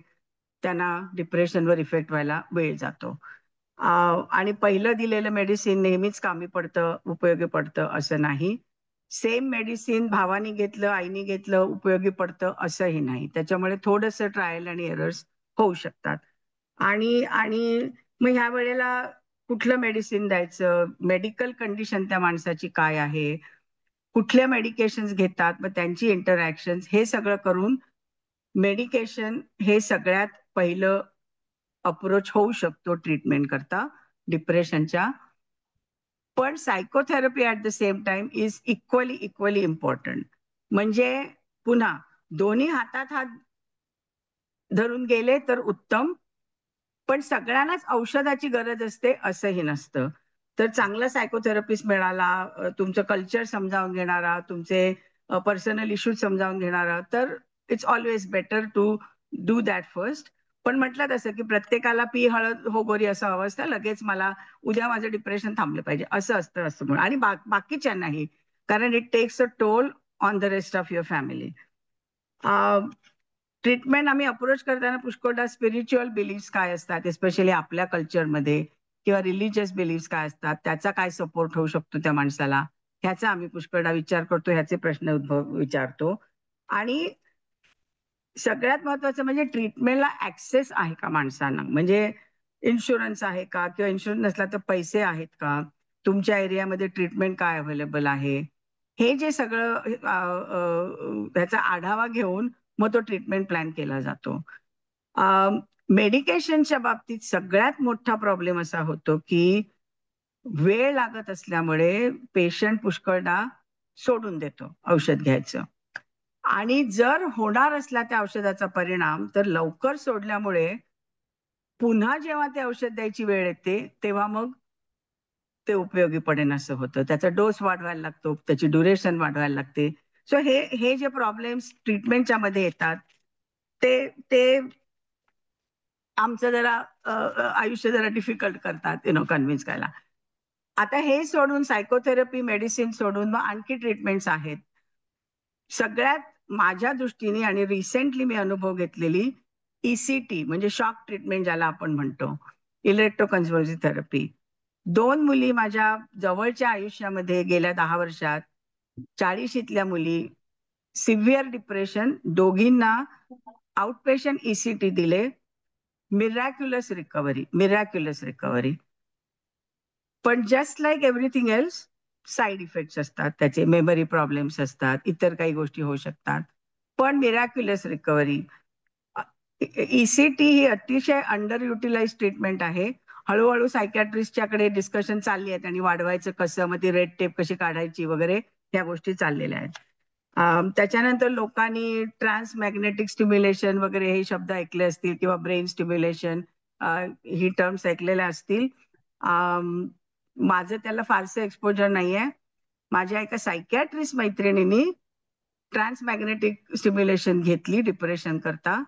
त्यांना डिप्रेशनवर इफेक्ट व्हायला वेळ जातो. आणि पहिलं दिलेलं मेडिसिन नेहमीच कामी पडतं, उपयोगी पडतं असं नाही. सेम मेडिसिन भावानी घेतलं, आईनी घेतलं, उपयोगी पडतं असंही नाही. त्याच्यामुळे थोडंसं ट्रायल आणि एरर्स होऊ शकतात. आणि आणि मग ह्या वेळेला कुठलं मेडिसिन द्यायचं, मेडिकल कंडिशन त्या माणसाची काय आहे, कुठल्या मेडिकेशन्स घेतात, मग त्यांची इंटरॅक्शन, हे सगळं करून मेडिकेशन हे सगळ्यात पहिलं अप्रोच होऊ शकतो ट्रीटमेंट करता डिप्रेशनच्या. पण psychotherapy at the same time is equally important. म्हणजे पुन्हा दोन्ही हातात हात धरून गेले तर उत्तम, पण सगळ्यांनाच औषधाची गरज असते असंही नसतं. तर चांगला सायकोथेरपिस्ट मिळाला, तुमचं कल्चर समजावून घेणारा, तुमचे पर्सनल इश्यूज समजावून घेणारा, तर it's always better to do that first. पण म्हटलं तसं की प्रत्येकाला पी हळद हो गोरी असं हवं असतं, लगेच मला उद्या माझं डिप्रेशन थांबलं पाहिजे असं असतं असं म्हणून. आणि बाकीच्यांनाही, कारण it takes a toll on the rest of your family. Treatment आम्ही अप्रोच करताना पुष्कळदा स्पिरिच्युअल बिलीफ्स काय असतात, एस्पेशली आपल्या कल्चरमध्ये, किंवा रिलिजियस बिलीफ्स काय असतात, त्याचा काय सपोर्ट होऊ शकतो त्या माणसाला, ह्याचा आम्ही पुष्कळदा विचार करतो, ह्याचे प्रश्न विचारतो. आणि सगळ्यात महत्वाचं म्हणजे ट्रीटमेंटला ऍक्सेस आहे का माणसांना, म्हणजे इन्शुरन्स आहे का, किंवा इन्शुरन्स नसला तर पैसे आहेत का, तुमच्या एरियामध्ये ट्रीटमेंट काय अवेलेबल आहे, हे जे सगळं त्याचा आढावा घेऊन मग तो ट्रीटमेंट प्लॅन केला जातो. मेडिकेशनच्या बाबतीत सगळ्यात मोठा प्रॉब्लेम असा होतो की वेळ लागत असल्यामुळे पेशंट पुष्कळदा सोडून देतो औषध घ्यायचं. आणि जर होणार असला त्या औषधाचा परिणाम, तर लवकर सोडल्यामुळे पुन्हा जेव्हा ते औषध द्यायची वेळ येते तेव्हा मग ते उपयोगी पडेन असं होतं. त्याचा डोस वाढवायला लागतो, त्याची ड्युरेशन वाढवायला लागते. सो हे जे प्रॉब्लेम्स ट्रीटमेंटच्या मध्ये येतात ते ते आमचं जरा आयुष्य जरा डिफिकल्ट करतात कन्व्हिन्स करायला. आता हे सोडून सायकोथेरपी मेडिसिन सोडून मग आणखी ट्रीटमेंट्स आहेत. सगळ्यात माझ्या दृष्टीने आणि रिसेंटली मी अनुभव घेतलेली ECT म्हणजे शॉक ट्रीटमेंट ज्याला आपण म्हणतो, इलेक्ट्रोकन्व्हर्सिव्ह थेरपी. 2 मुली माझ्या जवळच्या आयुष्यामध्ये गेल्या 10 वर्षात, 40शीतल्या मुली, सिव्हिअर डिप्रेशन, दोघींना आउटपेशंट ECT दिले, मिरॅक्युलस रिकव्हरी. पण just like everything else side effects असतात, त्याचे मेमरी प्रॉब्लेम्स असतात, इतर काही गोष्टी होऊ शकतात, पण मिरॅक्युलस रिकव्हरी. ECT ही अतिशय अंडर युटिलाइज ट्रीटमेंट आहे. हळूहळू सायकॅट्रिस्टच्याकडे डिस्कशन चालली आहेत आणि वाढवायचं कसं, मग ती रेड टेप कशी काढायची वगैरे ह्या गोष्टी चाललेल्या आहेत. त्याच्यानंतर लोकांनी ट्रान्स मॅग्नेटिक स्टिम्युलेशन वगैरे हे शब्द ऐकले असतील, किंवा ब्रेन स्टिम्युलेशन ही टर्म्स ऐकलेल्या असतील. माझं त्याला फारसं एक्सपोजर नाहीये. माझ्या एका सायकॅट्रिस्ट मैत्रिणींनी ट्रान्स मॅग्नेटिक स्टिम्युलेशन घेतली डिप्रेशन करता,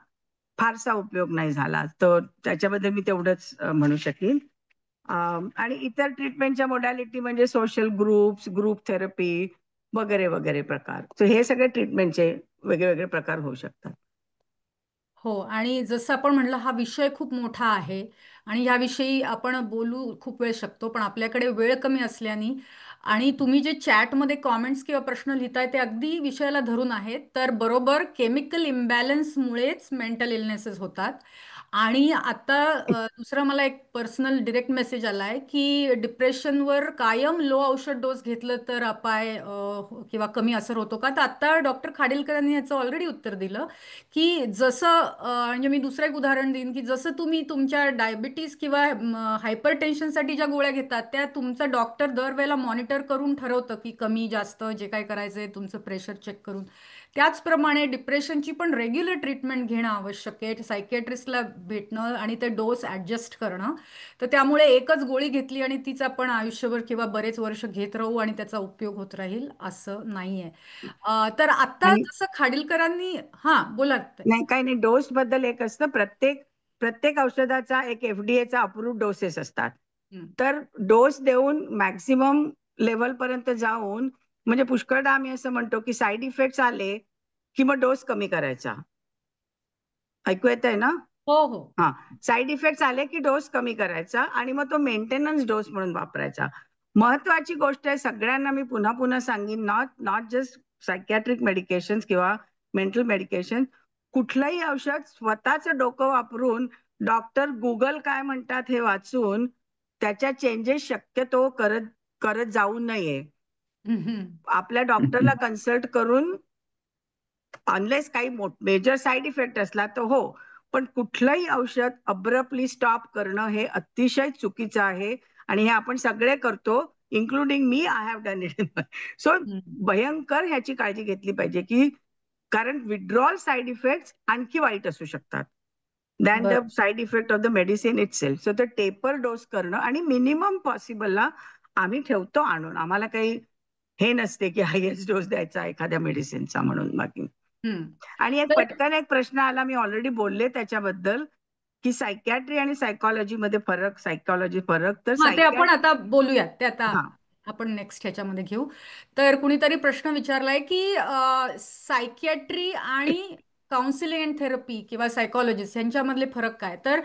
फारसा उपयोग नाही झाला. तर त्याच्याबद्दल मी तेवढंच म्हणू शकेन. आणि इतर ट्रीटमेंटच्या मोडॅलिटी म्हणजे सोशल ग्रुप थेरपी वगैरे वगैरे प्रकार. सो हे सगळे ट्रीटमेंटचे वेगळे वेगळे प्रकार होऊ शकतात. हो, आणि जसं आपण म्हणलं हा विषय खूप मोठा आहे आणि ह्याविषयी आपण बोलू खूप वेळ शकतो, पण आपल्याकडे वेळ कमी असल्याने आणि तुम्ही जे चॅटमध्ये कॉमेंट्स किंवा प्रश्न लिहिताय ते अगदी विषयाला धरून आहेत. तर बरोबर केमिकल इम्बॅलन्समुळेच मेंटल इलनेसेस होतात. आणि आता दुसरा मला एक पर्सनल डिरेक्ट मेसेज आलाय की डिप्रेशनवर कायम लो औषध डोस घेतलं तर अपाय किंवा कमी असर होतो का? तर आता डॉक्टर खाडीलकरांनी याचं ऑलरेडी उत्तर दिलं की जसं म्हणजे मी दुसरं एक उदाहरण देईन की जसं तुम्ही तुमच्या डायबिटीस किंवा हायपर टेन्शनसाठी ज्या गोळ्या घेतात त्या तुमचा डॉक्टर दरवेळेला मॉनिटर करून ठरवतं की कमी जास्त जे काय करायचंय तुमचं प्रेशर चेक करून. त्याचप्रमाणे डिप्रेशनची पण रेग्युलर ट्रीटमेंट घेणं आवश्यक आहे. सायकियाट्रिस्टला भेटणं आणि ते डोस ॲडजस्ट करणं. तर त्यामुळे एकच गोळी घेतली आणि तीच आपण आयुष्यभर किंवा बरेच वर्ष घेत राहू आणि त्याचा उपयोग होत राहील असं नाहीये. तर आता आणि जसं खाडीलकरांनी हा बोला ताई. नाही काही नाही, डोस बद्दल एक असतं, प्रत्येक प्रत्येक औषधाचा एक एफडीएचा अप्रूव्ड डोसेस असतात. हं. तर डोस देऊन मॅक्सिमम लेवल पर्यंत जाऊन, म्हणजे पुष्कळदा आम्ही असं म्हणतो की साईड इफेक्ट्स आले की मग डोस कमी करायचा. ऐकू येत आहे ना? हो हो. हा, साईड इफेक्ट्स आले की डोस कमी करायचा आणि मग तो मेंटेनन्स डोस म्हणून वापरायचा. महत्वाची गोष्ट आहे, सगळ्यांना मी पुन्हा पुन्हा सांगेन, नॉट जस्ट सायकॅट्रिक मेडिकेशन किंवा मेंटल मेडिकेशन, कुठलंही औषध स्वतःचं डोकं वापरून डॉक्टर गुगल काय म्हणतात हे वाचून त्याच्या चेंजेस शक्यतो करत करत जाऊ नये. हम्म. आपल्या डॉक्टरला कन्सल्ट करून, अनलेस काही मेजर साईड इफेक्ट असला तर हो, पण कुठलंही औषध अब्रप्टली स्टॉप करणं हे अतिशय चुकीचं आहे आणि हे आपण सगळे करतो, including me. I have done it. So भयंकर ह्याची काळजी घेतली पाहिजे की, कारण विड्रॉल साईड इफेक्ट्स आणखी वाईट असू शकतात दॅन द बर side effect of the medicine it self. So ते टेपर डोस करणं आणि मिनिमम पॉसिबलला आम्ही ठेवतो आणून, आम्हाला काही हे नसते की हायएस्ट डोस द्यायचा एखाद्या मेडिसिनचा म्हणून. बाकी हम्म. आणि एक तर पटकन एक प्रश्न आला, मी ऑलरेडी बोलले त्याच्याबद्दल, की सायकॅट्री आणि सायकॉलॉजी मध्ये फरक, सायकॉलॉजी फरक. तर हा ते आपण आता बोलूयात, ते आता हा आपण नेक्स्ट ह्याच्यामध्ये घेऊ. तर कुणीतरी प्रश्न विचारलाय की सायकियाट्री आणि काउन्सिलिंग अँड थेरपी किंवा सायकॉलॉजिस्ट यांच्यामधले फरक काय? तर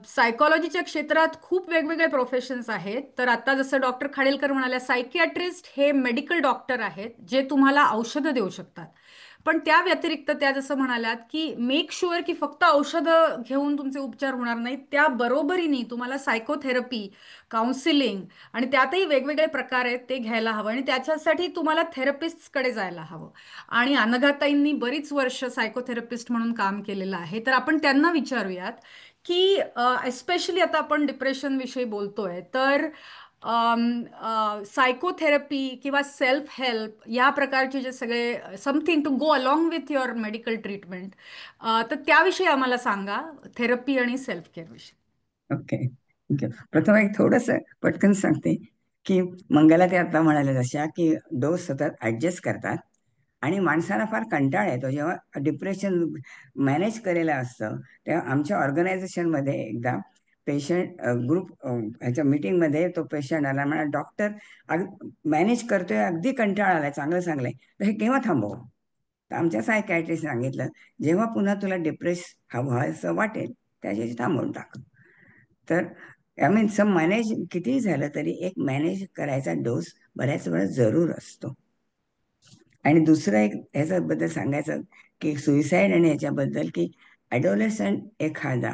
सायकॉलॉजीच्या क्षेत्रात खूप वेगवेगळे प्रोफेशन्स आहेत. तर आता जसं डॉक्टर खाडेलकर म्हणाल्या, सायकियाट्रिस्ट हे मेडिकल डॉक्टर आहेत जे तुम्हाला औषधं देऊ शकतात. पण त्या व्यतिरिक्त त्या जसं म्हणाल्यात की मेक शुअर की फक्त औषधं घेऊन तुमचे उपचार होणार नाहीत, त्या बरोबरीने तुम्हाला सायकोथेरपी, काउन्सिलिंग आणि त्यातही वेगवेगळे प्रकार आहेत ते घ्यायला हवं आणि त्याच्यासाठी तुम्हाला थेरपिस्टकडे जायला हवं. आणि अनघाताईंनी बरीच वर्ष सायकोथेरपिस्ट म्हणून काम केलेलं आहे. तर आपण त्यांना विचारूयात की एस्पेशली आता आपण डिप्रेशन विषयी बोलतोय, तर सायकोथेरपी किंवा सेल्फ हेल्प या प्रकारचे जे सगळे something to go along with your medical treatment, तर त्याविषयी आम्हाला सांगा, थेरपी आणि सेल्फ केअर विषयी. Okay, okay. प्रथम एक थोडस पटकन सांगते की मंगला ते आता म्हणाले जशा की डोस सतत ऍडजस्ट करतात आणि माणसाला फार कंटाळा येतो जेव्हा डिप्रेशन मॅनेज केलेलं असतं. तेव्हा आमच्या ऑर्गनायझेशनमध्ये एकदा पेशंट ग्रुप ह्याच्या मीटिंगमध्ये तो पेशंट आला, म्हणा डॉक्टर मॅनेज करतोय, अगदी कंटाळा आलाय, चांगलं चांगलंय, तर हे केव्हा थांबव? तर आमच्या सायकॅट्रिस्ट सांगितलं, जेव्हा पुन्हा तुला डिप्रेस हवं असं वाटेल त्याच्याशी थांबवून टाक. तर आय मीन सम मॅनेज कितीही झालं तरी एक मॅनेज करायचा डोस बऱ्याच वेळा जरूर असतो. आणि दुसरं एक ह्याच्याबद्दल सांगायचं की सुइसाईड आणि ह्याच्याबद्दल की ॲडोलेसंट एखादा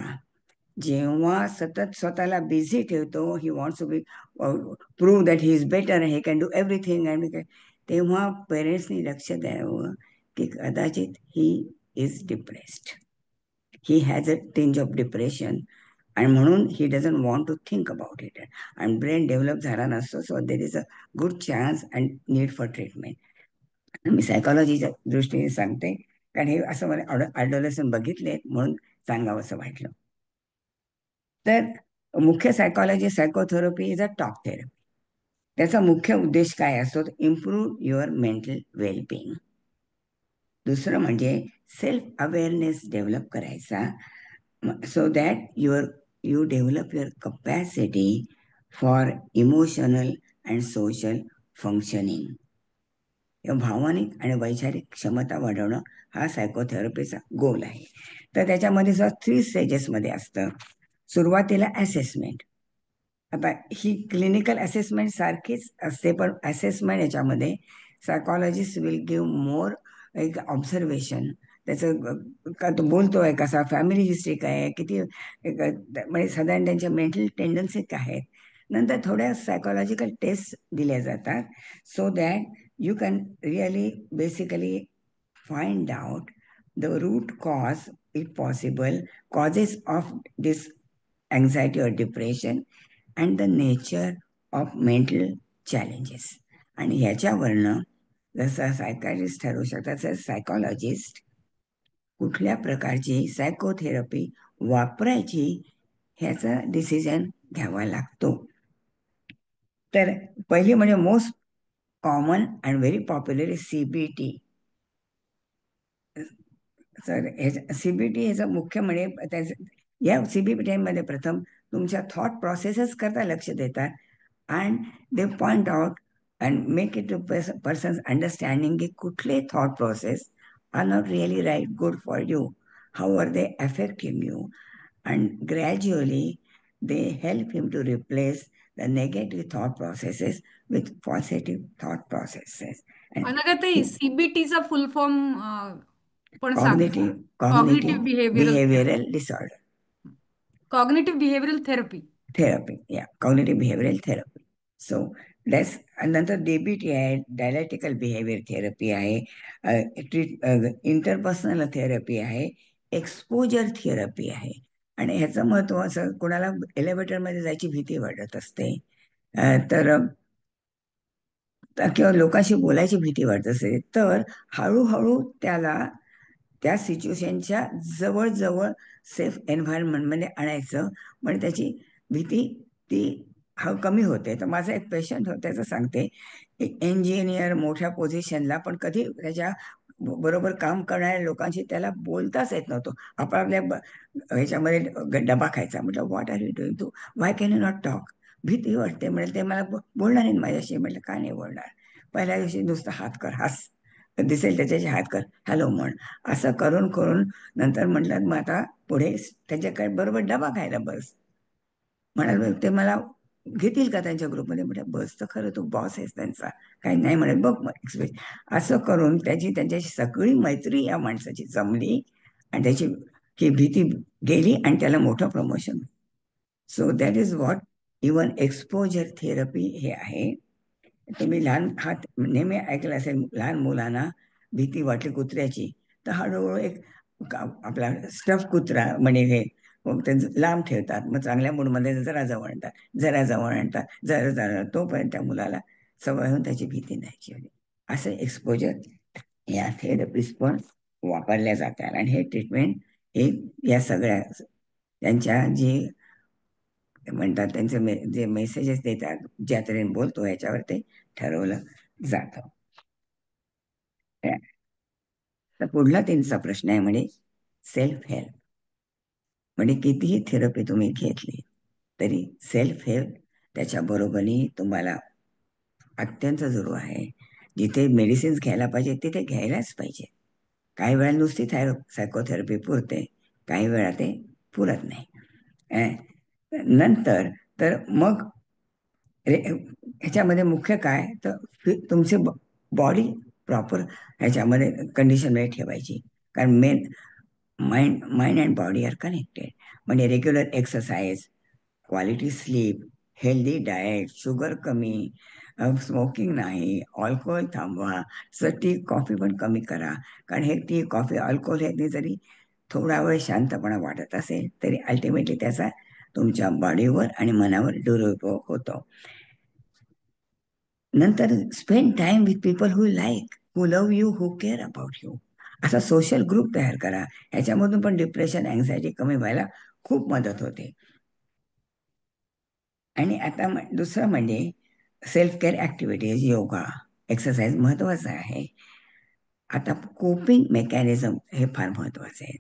जेव्हा सतत स्वतःला बिझी ठेवतो, he wants to be prove that he is better, he can do everything, and तेव्हा पेरेंट्सनी लक्ष द्यावं की कदाचित he is depressed, he has a tinge of depression, आणि म्हणून he doesn't want to think about it, आणि ब्रेन डेव्हलप झाला नसतो. So there is a good chance and need for treatment. मी सायकॉलॉजीच्या दृष्टीने सांगते, कारण हे असं मला ॲडोलेसन बघितले म्हणून सांगावं असं वाटलं. तर मुख्य psychology psychotherapy is a talk therapy. त्याचा मुख्य उद्देश काय असतो? Improve your mental wellbeing. दुसरं म्हणजे सेल्फ अवेअरनेस डेव्हलप करायचा, so that you develop your capacity for emotional and social functioning. किंवा भावनिक आणि वैचारिक क्षमता वाढवणं हा सायकोथेरपीचा गोल आहे. तर त्याच्यामध्ये सुद्धा 3 स्टेजेसमध्ये असतं. सुरुवातीला असेसमेंट. आता ही क्लिनिकल असेसमेंट सारखीच असते, पण असेसमेंट याच्यामध्ये सायकॉलॉजिस्ट विल गिव्ह मोर एक ऑब्झर्वेशन. त्याचं का तो बोलतोय कसा, फॅमिली हिस्ट्री काय आहे, किती म्हणजे साधारण त्यांच्या मेंटल टेंडन्सी काय आहेत. नंतर थोड्या सायकॉलॉजिकल टेस्ट दिल्या जातात, so that you can really basically find out the root cause, if possible, causes of this anxiety or depression and the nature of mental challenges. आणि ह्याच्यावरनं जसं सायकायट्रिस्ट ठरवू शकतात, तसं सायकॉलॉजिस्ट कुठल्या प्रकारची सायकोथेरपी वापरायची ह्याचा डिसिजन घ्यावा लागतो. तर पहिली म्हणजे most common and very popular is CBT. Sir CBT ह्याचं मुख्य म्हणजे या CBT मध्ये प्रथम तुमच्या थॉट प्रोसेसेस करता लक्ष देतात and they point out and make it to person's understanding की कुठले thought process are not really right good for you, how are they affecting you, and gradually they help him to replace the negative thought processes with positive thought processes. Anaghatai, CBTचा full form पण सांगा. Cognitive behavioral disorder. Cognitive behavioral therapy. Cognitive behavioral therapy. So that's नंतर DBT आहे, dialectical behavior therapy आहे, interpersonal therapy आहे, exposure therapy आहे. आणि ह्याचं महत्व असं, कोणाला एलिव्हेटरमध्ये जायची भीती वाटत असते, तर किंवा लोकांशी बोलायची भीती वाटत असेल, तर हळूहळू त्याला त्या सिच्युएशनच्या जवळजवळ सेफ एन्व्हायरमेंटमध्ये आणायचं, म्हणजे त्याची भीती ती कमी होते. तर माझा एक पेशंट होता, त्याचं सांगते, इंजिनियर मोठ्या पोझिशनला, पण कधी त्याच्या बरोबर काम करणाऱ्या लोकांशी त्याला बोलताच येत नव्हतं. आपण आपल्या ह्याच्यामध्ये डबा खायचा, म्हटलं what are you doing, to why can you not talk, भीती वाटते. म्हणजे ते मला बोलणार नाही माझ्याशी. म्हटलं का नाही बोलणार? पहिल्या दिवशी नुसतं हात कर, हास दिसेल त्याच्याशी हात कर, हॅलो म्हण, असं करून करून नंतर म्हटलं मग आता पुढे त्याच्याकडे बरोबर डबा खायला बस. म्हणाल ते मला घेतील का त्यांच्या ग्रुपमध्ये? म्हटलं बस तर खरं, तू बॉस आहेस त्यांचा, काही नाही म्हणत, बघ मग एक्सप्रेस. असं करून त्यांच्याशी सगळी मैत्री या माणसाची जमली आणि त्याची ही भीती गेली आणि त्याला मोठं promotion. So that is what even exposure therapy हे आहे. तुम्ही लहान हात नेहमी ऐकलं असेल, लहान मुलांना भीती वाटली कुत्र्याची, तर हळूहळू एक आपला स्टफ कुत्रा म्हणजे हे मग ते लांब ठेवतात, मग चांगल्या मूडमध्ये जरा जवळ आणतात, जरा जवळ आणतात, जरा जरा, तोपर्यंत त्या मुलाला सवय होऊन त्याची भीती नाही. असं एक्सपोजर या थेरपीज पण वापरल्या जातात. आणि हे ट्रीटमेंट हे या सगळ्या त्यांच्या जी म्हणतात त्यांचे जे मेसेजेस देतात, ज्या तऱ्हेने बोलतो याच्यावर ते ठरवलं जातं. तर पुढला त्यांचा प्रश्न आहे म्हणजे सेल्फ हेल्प. म्हणजे कितीही थेरपी तुम्ही घेतली तरी सेल्फ हेल्प त्याच्या बरोबरीने तुम्हाला अत्यंत जरूर आहे. जिथे मेडिसिन्स घ्यायला पाहिजे तिथे घ्यायलाच पाहिजे. काही वेळा नुसती सायकोथेरपी पुरते, काही वेळा ते पुरत नाही. नंतर तर मग ह्याच्यामध्ये मुख्य काय, तर तुमचे बॉडी प्रॉपर ह्याच्यामध्ये कंडिशनमध्ये ठेवायची, कारण mind and body are connected. म्हणजे regular exercise, quality sleep, healthy diet, sugar कमी, स्मोकिंग नाही, अल्कोहोल थांबवा, टी कॉफी पण कमी करा. कारण हे टी कॉफी अल्कोहोल ह्यानी जरी थोडा वेळ शांतपणा वाटत असेल तरी अल्टिमेटली त्याचा तुमच्या बॉडीवर आणि मनावर दुरुपयोग होतो. नंतर spend time with people who like, who love you, who care about you. असा सोशल ग्रुप तयार करा. ह्याच्यामधून पण डिप्रेशन, अँझायटी कमी व्हायला खूप मदत होते. आणि आता दुसरं म्हणजे self care activities, yoga, exercise महत्त्वाचं आहे. आता कोपिंग मेकॅनिझम हे फार महत्त्वाचे आहे.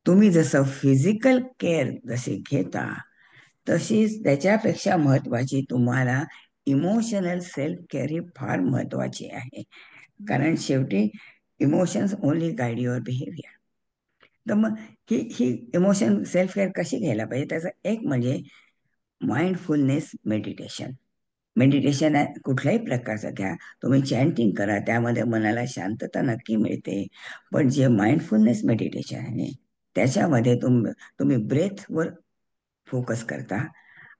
तुम्ही जसं फिजिकल केअर जशी घेता तशीच त्याच्यापेक्षा महत्त्वाची तुम्हाला इमोशनल सेल्फ केअर ही फार महत्त्वाची आहे. कारण शेवटी emotions only guide your behaviour. तर मग ही इमोशन सेल्फ केअर कशी घ्यायला पाहिजे, त्याचं एक म्हणजे माइंडफुलनेस मेडिटेशन. मेडिटेशन कुठल्याही प्रकारचं घ्या, तुम्ही चॅन्टिंग करा, त्यामध्ये मनाला शांतता नक्की मिळते. पण जे माइंडफुलनेस मेडिटेशन आहे त्याच्यामध्ये तुम्ही ब्रेथवर फोकस करता,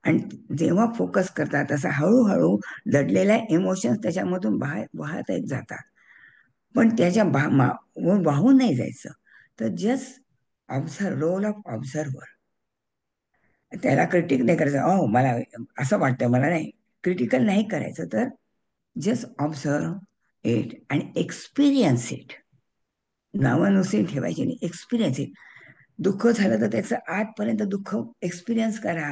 आणि जेव्हा फोकस करता तसा हळूहळू दडलेल्या इमोशन्स त्याच्यामधून वाहत येत जातात. पण त्याच्या वाहून नाही जायचं, तर just observe, role of observer. त्याला क्रिटिक नाही करायचं, मला असं वाटतं, मला नाही क्रिटिकल नाही करायचं, तर जस्ट ऑब्झर्व इट आणि एक्सपिरियन्स इट. नावं नुसती ठेवायची नाही, एक्सपिरियन्स इट. दुःख झालं तर त्याचं आतपर्यंत दुःख एक्सपिरियन्स करा.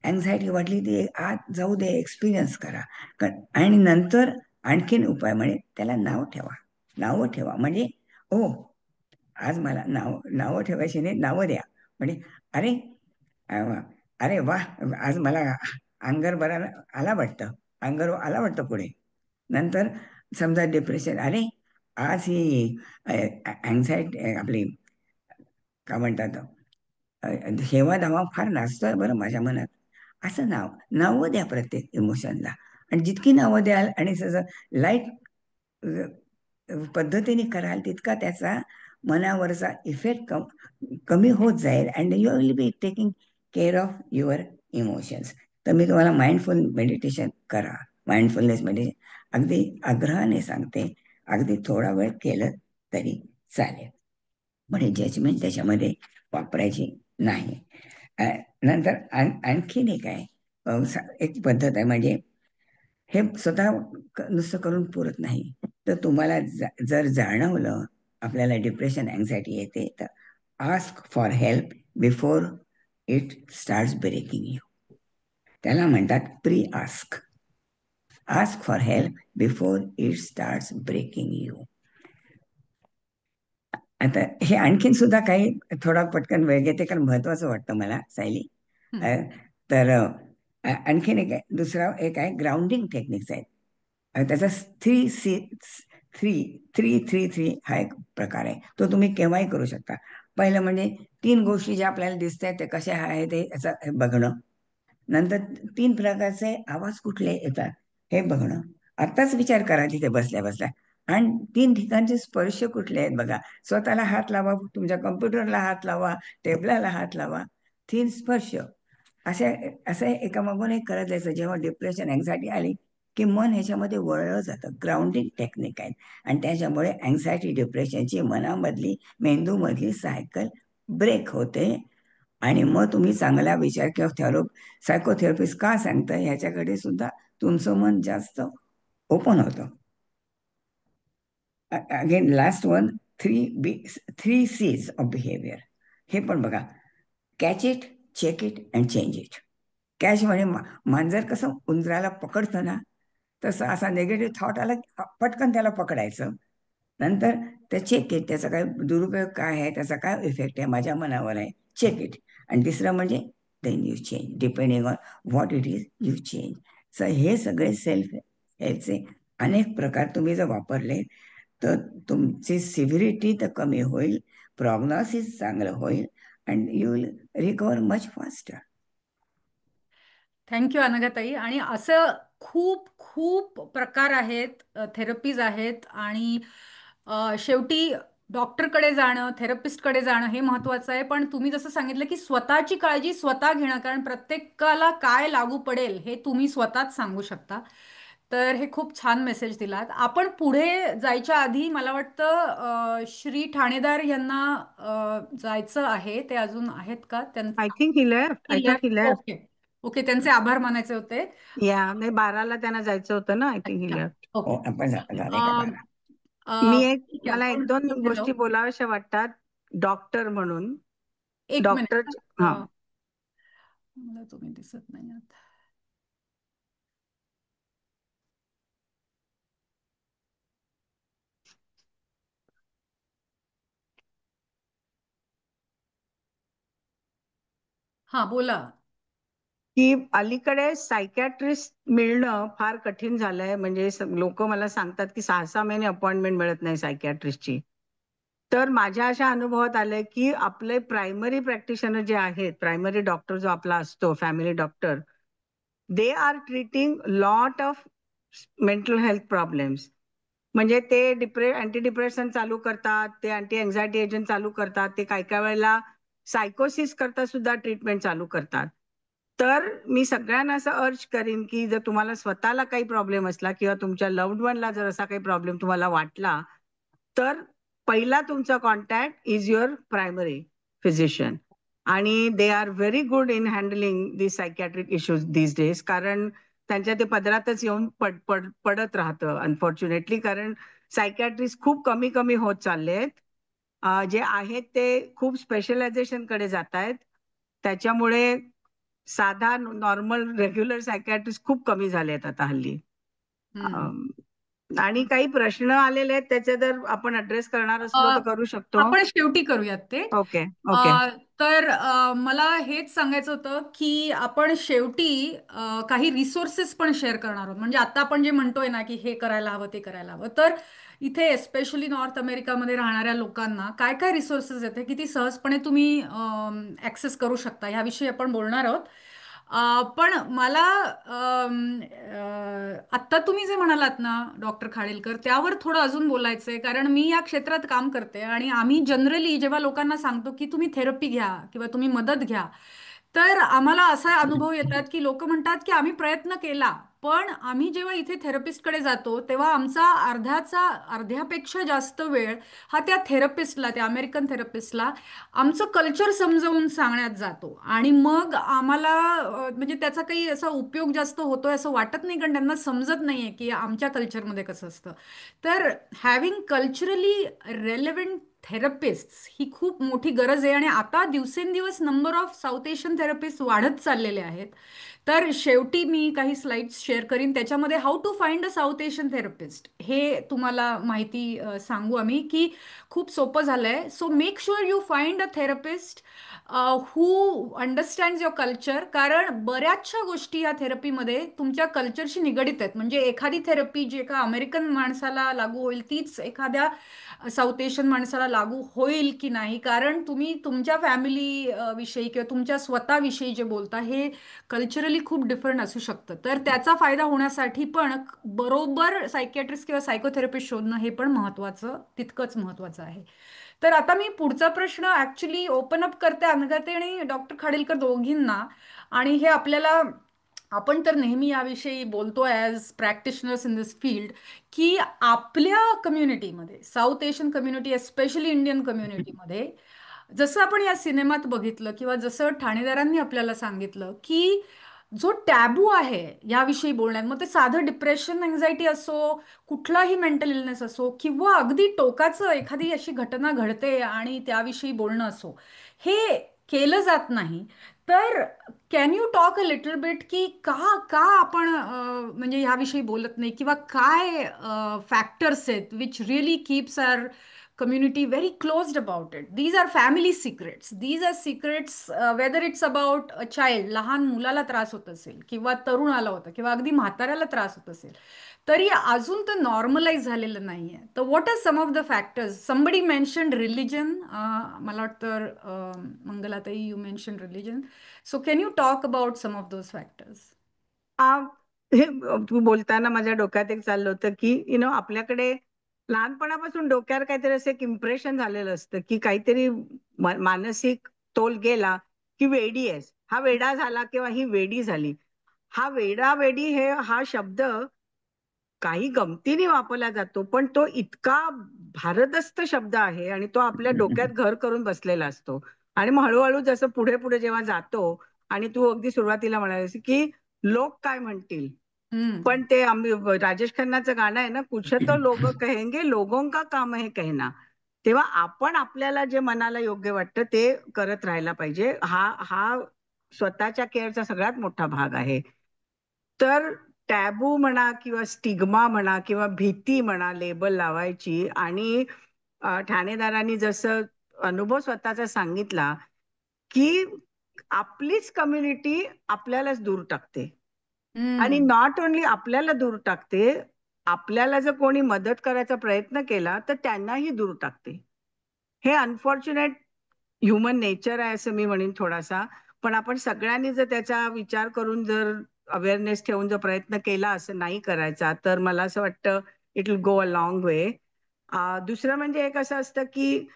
अँझायटी वाटली ती आत जाऊ दे, एक्सपिरियन्स करा. आणि नंतर आणखीन उपाय म्हणजे त्याला नावं ठेवा. म्हणजे आज मला नावं ठेवायची नाही, नावं द्या. म्हणजे अरे अरे वा, आज मला अंगावर बरा आला वाटतं, अंगावर आला वाटतं पुढे. नंतर समजा डिप्रेशन, अरे आज ही अँझायटी आपली काय म्हणतात, हेवा दावा फार नाचतोय बरं माझ्या मनात. असं नावं द्या प्रत्येक इमोशनला. आणि जितकी नावं द्याल आणि लाईट पद्धतीने कराल, तितका त्याचा मनावरचा इफेक्ट कमी होत जाईल, and you will be taking care of your emotions. तर मी तुम्हाला माइंडफुल मेडिटेशन करा. माइंडफुलनेस मेडिटेशन अगदी आग्रहाने सांगते, अगदी थोडा वेळ केलं तरी चालेल, म्हणजे जजमेंट त्याच्यामध्ये वापरायची नाही. नंतर आणखीन एक आहे, एक पद्धत आहे, म्हणजे हे स्वतः नुसतं करून पुरत नाही. तर तुम्हाला जर जाणवलं आपल्याला डिप्रेशन, अँझायटी येते, तर ask for help before it starts breaking you. त्याला म्हणतात pre ask. Ask for help before it starts breaking you. आता हे आणखीन सुद्धा काही थोडा पटकन वेळ घेते, कारण महत्वाचं वाटतं मला, सायली. तर आणखीन एक आहे, दुसरा एक आहे ग्राउंडिंग टेक्निक्स आहेत. त्याचा 3-3-3 हा एक प्रकार आहे, तो तुम्ही केव्हाही करू शकता. पहिलं म्हणजे 3 गोष्टी ज्या आपल्याला दिसत आहेत ते कशा आहेत ते असं बघणं. नंतर 3 प्रकारचे आवाज कुठले येतात हे बघणं. आत्ताच विचार करा तिथे बसल्या बसल्या, आणि 3 ठिकाणचे स्पर्श कुठले आहेत बघा. स्वतःला हात लावा, तुमच्या कम्प्युटरला हात लावा, टेबलाला हात लावा. 3 स्पर्श असं एकामागून एक करत जायचं. जेव्हा डिप्रेशन, अँझायटी आली की मन ह्याच्यामध्ये वळलं जातं. ग्राउंडिंग टेक्निक आहेत, आणि त्याच्यामुळे अँझायटी, डिप्रेशनची मनामधली, मेंदूमधली सायकल ब्रेक होते. आणि मग तुम्ही चांगला विचार किंवा सायकोथेरपिस्ट का सांगतं ह्याच्याकडे सुद्धा तुमचं मन जास्त ओपन होतं. Again last one, 3 C's of behaviour. हे पण बघा, catch it, check it and change it. Catch म्हणजे मांजर कसं उंदराला पकडतं ना, तसं असा निगेटिव्ह थॉट आला पटकन त्याला पकडायचं. नंतर ते चेक इट, त्याचा काय दुरुपयोग काय आहे, त्याचा काय इफेक्ट आहे माझ्या मनावर आहे, चेक इट. आणि तिसरं म्हणजे then you change, depending on what it is you change. So हे सगळे सेल्फ हेल्पचे अनेक प्रकार तुम्ही जर वापरले तर तुमची सिव्हिरिटी तर कमी होईल, प्रॉग्नॉसिस चांगलं होईल, and you will recover much faster. Thank you Anaghatai. आणि असं खूप खूप प्रकार आहेत, थेरपीज आहेत, आणि शेवटी डॉक्टरकडे जाणं, थेरपिस्टकडे जाणं हे महत्त्वाचं आहे. पण तुम्ही जसं सांगितलं की स्वतःची काळजी स्वतः घेणं, कारण प्रत्येकाला काय लागू पडेल हे तुम्ही स्वतःच सांगू शकता. तर हे खूप छान मेसेज दिलात. आपण पुढे जायच्या आधी मला वाटतं श्री ठाणेदार यांना जायचं आहे. ते अजून आहेत का? I think he left. I thought he left. Okay okay, त्यांचे आभार मानायचे होते. या नाही, 12ला त्यांना जायचं होतं ना. I think he left. Okay. आपण झाले का बारा? मला एक दोन गोष्टी बोलाव्याशा वाटतात डॉक्टर म्हणून. एक डॉक्टर मिनिट, मला तुम्ही दिसत नाही आहात. हा बोला. की अलीकडे सायकॅट्रिस्ट मिळणं फार कठीण झालंय. म्हणजे लोक मला सांगतात की 6-6 महिने अपॉइंटमेंट मिळत नाही सायकॅट्रिस्टची. तर माझ्या अशा अनुभवात आलंय की आपले प्रायमरी प्रॅक्टिशनर जे आहेत, प्रायमरी डॉक्टर जो आपला असतो, family doctor, they are treating lot of mental health problems. म्हणजे ते अँटी डिप्रेशन चालू करतात, ते अँटी एन्झायटी एजंट चालू करतात, ते काय काय वेळेला सायकोसिस करता सुद्धा ट्रीटमेंट चालू करतात. तर मी सगळ्यांना असं अर्ज करीन की जर तुम्हाला स्वतःला काही प्रॉब्लेम असला किंवा तुमच्या लव्ड वनला जर असा काही प्रॉब्लेम तुम्हाला वाटला, तर पहिला तुमचा contact is your primary physician. आणि they are very good in handling the psychiatric issues these days. कारण त्यांच्या ते पदरातच येऊन पडत राहतं अनफॉर्च्युनेटली. कारण सायकॅट्रिस्ट खूप कमी कमी होत चालले आहेत. जे आहेत ते खूप स्पेशलायझेशन कडे जात आहेत. त्याच्यामुळे साधा नॉर्मल रेग्युलर सायकॅट्रिस्ट खूप कमी झाले आहेत आता हल्ली. आणि काही प्रश्न आलेले आहेत, त्याचे जर आपण अड्रेस करणार असलो तर करू शकतो. आपण शेवटी करूयात ते. Okay okay. तर मला हेच सांगायचं होतं की आपण शेवटी काही रिसोर्सेस पण शेअर करणार आहोत. म्हणजे आता आपण जे म्हणतोय ना की हे करायला हवं ते करायला हवं, तर इथे एस्पेशली नॉर्थ अमेरिकामध्ये राहणाऱ्या लोकांना काय काय रिसोर्सेस आहेत हे किती सहजपणे तुम्ही ऍक्सेस करू शकता ह्याविषयी आपण बोलणार आहोत. पण मला आत्ता तुम्ही जे म्हणालात ना डॉक्टर खाडीलकर, त्यावर थोडं अजून बोलायचंय. कारण मी या क्षेत्रात काम करते आणि आम्ही जनरली जेव्हा लोकांना सांगतो की तुम्ही थेरपी घ्या किंवा तुम्ही मदत घ्या, तर आम्हाला असा अनुभव येतात की लोक म्हणतात की आम्ही प्रयत्न केला, पण आम्ही जेव्हा इथे थेरपिस्टकडे जातो तेव्हा आमचा अर्ध्यापेक्षा जास्त वेळ हा त्या थेरपिस्टला, त्या अमेरिकन थेरपिस्टला आमचं कल्चर समजावून सांगण्यात जातो. आणि मग आम्हाला म्हणजे त्याचा काही असा उपयोग जास्त होतोय असं वाटत नाही, कारण त्यांना समजत नाहीये की आमच्या कल्चरमध्ये कसं असतं. तर हॅव्हिंग कल्चरली रेलेव्हंट थेरपिस्ट ही खूप मोठी गरज आहे. आणि आता दिवसेंदिवस number of south Asian therapist वाढत चाललेले आहेत. तर शेवटी मी काही स्लाइड्स शेअर करीन, त्याच्यामध्ये how to find a South Asian therapist हे तुम्हाला माहिती सांगू आम्ही की खूप सोपं झालंय. So make sure you find a therapist who understand your culture. कारण बऱ्याचशा गोष्टी या थेरपीमध्ये तुमच्या कल्चरशी निगडित आहेत. म्हणजे एखादी थेरपी जी एका अमेरिकन माणसाला लागू होईल तीच एखाद्या साऊथ एशियन माणसाला लागू होईल की नाही, कारण तुम्ही तुमच्या फॅमिली विषयी किंवा तुमच्या स्वतःविषयी जे बोलता हे कल्चरली खूप डिफरंट असू शकतं. तर त्याचा फायदा होण्यासाठी पण बरोबर सायकियाट्रिस्ट किंवा सायकोथेरपिस्ट शोधणं हे पण महत्वाचं, तितकंच महत्वाचं आहे. तर आता मी पुढचा प्रश्न ऍक्च्युली ओपन अप करते अनघाते आणि डॉक्टर खाडीलकर दोघींना. आणि हे आपल्याला, आपण तर नेहमी याविषयी बोलतो as practitioners in this field, की आपल्या कम्युनिटीमध्ये, south Asian community especially Indian कम्युनिटीमध्ये, जसं आपण या सिनेमात बघितलं किंवा जसं ठाणेदारांनी आपल्याला सांगितलं की जो टॅबू आहे याविषयी बोलण्यात, मग ते साधं डिप्रेशन, एन्झायटी असो, कुठलाही मेंटल इलनेस असो, किंवा अगदी टोकाचं एखादी अशी घटना घडते आणि त्याविषयी बोलणं असो, हे केलं जात नाही. तर can you talk a little bit की का का आपण म्हणजे ह्याविषयी बोलत नाही, किंवा काय फॅक्टर्स आहेत which really keeps our community very closed about it. These are family secrets. These are secrets, whether it's about a child, लहान मुलाला त्रास होत असेल किंवा तरुणाला होता किंवा अगदी म्हाताऱ्याला त्रास होत असेल, तरी अजून तर नॉर्मलाइज झालेलं नाहीये. तर what are some of the factors? Somebody mentioned religion, मला वाटतं Mangalatai you mention religion. So can you talk about some of those factors? हे तू बोलताना माझ्या डोक्यात एक चाललं होतं की आपल्याकडे लहानपणापासून डोक्यावर काहीतरी असं एक इम्प्रेशन झालेलं असतं की काहीतरी मानसिक तोल गेला की वेडी आहेस, हा वेडा झाला किंवा ही वेडी झाली. हा वेडा वेडी हा शब्द काही गमतीने वापरला जातो, पण तो इतका भारदस्त शब्द आहे आणि तो आपल्या डोक्यात घर करून बसलेला असतो. आणि मग हळूहळू जसं पुढे पुढे जेव्हा जातो, आणि तू अगदी सुरुवातीला म्हणालीस की लोक काय म्हणतील, पण ते राजेश खन्नाचं गाणं आहे ना, कुछ तो लोग कहेंगे लोगों का काम है कहना. तेव्हा आपण आपल्याला जे मनाला योग्य वाटतं ते करत राहायला पाहिजे. हा हा स्वतःच्या केअरचा सगळ्यात मोठा भाग आहे. तर टॅबू म्हणा किंवा स्टिग्मा म्हणा किंवा भीती म्हणा लेबल लावायची, आणि ठाणेदारांनी जसं अनुभव स्वतःचा सांगितला की आपलीच कम्युनिटी आपल्यालाच दूर टाकते. आणि हम्म. नॉट ओन्ली आपल्याला दूर टाकते, आपल्याला जर कोणी मदत करायचा प्रयत्न केला तर त्यांनाही दूर टाकते. हे अनफॉर्च्युनेट ह्युमन नेचर आहे असं मी म्हणेन थोडासा. पण आपण सगळ्यांनी जर त्याचा विचार करून जर अवेअरनेस ठेवून जर प्रयत्न केला असं नाही करायचा, तर मला असं वाटतं it will go a long वे. दुसरं म्हणजे एक असं असतं की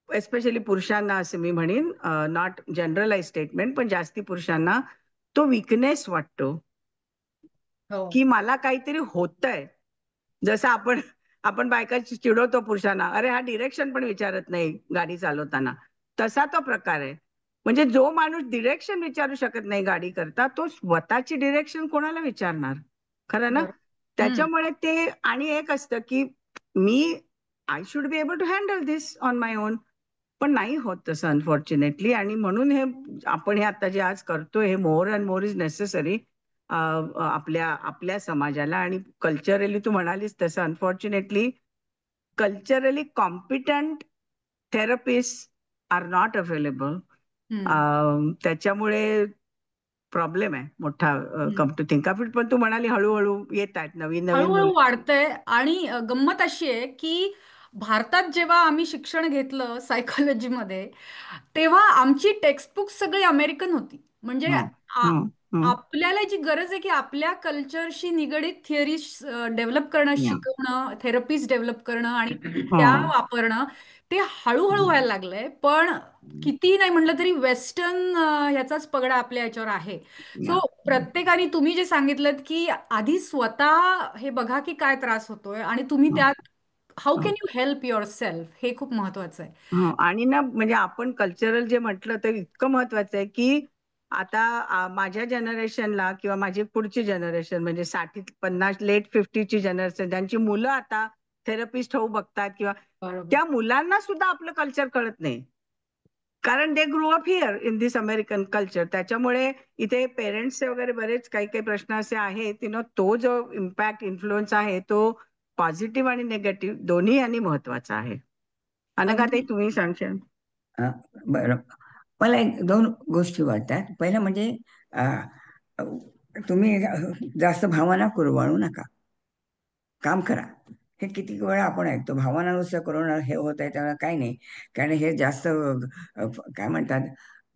एस्पेशली पुरुषांना असं मी म्हणेन, नॉट जनरलाइज स्टेटमेंट, पण जास्ती पुरुषांना तो विकनेस वाटतो हो. की मला काहीतरी होतंय. जसं आपण आपण बायका चिडवतो पुरुषांना, अरे हा डिरेक्शन पण विचारत नाही गाडी चालवताना. तसा तो प्रकार आहे. म्हणजे जो माणूस डिरेक्शन विचारू शकत नाही गाडी करता, तो स्वतःची डिरेक्शन कोणाला विचारणार? खरं ना? बरोबर. त्याच्यामुळे ते आणि एक असतं की मी I should be able to handle this on my own. पण नाही होत तसं अनफॉर्च्युनेटली. आणि म्हणून हे आपण हे आता जे आज करतोय हे more and more is necessary आपल्या आपल्या समाजाला. आणि कल्चरली तू म्हणालीस तसं unfortunately culturally competent therapist are not available. त्याच्यामुळे प्रॉब्लेम आहे मोठा come to think of it. पण तू म्हणाली हळूहळू येत आहेत नवीन नवीन हळूहळू मुलं. वाढतंय. आणि गंमत अशी आहे की भारतात जेव्हा आम्ही शिक्षण घेतलं सायकोलॉजीमध्ये, तेव्हा आमची टेक्स्टबुक सगळी अमेरिकन होती. म्हणजे हं, हं, हं, आपल्याला जी गरज आहे की आपल्या कल्चरशी निगडीत थिअरी डेव्हलप करणं, हं, शिकवणं, थेरपीज डेव्हलप करणं आणि त्या हं, वापरणं, ते हळूहळू व्हायला लागलंय. पण किती नाही म्हटलं तरी वेस्टर्न ह्याचाच पगडा आपल्या याच्यावर आहे. सो प्रत्येकाने तुम्ही जे सांगितलं की आधी स्वतः हे बघा की काय त्रास होतोय आणि तुम्ही त्यात how can you help your self, हे खूप महत्वाचं आहे. आणि ना म्हणजे आपण कल्चरल जे म्हटलं तर इतकं महत्वाचं आहे की आता माझ्या जनरेशनला किंवा माझी पुढची जनरेशन म्हणजे 60-50 लेट 50ची जनरेशन, त्यांची मुलं आता थेरपिस्ट होऊ बघतात किंवा बरोबर. त्या मुलांना सुद्धा आपलं कल्चर कळत नाही. कारण they grow up here in this American culture. त्याच्यामुळे इथे पेरेंट्सचे वगैरे बरेच काही काही प्रश्न असे आहेत, तो जो इम्पॅक्ट इन्फ्लुएन्स आहे तो पॉझिटिव्ह आणि निगेटिव्ह दोन्ही यांनी महत्वाचा आहे. अनघाताई अगदी. तुम्ही सांगशाल? बरं, मला एक दोन गोष्टी वाटतात. पहिलं म्हणजे अ, अ, तुम्ही जास्त भावना कुरवाळू नका, काम करा. हे किती वेळा आपण ऐकतो, भावनानुसार करून हे होत आहे त्याला काही नाही. कारण हे जास्त काय म्हणतात,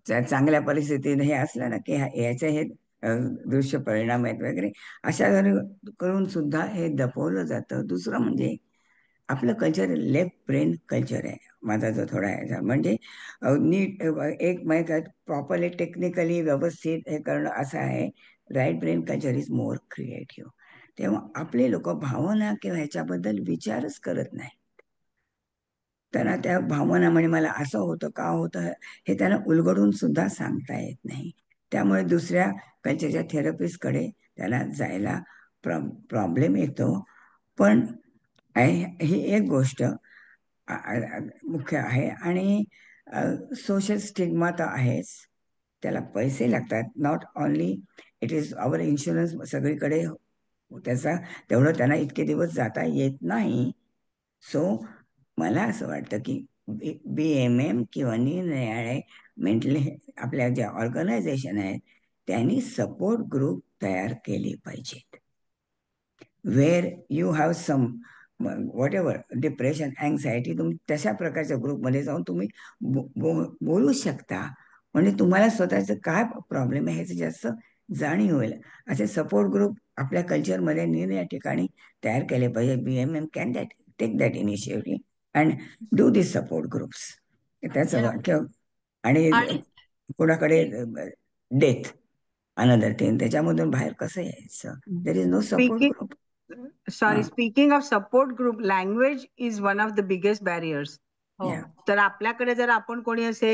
चांगल्या परिस्थितीत हे असलं ना की याचे हे अ, दृश्य परिणाम आहेत वगैरे, अशा जरी करून सुद्धा हे दपवलं जातं. दुसरं म्हणजे आपलं कल्चर लेफ्ट ब्रेन कल्चर आहे. माझा जो थोडा आहे म्हणजे नीट एक प्रॉपरली टेक्निकली व्यवस्थित हे करणं असं आहे. Right brain culture is more creative. तेव्हा आपले लोक भावना किंवा ह्याच्याबद्दल विचारच करत नाही. त्यांना त्या भावना म्हणजे मला असं होतं का होतं हे त्यांना उलगडून सुद्धा सांगता येत नाही. त्यामुळे दुसऱ्या कल्चरच्या थेरपिस्टकडे त्याला जायला प्रॉब्लेम येतो. पण ही एक गोष्ट मुख्य आहे. आणि सोशल स्टिग्मा तर आहेच, त्याला पैसे लागतात. Not only it is our insurance सगळीकडे त्याचा तेवढं त्यांना इतके दिवस जाता येत नाही. सो मला असं वाटतं की BMM किंवा निरनिराळे मेंटल आपल्या ज्या ऑर्गनायझेशन आहेत त्यांनी सपोर्ट ग्रुप तयार केले पाहिजेत. Where you have some whatever depression, anxiety, तुम्ही तशा प्रकारच्या ग्रुपमध्ये जाऊन तुम्ही बोलू शकता. म्हणजे तुम्हाला स्वतःचं काय प्रॉब्लेम आहे ह्याचं जास्त जाणीव होईल. असे सपोर्ट ग्रुप आपल्या कल्चरमध्ये निरनिराळ्या ठिकाणी तयार केले पाहिजे. BMM can take that initiative and do this support groups. त्याचं या. वाक्य. आणि आणि कोणाकडे डेथ अनदर थिंग, त्याच्यामधून बाहेर कसं यायचं? There is no support speaking group. Speaking of support group, language is one of the biggest barriers. हो. तर आपल्याकडे जर आपण कोणी असे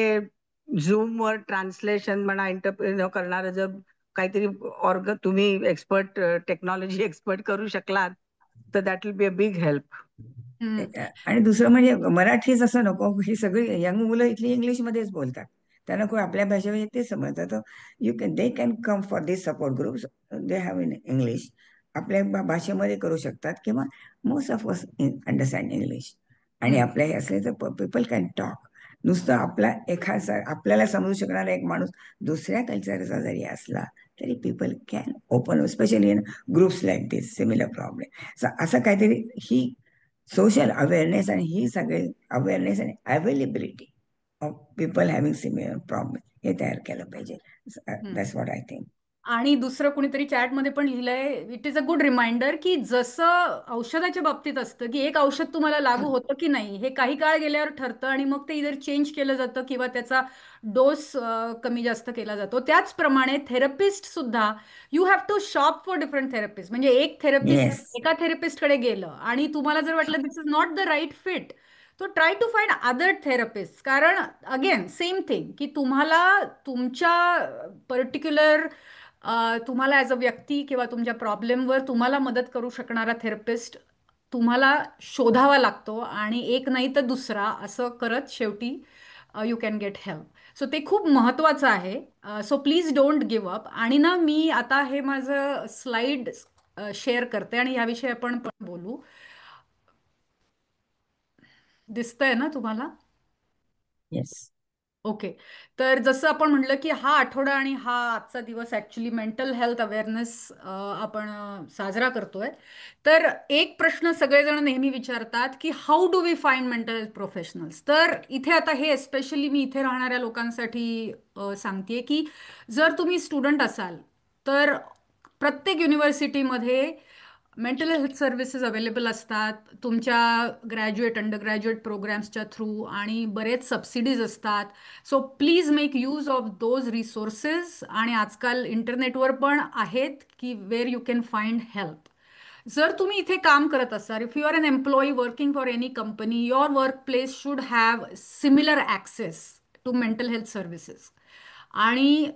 झूम वर ट्रान्सलेशन म्हणा इंटरप्रेट करणार जर काहीतरी तुम्ही एक्सपर्ट टेक्नॉलॉजी एक्सपर्ट करू शकलात तर that will be a big help. आणि दुसरं म्हणजे मराठीच असं नको, ही सगळी यंग मुलं इथली इंग्लिशमध्येच बोलतात, त्यांना कोण आपल्या भाषेमध्ये ते समजतात. You can they can come for this support groups, they have in English, आपल्या भाषेमध्ये करू शकतात किंवा most of us understand English. आणि आपल्या हे असले तर पीपल कॅन टॉक. नुसतं आपल्याला समजू शकणारा एक माणूस दुसऱ्या कल्चरचा जरी असला तरी people can open, specially in groups like this similar problem. असं काहीतरी ही सोशल अवेअरनेस आणि ही सगळे अवेअरनेस आणि availability of people having similar problem हे तयार केलं पाहिजे. That's what I think. आणि दुसरं कुणीतरी चॅटमध्ये पण लिहिलंय, it is a good reminder, की जसं औषधाच्या बाबतीत असतं की एक औषध तुम्हाला लागू होतं की नाही हे काही काळ गेल्यावर ठरतं आणि मग ते इधर चेंज केलं जातं किंवा त्याचा डोस कमी जास्त केला जातो. त्याचप्रमाणे थेरपिस्ट सुद्धा, you have to shop for different therapist. म्हणजे एक थेरपिस्ट येस. एका थेरपिस्टकडे गेलं आणि तुम्हाला जर वाटलं this is not the right fit, तो try to find other therapist. कारण अगेन सेम थिंग, की तुम्हाला तुमच्या पर्टिक्युलर तुम्हाला ॲज अ व्यक्ती किंवा तुमच्या प्रॉब्लेमवर तुम्हाला मदत करू शकणारा थेरपिस्ट तुम्हाला शोधावा लागतो आणि एक नाही तर दुसरा असं करत शेवटी you can get help. So ते खूप महत्त्वाचं आहे. So please don't give up. आणि ना मी आता हे माझं स्लाइड शेअर करते आणि याविषयी आपण पण बोलू. दिसतंय ना तुम्हाला? येस. ओके. तर जसं आपण म्हटलं की हा आठवडा आणि हा आजचा दिवस ॲक्च्युली मेंटल हेल्थ अवेअरनेस आपण साजरा करतोय. तर एक प्रश्न सगळेजण नेहमी विचारतात की how do we find mental health professionals. तर इथे आता हे एस्पेशली मी इथे राहणाऱ्या लोकांसाठी सांगतेय की जर तुम्ही स्टुडंट असाल तर प्रत्येक युनिव्हर्सिटीमध्ये मेंटल हेल्थ सर्व्हिसेस अवेलेबल असतात तुमच्या ग्रॅज्युएट अंडरग्रॅज्युएट प्रोग्राम्सच्या थ्रू, आणि बरेच सबसिडीज असतात. So please make use of those resources. आणि आजकाल इंटरनेटवर पण आहेत की where you can find help. जर तुम्ही इथे काम करत असाल, if you are an employee working for any company, your work place should have similar access to mental health services. आणि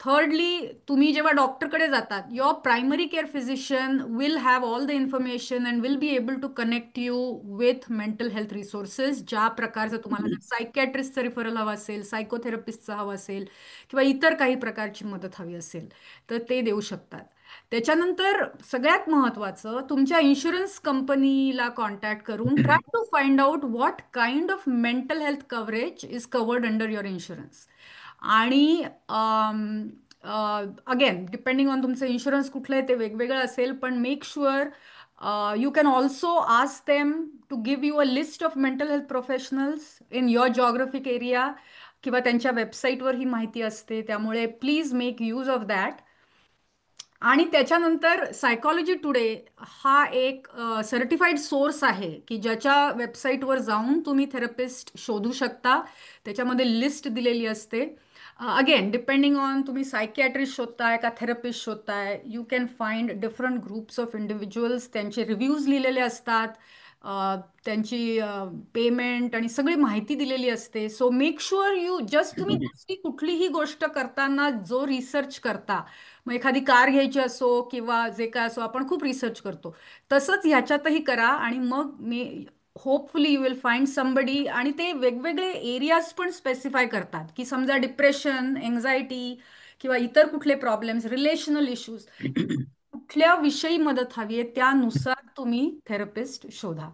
थर्डली, तुम्ही जेव्हा डॉक्टरकडे जातात, your primary care physician will have all the information and will be able to connect you with mental health resources. ज्या प्रकारचं तुम्हाला जर सायकॅट्रिस्टचं referral हवं असेल, सायकोथेरपिस्टचं हवं असेल किंवा इतर काही प्रकारची मदत हवी असेल तर ते देऊ शकतात. त्याच्यानंतर सगळ्यात महत्त्वाचं, तुमच्या इन्शुरन्स कंपनीला कॉन्टॅक्ट करून try to find out what kind of mental health coverage is covered under your insurance. आणि अगेन डिपेंडिंग ऑन तुमचं इन्शुरन्स कुठलं आहे ते वेगवेगळं असेल, पण make sure you can also ask them to give you a list of mental health professionals in your geographic area, किंवा त्यांच्या वेबसाईटवर ही माहिती असते. त्यामुळे please make use of that. आणि त्याच्यानंतर सायकॉलॉजी टुडे हा एक सर्टिफाईड सोर्स आहे की ज्याच्या वेबसाईटवर जाऊन तुम्ही थेरपिस्ट शोधू शकता. त्याच्यामध्ये लिस्ट दिलेली असते. अगेन डिपेंडिंग ऑन तुम्ही सायकियाट्रिस्ट शोधताय का थेरपिस्ट शोधताय, you can find different groups of individuals. त्यांचे रिव्ह्यूज लिहिलेले असतात, त्यांची पेमेंट आणि सगळी माहिती दिलेली असते. So make sure you just तुम्ही दुसरी कुठलीही गोष्ट करताना जो रिसर्च करता, मग एखादी कार घ्यायची असो किंवा जे काय असो, आपण खूप रिसर्च करतो, तसंच ह्याच्यातही करा. आणि मग मी hopefully you will find somebody. आणि ते वेगवेगळे एरियाज पण स्पेसिफाय करतात की समजा डिप्रेशन, एन्झायटी किंवा इतर कुठले प्रॉब्लेम्स, रिलेशनल इश्यूज, कुठल्या विषयी मदत हवी आहे त्यानुसार तुम्ही थेरपिस्ट शोधा.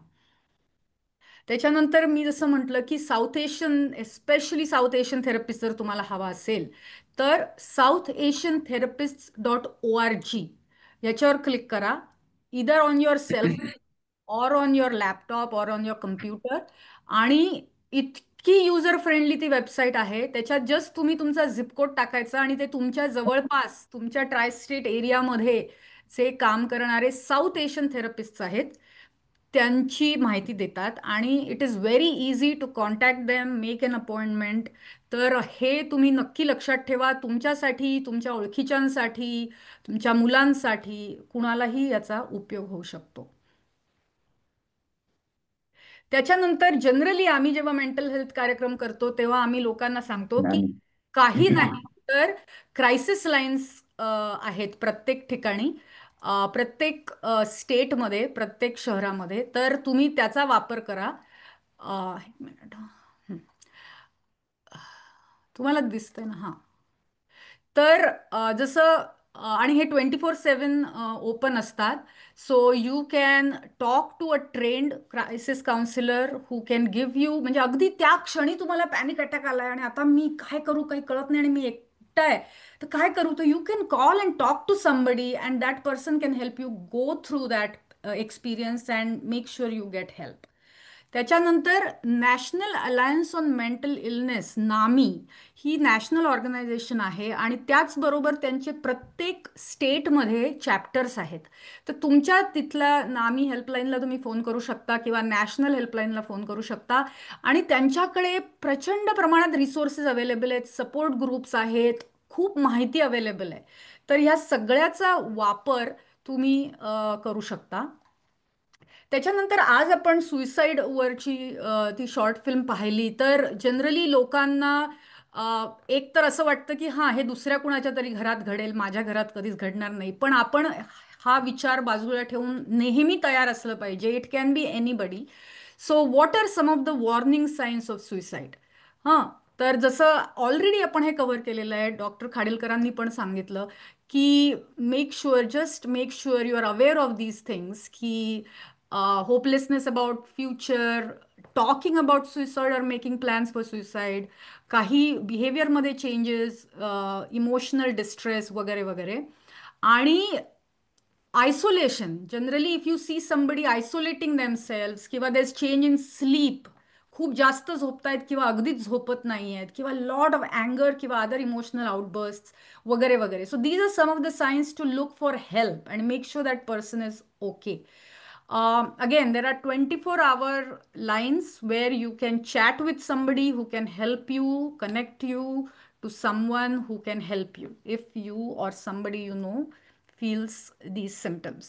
त्याच्यानंतर मी जसं म्हटलं की south Asian, especially south Asian therapist जर तुम्हाला हवा असेल तर southasiantherapists.org याच्यावर क्लिक करा. Either on your self or on your laptop or on your computer. आणि इतकी युजर फ्रेंडली ती वेबसाईट आहे. त्याच्यात जस्ट तुम्ही तुमचा झिप कोड टाकायचा आणि ते तुमच्या जवळपास तुमच्या ट्राय स्टेट एरियामध्ये जे काम करणारे साऊथ एशियन थेरपिस्ट आहेत त्यांची माहिती देतात. आणि it is very easy to contact them, make an appointment. तर हे तुम्ही नक्की लक्षात ठेवा. तुमच्यासाठी, तुमच्या ओळखीच्यांसाठी, तुमच्या मुलांसाठी, कुणालाही याचा उपयोग होऊ शकतो. त्याच्यानंतर जनरली आम्ही जेव्हा मेंटल हेल्थ कार्यक्रम करतो तेव्हा आम्ही लोकांना सांगतो की काही नाही तर क्रायसिस लाईन्स आहेत प्रत्येक ठिकाणी, प्रत्येक स्टेटमध्ये, प्रत्येक शहरामध्ये. तर तुम्ही त्याचा वापर करा. एक मिनिट, तुम्हाला दिसतंय ना? हां. तर जसं आणि हे 24/7 ओपन असतात. So you can talk to a trained crisis counsellor who can give you, म्हणजे अगदी त्या क्षणी तुम्हाला पॅनिक अटॅक आलाय आणि आता मी काय करू, काही कळत नाही आणि मी एकटा आहे, तर काय करू, तर you can call and talk to somebody and that person can help you go through that experience and make sure you get help. त्याच्यानंतर national alliance on mental illness, NAMI, ही नॅशनल ऑर्गनायझेशन आहे आणि त्याचबरोबर त्यांचे प्रत्येक स्टेटमध्ये chapters आहेत. तर तुमच्या तिथल्या नामी हेल्पलाईनला तुम्ही फोन करू शकता किंवा नॅशनल हेल्पलाईनला फोन करू शकता आणि त्यांच्याकडे प्रचंड प्रमाणात रिसोर्सेस अवेलेबल आहेत, सपोर्ट ग्रुप्स आहेत, खूप माहिती अवेलेबल आहे. तर ह्या सगळ्याचा वापर तुम्ही करू शकता. त्याच्यानंतर आज आपण सुइसाईडवरची ती शॉर्ट फिल्म पाहिली, तर जनरली लोकांना एक तर असं वाटतं की हां, हे दुसऱ्या कुणाच्या तरी घरात घडेल, माझ्या घरात कधीच घडणार नाही. पण आपण हा विचार बाजूला ठेवून नेहमी तयार असलं पाहिजे. It can be anybody. So what are some of the warning signs of suicide? हां, तर जसं ऑलरेडी आपण हे कव्हर केलेलं आहे, डॉक्टर खाडीलकरांनी पण सांगितलं की just make sure you are aware of these things, की hopelessness about future, talking about suicide or making plans for suicide, काही बिहेवियरमध्ये चेंजेस, इमोशनल डिस्ट्रेस वगैरे वगैरे. आणि isolation, generally if you see somebody isolating themselves किंवा there change in sleep, खूप जास्त झोपतायत किंवा अगदीच झोपत नाही आहेत किंवा लॉट ऑफ अँगर किंवा अदर इमोशनल आउटबर्स्ट वगैरे वगैरे. So these are some of the signs to look for help and make sure that person is okay. Again, there are 24-hour lines where you can chat with somebody who can help you, connect you to someone who can help you if you or somebody you know feels these symptoms.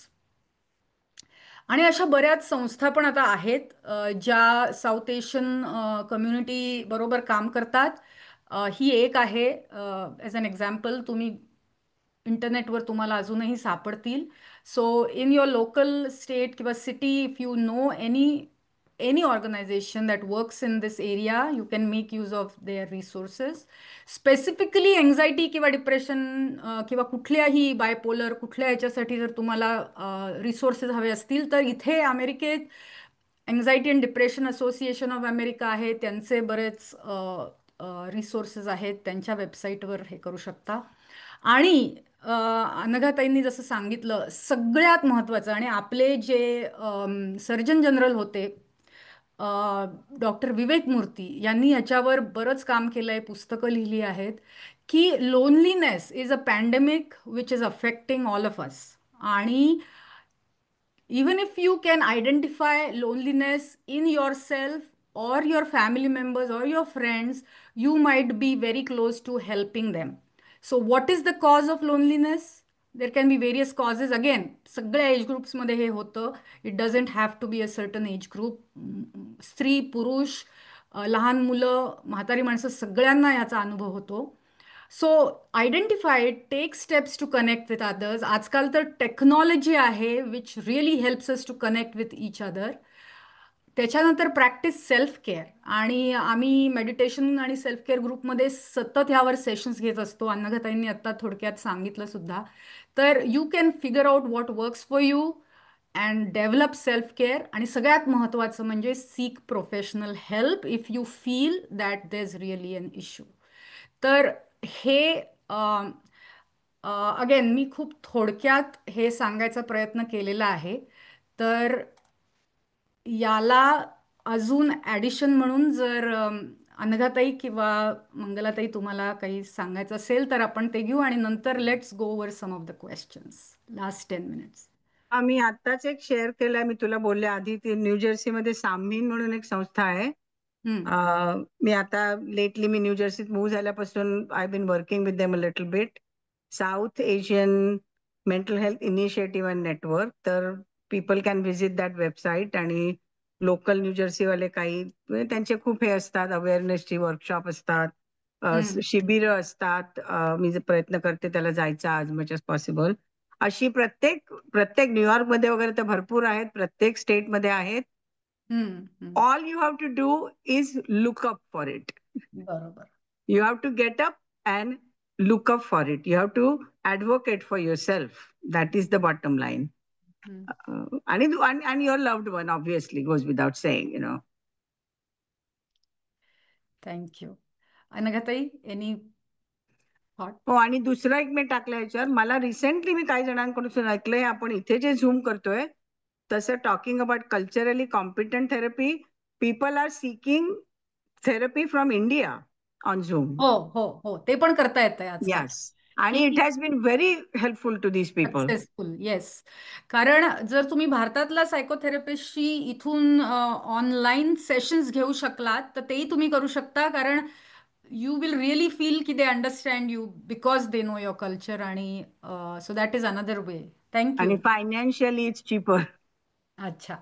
आणि अशा बऱ्याच संस्था पण आता आहेत ज्या south Asian community बरोबर काम करतात. ही एक आहे. ॲज अन एक्झाम्पल, तुम्ही इंटरनेटवर तुम्हाला अजूनही सापडतील. So in your local state किंवा city, if you know any organization that works in this area, you can make use of their resources. Specifically anxiety किंवा डिप्रेशन किंवा कुठल्याही बायपोलर कुठल्या ह्याच्यासाठी जर तुम्हाला रिसोर्सेस हवे असतील, तर इथे अमेरिकेत anxiety and depression association of America आहे, त्यांचे बरेच रिसोर्सेस आहेत, त्यांच्या वेबसाईटवर हे करू शकता. आणि अनघाताईंनी जसं सांगितलं, सगळ्यात महत्त्वाचं, आणि आपले जे सर्जन जनरल होते डॉक्टर विवेक मूर्ती, यांनी याच्यावर बरंच काम केलं आहे, पुस्तकं लिहिली आहेत, की loneliness is a pandemic which is affecting all of us. आणि even if you can identify loneliness in yourself or your family members or your friends, you might be very close to helping them. So what is the cause of loneliness? There can be various causes. Again, सगळ्या age ग्रुप्समध्ये हे होतं. It doesn't have to be a certain age group. स्त्री, पुरुष, लहान मुलं, म्हातारी माणसं, सगळ्यांना याचा अनुभव होतो. So identify, take steps to connect with others. आजकाल तर टेक्नॉलॉजी आहे which really helps us to connect with each other. त्याच्यानंतर प्रॅक्टिस सेल्फ केअर, आणि आम्ही मेडिटेशन आणि सेल्फ केअर ग्रुपमध्ये सतत ह्यावर सेशन्स घेत असतो. अन्नघाताईंनी आत्ता थोडक्यात सांगितलं सुद्धा. तर you can figure out what works for you and develop self care. आणि सगळ्यात महत्त्वाचं म्हणजे seek professional help if you feel that there is really an issue. तर हे अगेन मी खूप थोडक्यात हे सांगायचा प्रयत्न केलेला आहे. तर याला अजून ॲडिशन म्हणून जर अनघाताई किंवा मंगलाताई तुम्हाला काही सांगायचं असेल तर आपण ते घेऊ, आणि नंतर let's go over some of the questions. Last 10 minutes. मी आत्ताच एक शेअर केलाय, मी तुला बोलले आधी, ती न्यूजर्सी मध्ये साम्हीन म्हणून एक संस्था आहे. मी आता लेटली मी न्यूजर्सीत मूव्ह झाल्यापासून I been working with them a little bit. South Asian mental health initiative and network. तर people can visit that website, आणि लोकल न्यूजर्सीवाले काही म्हणजे त्यांचे खूप हे असतात, अवेअरनेसची वर्कशॉप असतात, शिबिरं असतात. मी जे प्रयत्न करते त्याला जायचा आज मच एज पॉसिबल. अशी प्रत्येक न्यूयॉर्कमध्ये वगैरे तर भरपूर आहेत, प्रत्येक स्टेटमध्ये आहेत. All you have to do is look up for it. बरोबर. You have to get up and look up for it. You have to advocate for yourself. That is the bottom line. And your loved one obviously goes without saying, you know. Thank you. Anaghatai, any thought? हो, आणि दुसरं एक मी टाकलं याच्यावर, मला recently मी काही जणांकडून ऐकलंय, आपण इथे जे झूम करतोय तसं talking about culturally competent therapy, people are seeking therapy from India on Zoom. हो हो हो, ते पण करता येतंय आजकाल. यस, आणि it has been very helpful to these people. Successful, yes. कारण जर तुम्ही भारतातला सायकोथेरपिस्टशी इथून ऑनलाईन सेशन्स घेऊ शकलात तर तेही तुम्ही करू शकता, कारण यू विल रिअली फील की they understand you because they know your culture, आणि so that is another way. Thank you. आणि फायनान्शियली इट्स चीपर. अच्छा.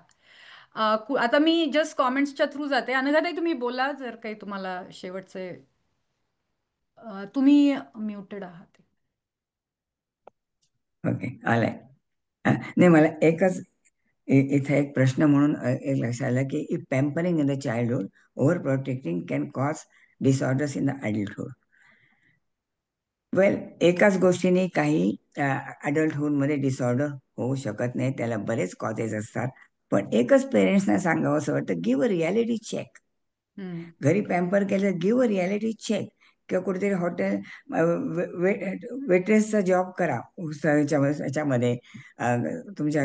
आता मी जस्ट कॉमेंट्सच्या थ्रू जाते. अनघाताई, तुम्ही बोला जर काही तुम्हाला शेवटचे. तुम्ही म्युटेड आहात. ओके, आलाय. नाही, मला एकच इथे एक प्रश्न म्हणून एक लक्षात आलं की if pampering in the childhood, overprotecting can cause disorders in the adulthood. Well, एकाच गोष्टीने काही अडल्टहुडमध्ये डिसऑर्डर होऊ शकत नाही, त्याला बरेच कॉजेस असतात. पण एकच पेरेंट्सना सांगावं असं वाटतं, गिव्ह अ रियालिटी चेक. घरी पॅम्पर केलं, गिव्ह अ रियालिटी चेक. किंवा कुठेतरी हॉटेल वेट्रेसचा जॉब करा ह्याच्यामध्ये, तुमच्या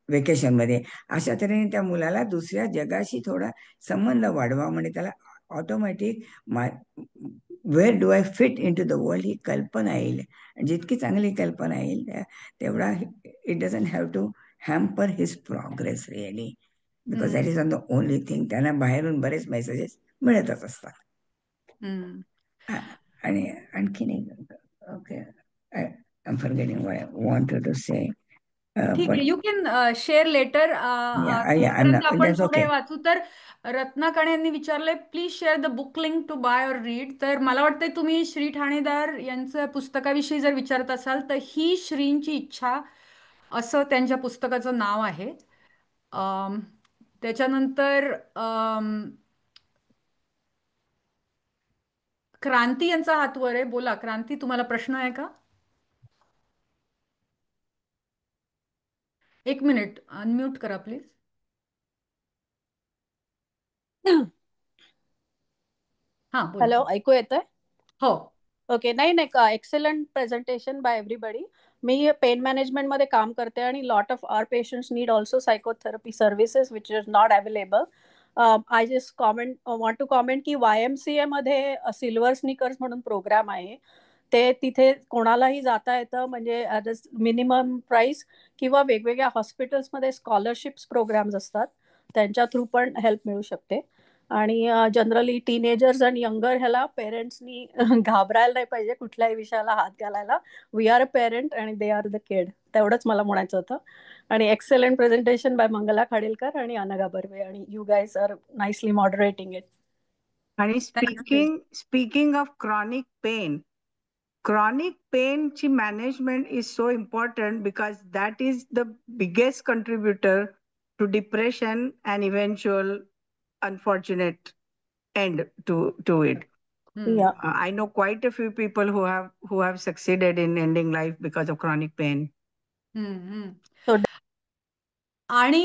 वेकेशनमध्ये. अशा तऱ्हेने त्या मुलाला दुसऱ्या जगाशी थोडा संबंध वाढवा, म्हणजे त्याला automatic where do I fit into the world ही कल्पना येईल. जितकी चांगली कल्पना येईल तेवढा it doesn't have to hamper his progress really, because that is on the only thing. त्यांना बाहेरून बरेच मेसेजेस मिळतच असतात. आणि आणखीन एक, okay, I am forgetting what I wanted to say. ठीक आहे, यू कॅन शेअर लेटर. आपण पुढे वाचू. तर रत्नाकणे यांनी विचारलंय, please share the book link to buy और रीड. तर मला वाटतंय तुम्ही श्री ठाणेदार यांच्या पुस्तकाविषयी जर विचारत असाल तर ही श्रींची इच्छा असं त्यांच्या पुस्तकाचं नाव आहे. त्याच्यानंतर क्रांती यांचा हात वर आहे. बोला क्रांती, तुम्हाला प्रश्न आहे का? एक मिनिट, अनम्यूट करा प्लीज. हा, हॅलो, ऐकू येतंय? हो. ओके. नाही, एक्सलंट प्रेझेंटेशन बाय एव्हरीबडी. मी पेन मॅनेजमेंटमध्ये काम करते आणि lot of our patients need also psychotherapy services which is not available. I just want to comment की YMCA मध्ये सिल्वर स्निकर्स म्हणून प्रोग्राम आहे. ते तिथे कोणालाही जाता येतं, म्हणजे ॲट अ मिनिमम प्राईस, किंवा वेगवेगळ्या हॉस्पिटल्समध्ये स्कॉलरशिप्स प्रोग्राम्स असतात, त्यांच्या थ्रू पण हेल्प मिळू शकते. आणि जनरली टीनेजर्स आणि यंगर ह्याला पेरेंट्सनी घाबरायला नाही पाहिजे कुठल्याही विषयाला हात घालायला. वी आर अ पेरेंट आणि दे आर द किड. तेवढंच मला म्हणायचं होतं. आणि excellent presentation by Mangala Khadilkar आणि अनघा बर्वे, आणि you guys are nicely moderating it. आणि स्पीकिंग ऑफ क्रॉनिक पेन ची management is so important, because that is the biggest contributor to depression and eventual unfortunate end to it. Yeah. I know quite a few people who have succeeded in ending life because of chronic pain. आणि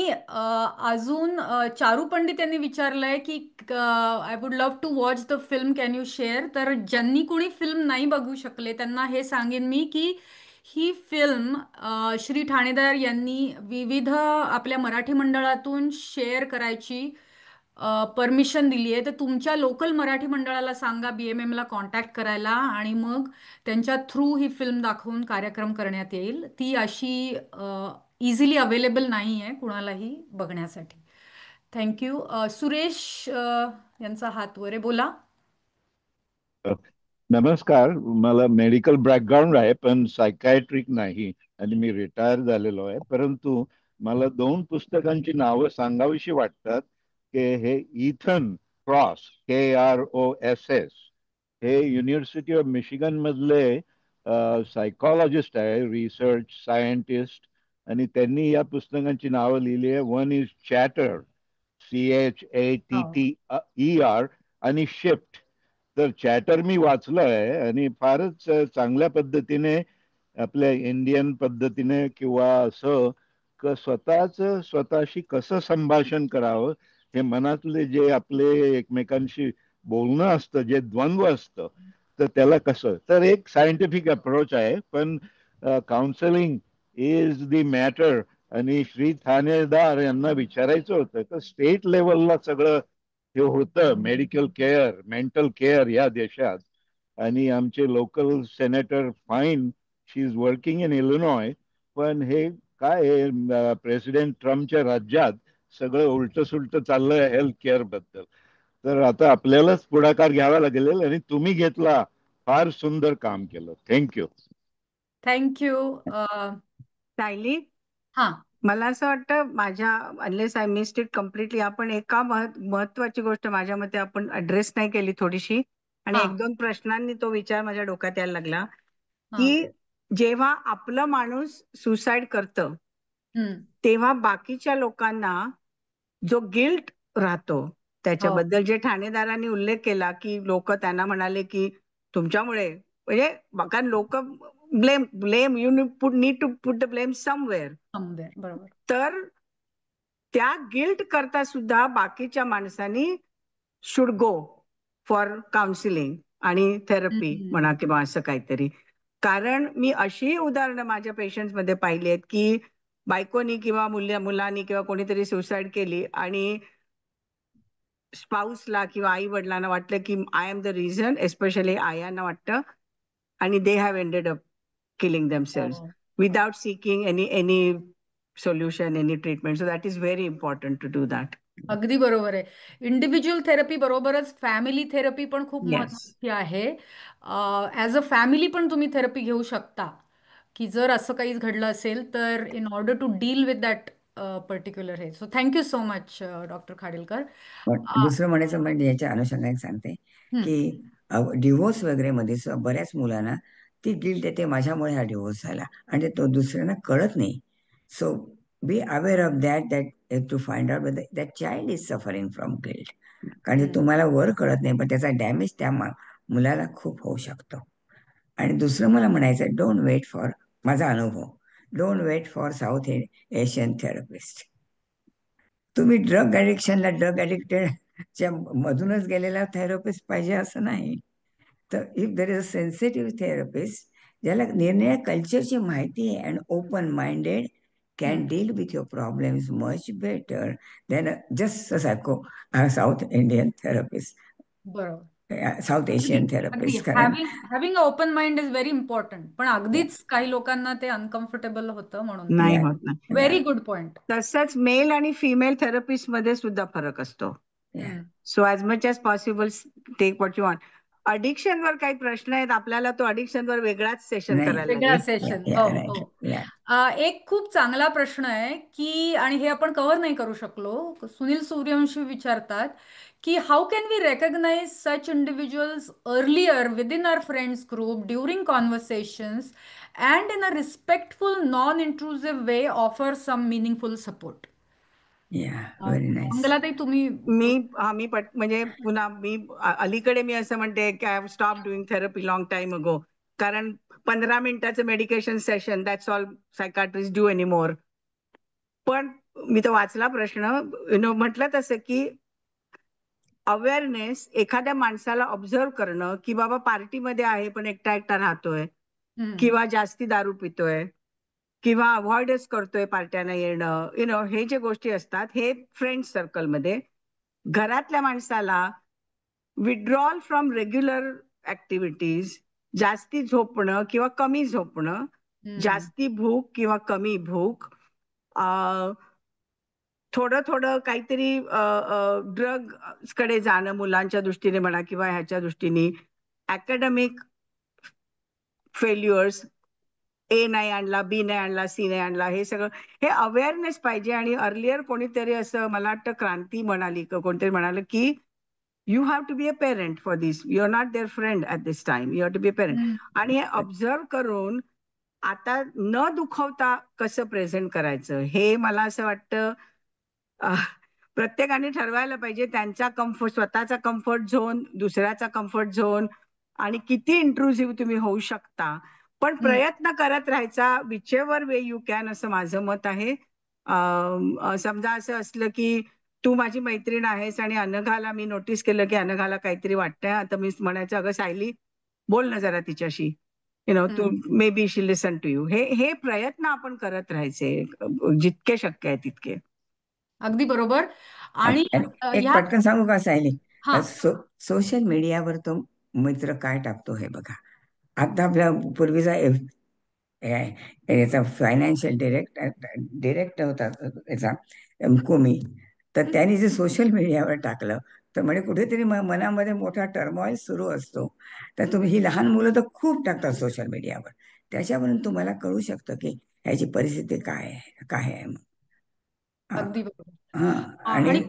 अजून चारू पंडित यांनी विचारलंय की I would love to watch the film, can you share. तर ज्यांनी कोणी film नाही बघू शकले त्यांना हे सांगेन मी की ही फिल्म श्री ठाणेदार यांनी विविध आपल्या मराठी मंडळातून शेअर करायची परमिशन दिली आहे. तर तुमच्या लोकल मराठी मंडळाला सांगा BMM ला कॉन्टॅक्ट करायला, आणि मग त्यांच्या थ्रू ही फिल्म दाखवून कार्यक्रम करण्यात येईल. ती अशी इझिली अवेलेबल नाही आहे कुणालाही बघण्यासाठी. थँक्यू. सुरेश यांचा हात वर आहे, बोला. नमस्कार. मला मेडिकल बॅकग्राऊंड आहे पण सायकायट्रिक नाही, आणि मी रिटायर झालेलो आहे. परंतु मला 2 पुस्तकांची नावं सांगावीशी वाटतात. की हे इथन क्रॉस, KROSS, हे युनिव्हर्सिटी ऑफ मिशिगन मधले सायकोलॉजिस्ट आहे, रिसर्च सायंटिस्ट, आणि त्यांनी या पुस्तकांची नावं लिहिली आहे. वन इज चॅटर, CHATTER, आणि शिफ्ट. तर चॅटर मी वाचलंय आणि फारच चांगल्या पद्धतीने आपल्या इंडियन पद्धतीने किंवा असं स्वतःशी कसं संभाषण करावं, हे मनातले जे आपले एकमेकांशी बोलणं असतं, जे द्वंद्व असतं, तर त्याला कसं, तर एक सायंटिफिक अप्रोच आहे. पण काउन्सिलिंग इज द मॅटर. आणि श्री ठाणेदार यांना विचारायचं होतं तर स्टेट लेवलला सगळं हे होतं, मेडिकल केअर, मेंटल केअर या देशात. आणि आमचे local senator fine, she is working in Illinois. पण हे काय प्रेसिडेंट ट्रम्पच्या राज्यात सगळं उलट सुलट चाललंय हेल्थ केअर बद्दल. तर आता आपल्यालाच पुढाकार घ्यावा लागेल आणि तुम्ही घेतला, फार सुंदर काम केलं. थँक्यू. थँक्यू. सायली, हा, मला असं वाटतं माझ्या unless I missed it completely, आपण एका महत्वाची गोष्ट माझ्या मते आपण ऍड्रेस नाही केली थोडीशी, आणि हा, एक दोन प्रश्नांनी तो विचार माझ्या डोक्यात यायला लागला हा. की जेव्हा आपलं माणूस सुसाईड करतं हम्म. तेव्हा बाकीच्या लोकांना जो गिल्ट राहतो हो. त्याच्याबद्दल, जे ठाणेदारांनी उल्लेख केला की लोक त्यांना म्हणाले की तुमच्यामुळे, म्हणजे कारण लोक blame you need to put the blame somewhere. Somewhere, बरोबर. तर त्या गिल्ट करता सुद्धा बाकीच्या माणसांनी शुड गो फॉर काउन्सिलिंग आणि थेरपी म्हणा किंवा असं काहीतरी. कारण मी अशी उदाहरणं माझ्या पेशंट्स मध्ये पाहिली आहेत की बायकोनी किंवा मुलांनी किंवा कोणीतरी सुसाईड केली आणि स्पाऊसला किंवा आई वडिलांना वाटलं की I am the reason, especially आयांना वाटतं, आणि they have ended up killing themselves without seeking any solution, any treatment. So that is very important to do that. अगदी बरोबर आहे. इंडिव्हिज्युअल थेरपी बरोबरच फॅमिली थेरपी पण खूप Yes. महत्वाची आहे. ॲज अ फॅमिली पण तुम्ही थेरपी घेऊ शकता, की जर असं काही घडलं असेल तर in order to deal with that particular हे. So thank you so much doctor Khadilkar. पण दुसरं म्हणायचं म्हणजे याच्या अनुषंगाने सांगते की डिव्होर्स वगैरे मध्ये बऱ्याच मुलांना ती गिल्ट येते, माझ्यामुळे हा डिव्होर्स झाला, आणि तो दुसऱ्यांना कळत नाही. So be aware of that to find out that child is suffering from guilt. कारण तुम्हाला वर कळत नाही, पण त्याचा डॅमेज त्या मुलाला खूप होऊ शकतो. आणि दुसरं मला म्हणायचं, डोंट वेट फॉर, माझा अनुभव, don't wait for South Asian therapist. तुम्ही ड्रग ॲडिक्शनला ड्रग ॲडिक्टेडच्या मधूनच गेलेला थेरपिस्ट पाहिजे असं नाही. तर if there is a sensitive therapist ज्याला निरनिळ्या कल्चरची माहिती आहे and open minded can deal with your problems much better than just South Indian therapist, बरोबर, साऊथ एशियन थेरपिस्ट. कारण having a open mind is very important. पण अगदीच काही लोकांना ते अनकम्फर्टेबल होतं म्हणून. नाही होत ना. Very good point. तसंच मेल आणि फिमेल थेरपिस्ट मध्ये सुद्धा फरक असतो. So as much as possible take what you want. Addiction वर काही प्रश्न आहेत आपल्याला, तो अडिक्शन वर वेगळाच सेशन करायला वेगळा लागेल. सेशन. हो. एक खूप चांगला प्रश्न आहे की, आणि हे आपण कव्हर नाही करू शकलो, सुनील सूर्यवंशी विचारतात की how can we recognise such individuals earlier within our friends group during conversations and in a respectful non intrusive way offer some meaningful support. Very nice. Mangalatai, तुम्ही. मी म्हणजे पुन्हा अलीकडे मी असं म्हणते की I have stop doing therapy long time ago. कारण 15 मिनिटाचं medication session, that's all psychiatrist do anymore. पण मी तो वाचला प्रश्न, म्हटलं तसं की अवेअरनेस, एखाद्या माणसाला ऑब्झर्व करणं की बाबा पार्टीमध्ये आहे पण एकटा एकटा राहतोय, किंवा जास्ती दारू पितोय, किंवा अवॉइडच करतोय पार्ट्यांना येणं, हे जे गोष्टी असतात, हे फ्रेंड सर्कलमध्ये. घरातल्या माणसाला विड्रॉल फ्रॉम रेग्युलर ऍक्टिव्हिटीज, जास्ती झोपणं किंवा कमी झोपणं, जास्ती भूक किंवा कमी भूक, थोडं थोडं काहीतरी ड्रग कडे जाणं मुलांच्या दृष्टीने म्हणा किंवा ह्याच्या दृष्टीने, अकॅडमिक फेल्युअर्स, ए नाही आणला, बी नाही आणला, सी नाही आणला, हे सगळं, हे अवेअरनेस पाहिजे. आणि अर्लियर कोणीतरी असं, मला वाटतं क्रांती म्हणाली, कोणतरी म्हणाले की you have to be a parent for this, you are not their friend at this time, you have to be a parent. आणि हे ऑब्झर्व करून आता न दुखवता कसं प्रेझेंट करायचं, हे मला असं वाटतं प्रत्येकाने ठरवायला पाहिजे. त्यांचा कम्फर्ट, स्वतःचा कम्फर्ट झोन, दुसऱ्याचा कम्फर्ट झोन, आणि किती इंट्रुसिव्ह तुम्ही होऊ शकता. पण प्रयत्न करत राहायचा विचेवर वे यू कॅन, असं माझं मत आहे. समजा असं असलं की तू माझी मैत्रीण आहेस आणि अनघाला मी नोटीस केलं की अनघाला काहीतरी वाटतंय, आता मी म्हणायचं अगं सायली बोल ना जरा तिच्याशी, तू may be she listen to you. हे प्रयत्न आपण करत राहायचे जितके शक्य आहे तितके. अगदी बरोबर. आणि आणि एक ह्या पटकन सांगू का सायली, हा सोशल मीडियावर तो मित्र काय टाकतो हे बघा. आता आपल्या पूर्वीचा याचा फायनान्शियल डिरेक्टर होता याचा कोमी, तर त्यांनी जे सोशल मीडियावर टाकलं तर म्हणजे कुठेतरी मनामध्ये मोठा टर्मॉइल सुरू असतो. तर तुम्ही ही लहान मुलं तर खूप टाकतात सोशल मीडियावर, त्याच्यावरून तुम्हाला कळू शकतं की ह्याची परिस्थिती काय आहे. अगदी बरोबर. हा आणि आणि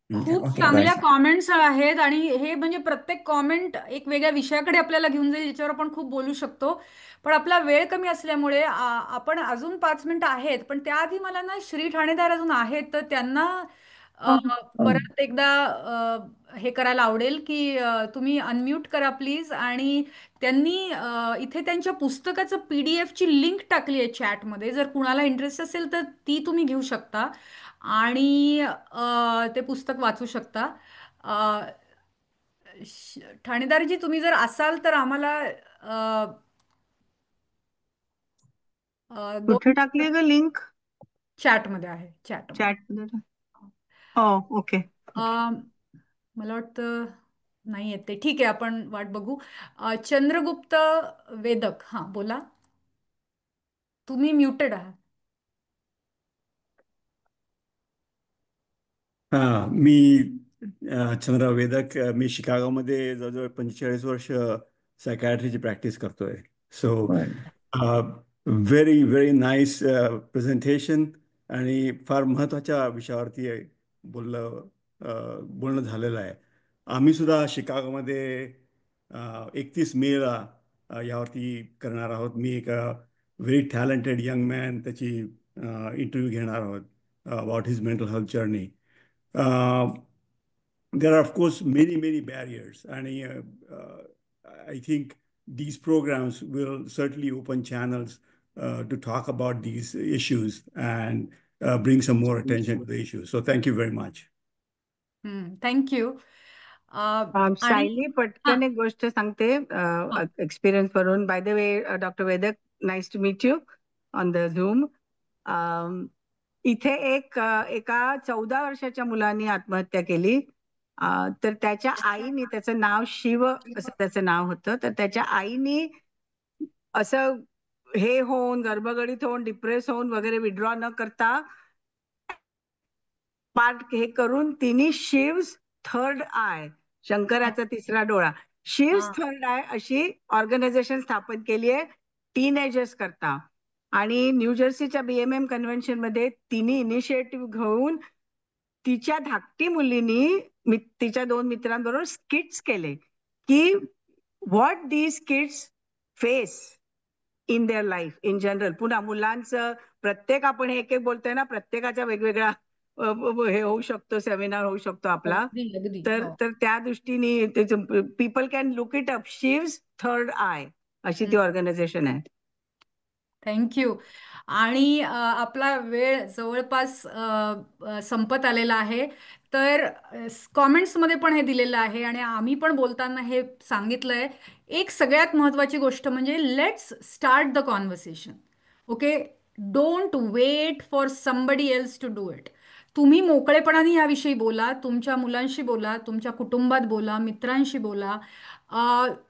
खूप ओके चांगल्या बस. कॉमेंट्स आहेत आणि हे म्हणजे प्रत्येक कॉमेंट एक वेगळ्या विषयाकडे आपल्याला घेऊन जाईल, ज्याच्यावर आपण खूप बोलू शकतो. पण आपला वेळ कमी असल्यामुळे आपण अजून 5 मिनिटं आहेत, पण त्याआधी मला ना श्री ठाणेदार अजून आहेत, तर त्यांना परत एकदा हे करायला आवडेल की तुम्ही अनम्यूट करा प्लीज. आणि त्यांनी इथे त्यांच्या पुस्तकाचं PDF ची लिंक टाकली आहे चॅटमध्ये, जर कुणाला इंटरेस्ट असेल तर ती तुम्ही घेऊ शकता आणि ते पुस्तक वाचू शकता. ठाणेदारजी तुम्ही जर असाल तर आम्हाला कुठे टाकली ग लिंक? चॅटमध्ये आहे, चॅटमध्ये. चॅट. हो ओके. मला वाटतं नाही येत ते. ठीक आहे, आपण वाट बघू. चंद्रगुप्त वेदक, हा बोला, तुम्ही म्युटेड आहात. मी चंद्र वेदक. मी शिकागोमध्ये जवळजवळ 45 वर्ष सायकॅट्रीची प्रॅक्टिस करतोय. So very very nice presentation आणि फार महत्त्वाच्या विषयावरती बोलणं झालेलं आहे. आम्ही सुद्धा शिकागोमध्ये 31 मेला यावरती करणार आहोत. मी एक व्हेरी टॅलेंटेड यंग मॅन त्याची इंटरव्ह्यू घेणार आहोत about his mental health journey. There are, of course, many barriers, and I think these programs will certainly open channels to talk about these issues and bring some more attention to the issues. So thank you very much. Thank you. आणि सायली पटकन एक गोष्ट सांगते experience वरून. By the way doctor Vedak, nice to meet you on the Zoom. इथे एका 14 वर्षाच्या मुलाने आत्महत्या केली. तर त्याच्या आईने, त्याचं नाव शिव असं त्याचं नाव होतं, तर त्याच्या आईने असं हे होऊन गर्भगडीत होऊन डिप्रेस होऊन वगैरे विड्रॉ न करता पार्ट हे करून तिने शिव्स थर्ड आय, शंकराचा तिसरा डोळा, शिव्स थर्ड आय अशी ऑर्गनायझेशन स्थापन केली आहे टीनेजर्स करता. आणि न्यूजर्सीच्या BMM कन्व्हेन्शन मध्ये तिने इनिशिएटिव्ह घेऊन तिच्या धाकटी मुलीनी तिच्या 2 मित्रांबरोबर स्किट्स केले की what these kids face in their life in general. पुन्हा मुलांचं प्रत्येक, आपण एक एक बोलतोय ना, प्रत्येकाचा वेगवेगळा हे होऊ शकतो, सेमिनार होऊ शकतो आपला. तर त्या दृष्टीने people can look it up. शिव्स थर्ड आय अशी ती ऑर्गनायझेशन आहे. थँक्यू. आणि आपला वेळ जवळपास संपत आलेला आहे. तर कॉमेंट्समध्ये पण हे दिलेलं आहे आणि आम्ही पण बोलताना हे सांगितलंय. एक सगळ्यात महत्त्वाची गोष्ट म्हणजे let's start the conversation. Okay, don't wait for somebody else to do it. तुम्ही मोकळेपणाने याविषयी बोला, तुमच्या मुलांशी बोला, तुमच्या कुटुंबात बोला, मित्रांशी बोला,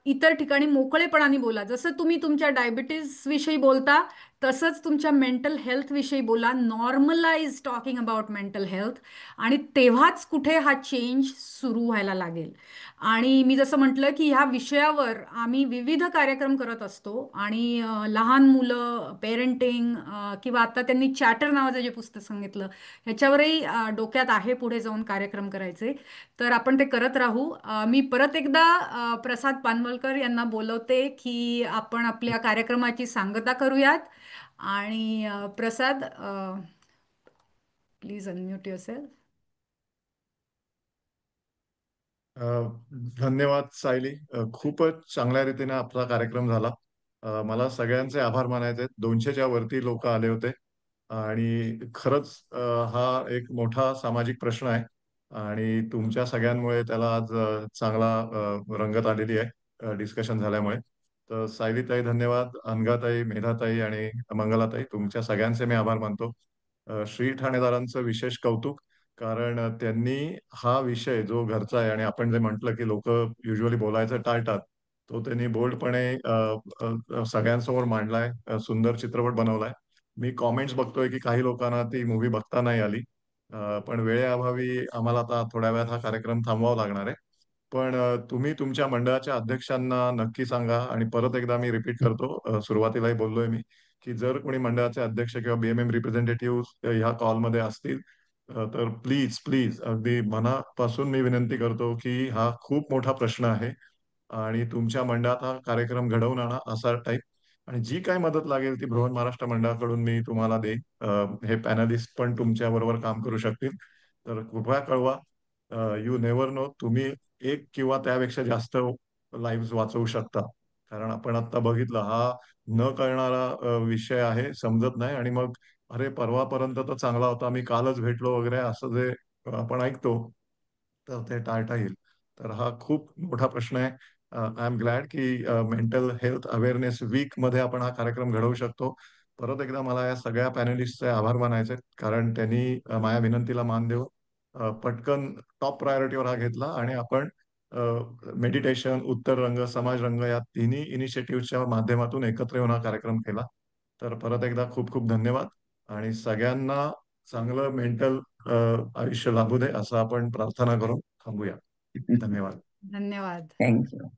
इतर ठिकाणी मोकळेपणाने बोला. जसं तुम्ही तुमच्या डायबिटीज विषयी बोलता तसंच तुमच्या मेंटल हेल्थ विषयी बोला. Normalise talking about mental health, आणि तेव्हाच कुठे हा चेंज सुरू व्हायला लागेल. आणि मी जसं म्हटलं की ह्या विषयावर आम्ही विविध कार्यक्रम करत असतो आणि लहान मुलं, पेरेंटिंग, किंवा आता त्यांनी चॅटर नावाचं जे पुस्तक सांगितलं ह्याच्यावरही डोक्यात आहे पुढे जाऊन कार्यक्रम करायचे. तर आपण ते करत राहू. मी परत एकदा प्रसाद पानवलकर यांना बोलवते की आपण आपल्या कार्यक्रमाची सांगता करूयात. आणि प्रसाद, प्लीज अनम्यूट युअरसेल्फ. धन्यवाद सायली. खूपच चांगल्या रीतीने आपला कार्यक्रम झाला मला सगळ्यांचे आभार मानायचे आहेत. 200च्या वरती लोक आले होते आणि खरंच हा एक मोठा सामाजिक प्रश्न आहे आणि तुमच्या सगळ्यांमुळे त्याला आज चांगला रंगत आलेली आहे डिस्कशन झाल्यामुळे. तर सायलीताई धन्यवाद, अनघाताई, मेधाताई आणि मंगलाताई, तुमच्या सगळ्यांचे मी आभार मानतो. श्री ठाणेदारांचं विशेष कौतुक, कारण त्यांनी हा विषय जो घरचा आहे आणि आपण जे म्हटलं की लोक युजली बोलायचं टाळतात, तो त्यांनी बोल्डपणे सगळ्यांसमोर मांडलाय. सुंदर चित्रपट बनवलाय. मी कॉमेंट्स बघतोय की काही लोकांना ती मूवी बघता नाही आली. पण वेळेअभावी आम्हाला आता थोड्या वेळात हा कार्यक्रम थांबवावा लागणार आहे. पण तुम्ही तुमच्या मंडळाच्या अध्यक्षांना नक्की सांगा आणि परत एकदा मी रिपीट करतो, सुरुवातीलाही बोललोय मी, की जर कोणी मंडळाचे अध्यक्ष किंवा बीएमएम रिप्रेझेंटेटिव्ह ह्या कॉलमध्ये असतील तर प्लीज प्लीज अगदी मनापासून मी विनंती करतो की हा खूप मोठा प्रश्न आहे आणि तुमच्या मंडळात हा कार्यक्रम घडवून आणा असा टाईप. आणि जी काय मदत लागेल ती बृहन महाराष्ट्र मंडळाकडून मी तुम्हाला देईन. हे पॅनलिस्ट पण तुमच्या बरोबर काम करू शकतील. तर कृपया कळवा. यू नेव्हर नो, तुम्ही एक किंवा त्यापेक्षा जास्त लाईव्ह वाचवू शकता. कारण आपण आता बघितलं, हा न कळणारा विषय आहे, समजत नाही आणि मग अरे परवापर्यंत तर चांगला होता, मी कालच भेटलो वगैरे असं जे आपण ऐकतो, तर ते टाळता येईल. तर हा खूप मोठा प्रश्न आहे. आय एम ग्लॅड की मेंटल हेल्थ अवेअरनेस वीक मध्ये आपण हा कार्यक्रम घडवू शकतो. परत एकदा मला या सगळ्या पॅनलिस्टचे आभार मानायचे आहेत, कारण त्यांनी माझ्या विनंतीला मान देऊन पटकन टॉप प्रायोरिटीवर हा घेतला आणि आपण मेडिटेशन, उत्तर रंग, समाज रंग या तिन्ही इनिशिएटिव्हच्या माध्यमातून एकत्र येऊन हा कार्यक्रम केला. तर परत एकदा खूप खूप धन्यवाद आणि सगळ्यांना चांगलं मेंटल आयुष्य लाभू दे असं आपण प्रार्थना करून थांबूया. धन्यवाद. धन्यवाद. थँक्यू.